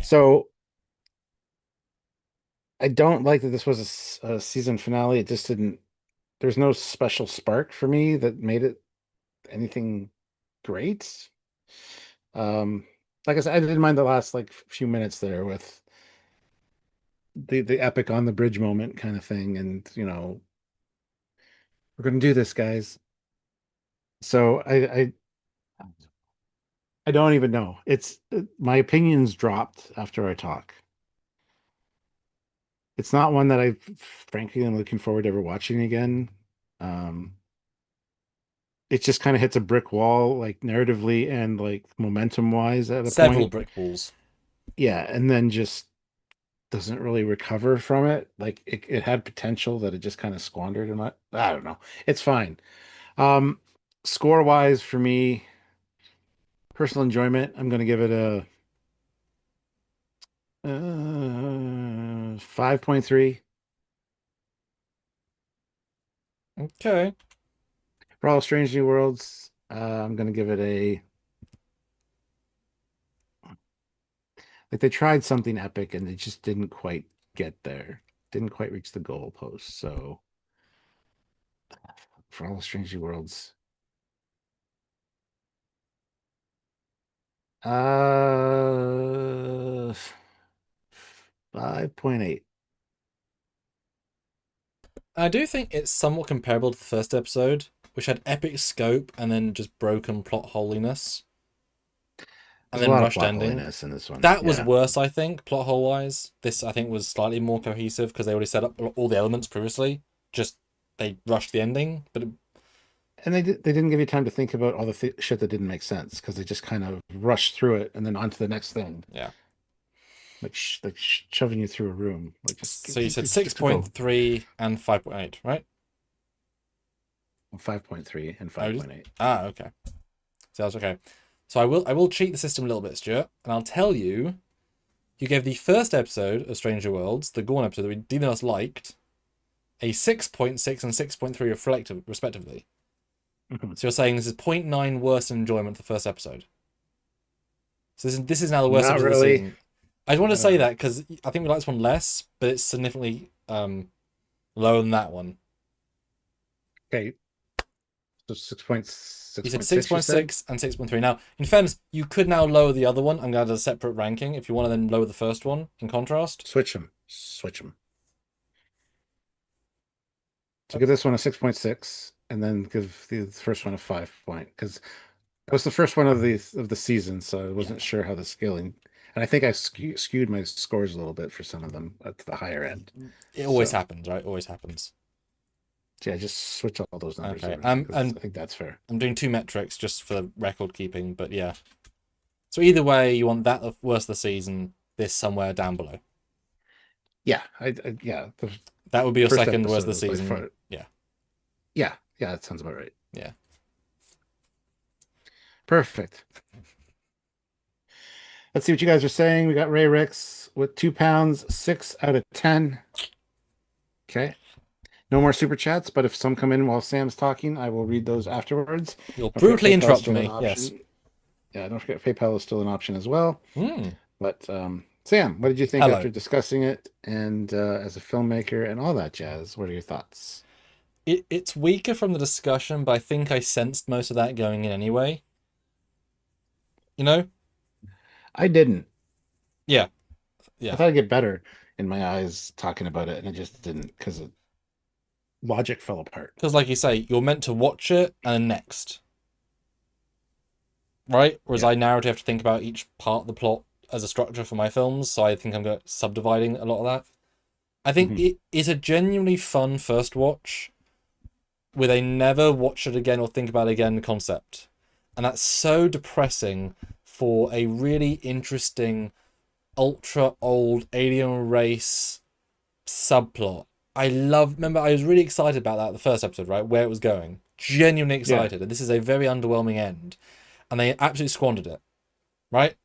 So I don't like that this was a season finale. It just didn't. There's no special spark for me that made it anything great. Um, like I said, I didn't mind the last like few minutes there with the epic on the bridge moment kind of thing, and we're gonna do this, guys. So I don't even know. It's my opinions dropped after I talk. It's not one that I frankly am looking forward to ever watching again. Um, it just kind of hits a brick wall, like narratively and like momentum wise at a Several point. brick walls. Yeah, and then just doesn't really recover from it. Like it had potential that it just kind of squandered and I don't know. It's fine. Um, Score wise for me, personal enjoyment, I'm gonna give it a 5.3. Okay. For All Strange New Worlds, I'm gonna give it a like they tried something epic and it just didn't quite get there. Didn't quite reach the goalpost. So for All Strange New Worlds, uh 5.8. I do think it's somewhat comparable to the first episode, which had epic scope and then just broken plot holiness, and There's a then lot of rushed plot ending. holiness in this one. That was Yeah. worse, I think, plot hole wise. This, I think, was slightly more cohesive because they already set up all the elements previously. Just they rushed the ending, but And they didn't give you time to think about all the shit that didn't make sense because they just kind of rushed through it and then on to the next thing. yeah. Like shoving you through a room. Like So you said just go. 6.3 and 5.8, right? 5.3 and Oh, 5.8. okay. So that's okay. So I will cheat the system a little bit, Stuart, and I'll tell you, you gave the first episode of Stranger Worlds, the Gorn episode that we neither of us liked, a 6.6 and 6.3 respectively. Mhm. So you're saying this is zero 0.9 worse in enjoyment the first episode. So this is now the worst Not episode of the really. season. I just want to I don't say know. that because I think we like this one less, but it's significantly lower than that one. Okay. So You said 6.6, you said? 6.6 and 6.3. Now, in fairness, you could now lower the other one. I'm going to add a separate ranking if you want to then lower the first one in contrast. Switch them. Switch them. So give this one a 6.6 and then give the first one a 5 point because it was the first one of the season, so I Yeah. wasn't sure how the scaling. And I think I skewed my scores a little bit for some of them at the higher end. It always So happens, right? Always happens. yeah, just switch all those numbers Okay. around because And I think that's fair. I'm doing two metrics just for the record keeping, but yeah. So either way, you want that the worst of the season, this somewhere down below. Yeah, yeah. The That would be your first second worst of episode the was by season. far. Yeah. Yeah, that sounds about right. Yeah. Perfect. Let's see what you guys are saying. We got Ray Ricks with 2 pounds, 6 out of 10. Okay. No more super chats, but if some come in while Sam's talking, I will read those afterwards. You'll Don't forget brutally PayPal is interrupt still an me. Yes. option. Yeah, don't forget PayPal is still an option as well. Mm. But Sam, what did you think Hello. after discussing it and as a filmmaker and all that jazz? What are your thoughts? It's weaker from the discussion, but I think I sensed most of that going in anyway. You know? I didn't. Yeah. I Yeah. thought I'd get better in my eyes talking about it, and it just didn't because logic fell apart. Because like you say, you're meant to watch it and then next. Right? Whereas Yeah. I narratively have to think about each part of the plot as a structure for my films, so I think I'm going subdividing a lot of that. I think Mhm. it is a genuinely fun first watch with a never watch it again or think about it again concept. And that's so depressing for a really interesting ultra old alien race subplot. Remember, I was really excited about that the first episode, right? Where it was going. Genuinely Yeah. excited. And this is a very underwhelming end. And they absolutely squandered it, right?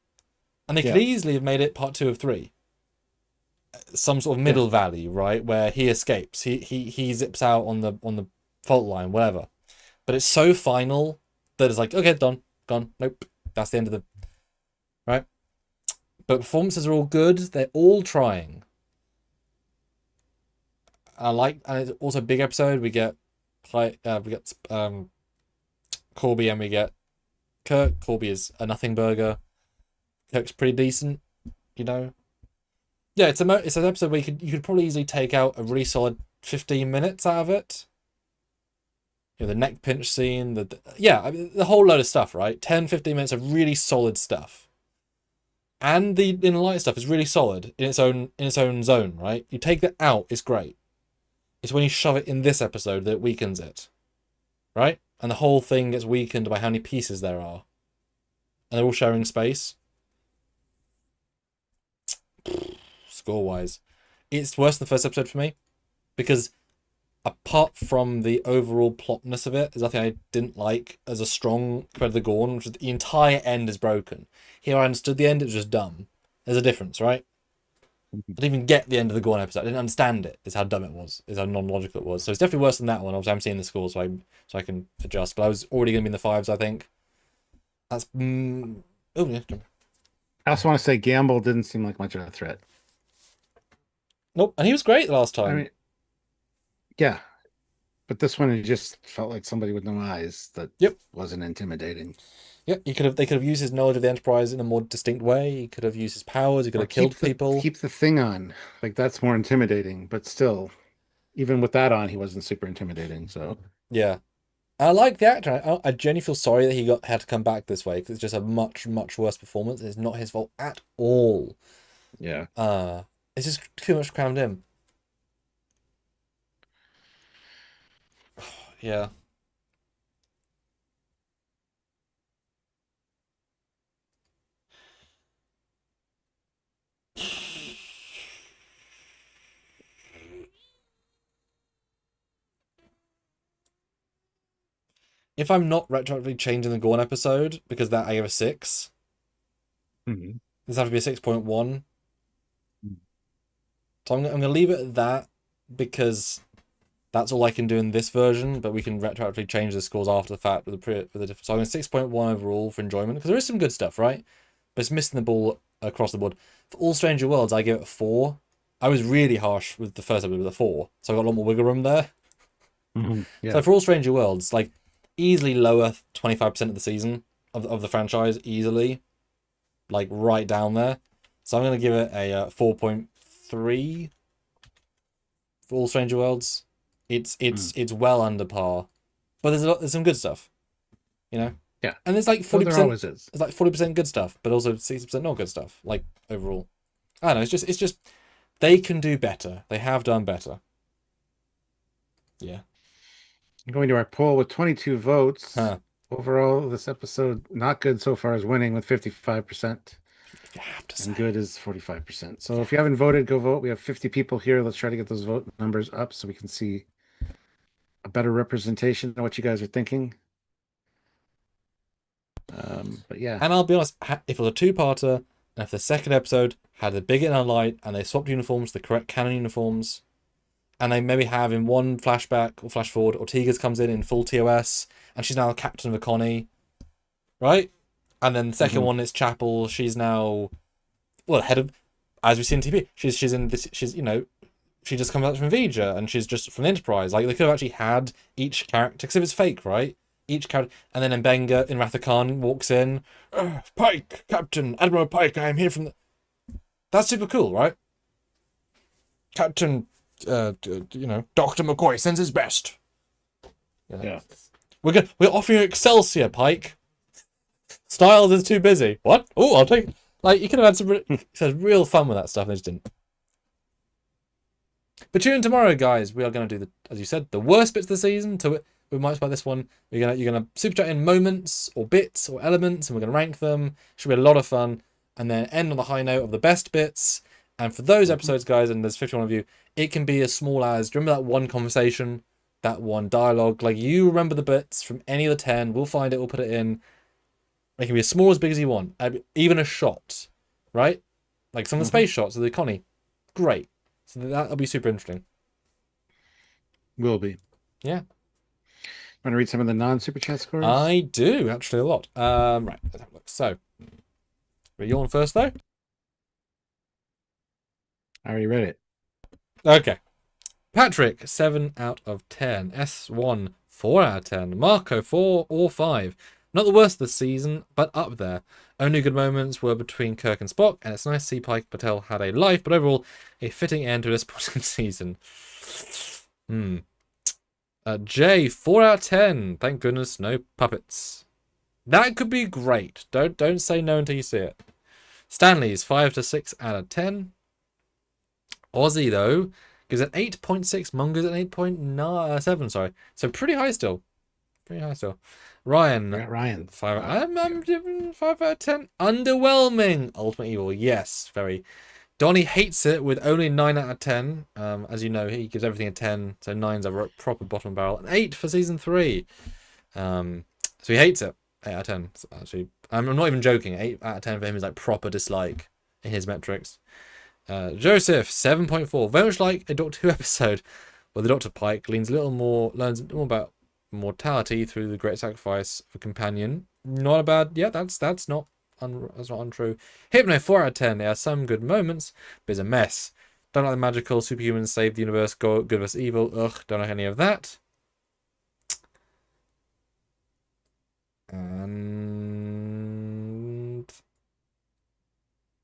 And they could Yeah. easily have made it part 2 of 3. Some sort of Yeah. middle valley, right? Where he escapes. He zips out on the fault line, whatever. But it's so final that it's like, okay, done, gone. Nope. That's the end of the right. But performances are all good. They're all trying. And it's also a big episode. We get Corby and we get Kirk. Corby is a nothing burger. Kirk's pretty decent, you know. Yeah, it's an episode where you could probably easily take out a really solid 15 minutes out of it. You know, the neck pinch scene, I mean, the whole load of stuff, right? 10, 15 minutes of really solid stuff. And the inner light stuff is really solid in its own zone, right? You take that out, it's great. It's when you shove it in this episode that it weakens it. Right? And the whole thing gets weakened by how many pieces there are. And they're all sharing space. Score-wise, it's worse than the first episode for me. Because apart from the overall plotness of it, there's nothing I didn't like as a strong compared to the Gorn, which is the entire end is broken. Here I understood the end, it was just dumb. There's a difference, right? I didn't even get the end of the Gorn episode. I didn't understand it. Is how dumb it was. Is how non-logical it was. So it's definitely worse than that one. Obviously, I'm seeing the score, so I can adjust. But I was already going to be in the fives, I think. That's oh yeah. I also want to say Gamble didn't seem like much of a threat. Nope, and he was great the last time. I mean, yeah, but this one it just felt like somebody with no eyes that wasn't intimidating. Yeah, they could have used his knowledge of the Enterprise in a more distinct way. He could have used his powers. He could have killed people. Keep the thing on. Like, that's more intimidating. But still, even with that on, he wasn't super intimidating. So yeah, I like the actor. I genuinely feel sorry that he had to come back this way because it's just a much worse performance. It's not his fault at all. Yeah. It's just too much crammed in. Yeah. If I'm not retroactively changing the Gorn episode, because that I gave a 6, this has to be a 6.1. So I'm going to leave it at that, because that's all I can do in this version, but we can retroactively change the scores after the fact with the difference. So I'm going 6.1 overall for enjoyment, because there is some good stuff, right? But it's missing the ball across the board. For All Stranger Worlds, I give it a 4. I was really harsh with the first episode with a 4, so I got a lot more wiggle room there. Yeah. So for All Stranger Worlds, like, easily lower 25% of the season of the franchise, easily, like right down there. So I'm going to give it a 4.3 for All Stranger Worlds. It's well under par, but there's some good stuff, you know. Yeah, and there's like 40%. There always is. There's like 40% good stuff, but also 60% not good stuff. Like overall, I don't know. It's just they can do better. They have done better. Yeah. Going to our poll with 22 votes. Overall, this episode not good so far is winning with 55%. You have to say. And good is 45%. So if you haven't voted, go vote. We have 50 people here. Let's try to get those vote numbers up so we can see a better representation of what you guys are thinking. But yeah. And I'll be honest, if it was a two-parter, and if the second episode had the big inner light and they swapped uniforms, the correct canon uniforms, and they maybe have in one flashback or flash forward, Ortega's comes in full TOS, and she's now captain of a Connie, right? And then the second one is Chapel. She's now, well, head of, as we see in TV. She's in this. She's, you know, she just comes out from Vija, and she's just from the Enterprise. Like, they could have actually had each character, because if it's fake, right? Each character, and then Mbenga in Wrath of Khan walks in, Pike, Captain Admiral Pike, I am here from the. That's super cool, right? Captain, you know, Dr. McCoy sends his best. Yeah. We're offering you Excelsior, Pike. Styles is too busy. What? Oh, I'll take it. Like, you could have had some real fun with that stuff, and they just didn't. But tune in tomorrow, guys. We are going to do, as you said, the worst bits of the season. We might about this one. You're gonna super chat in moments or bits or elements, and we're gonna rank them. Should be a lot of fun, and then end on the high note of the best bits. And for those episodes, guys, and there's 51 of you, it can be as small as, do you remember that one conversation, that one dialogue? Like, you remember the bits from any of the 10. We'll find it. We'll put it in. It can be as small as big as you want. Even a shot, right? Like some of the space shots of the Connie. Great. So that'll be super interesting. Will be. Yeah. Want to read some of the non-super chat scores? I do, actually, a lot. Right, let's have a look. So, are you on first, though? I already read it. Okay. Patrick, 7 out of 10. S1, 4 out of 10. Marco, 4 or 5. Not the worst of the season, but up there. Only good moments were between Kirk and Spock, and it's nice to see Pike Patel had a life, but overall, a fitting end to a disappointing season. Jay, 4 out of 10. Thank goodness, no puppets. That could be great. Don't say no until you see it. Stanley's 5 to 6 out of 10. Aussie, though, gives it 8.6. Munga's at 8.7, sorry. So pretty high still. Ryan. Ryan. 5. I'm giving 5 out of 10. Underwhelming. Ultimate Evil. Yes, very. Donnie hates it with only 9 out of 10. As you know, he gives everything a 10. So 9's a proper bottom barrel. An 8 for season 3. So he hates it. 8 out of 10. So actually, I'm not even joking. 8 out of 10 for him is like proper dislike in his metrics. Joseph, 7.4. Very much like a Doctor Who episode where the Dr. Pike learns a little more about mortality through the great sacrifice of a companion. Not a bad. Yeah, that's not untrue. Hypno, 4 out of 10. There are some good moments, but it's a mess. Don't like the magical superhumans save the universe, good versus evil. Ugh, don't like any of that.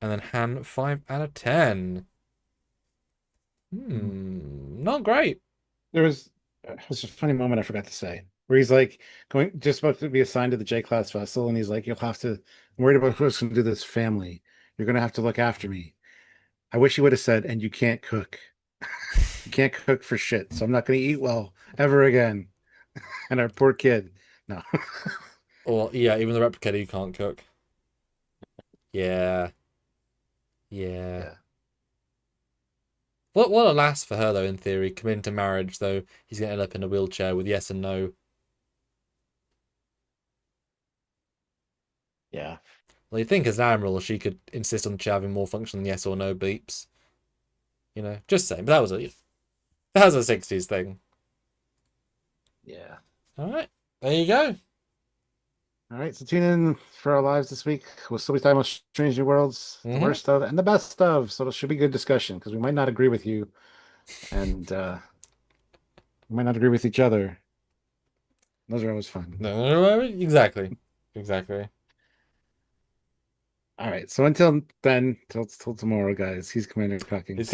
And then Han, 5 out of 10. Not great. There was a funny moment I forgot to say where he's like just about to be assigned to the J class vessel, and he's like, "You'll have to. I'm worried about who's going to do this family. You're going to have to look after me." I wish he would have said, "And you can't cook. You can't cook for shit. So I'm not going to eat well ever again." And our poor kid. No. Or yeah, even the replicator you can't cook. Yeah. What a last for her though, in theory. Come into marriage though, he's gonna end up in a wheelchair with yes and no. Yeah. Well, you think as an admiral she could insist on having more function than yes or no beeps. You know, just saying. But that was a 60s thing. Yeah. Alright. There you go. All right, so tune in for our lives this week. We'll still be talking about Strange New Worlds, the worst of, and the best of. So it should be good discussion because we might not agree with you, and we might not agree with each other. Those are always fun. No, exactly. All right, so until then, till tomorrow, guys. He's Commander Cucking. It's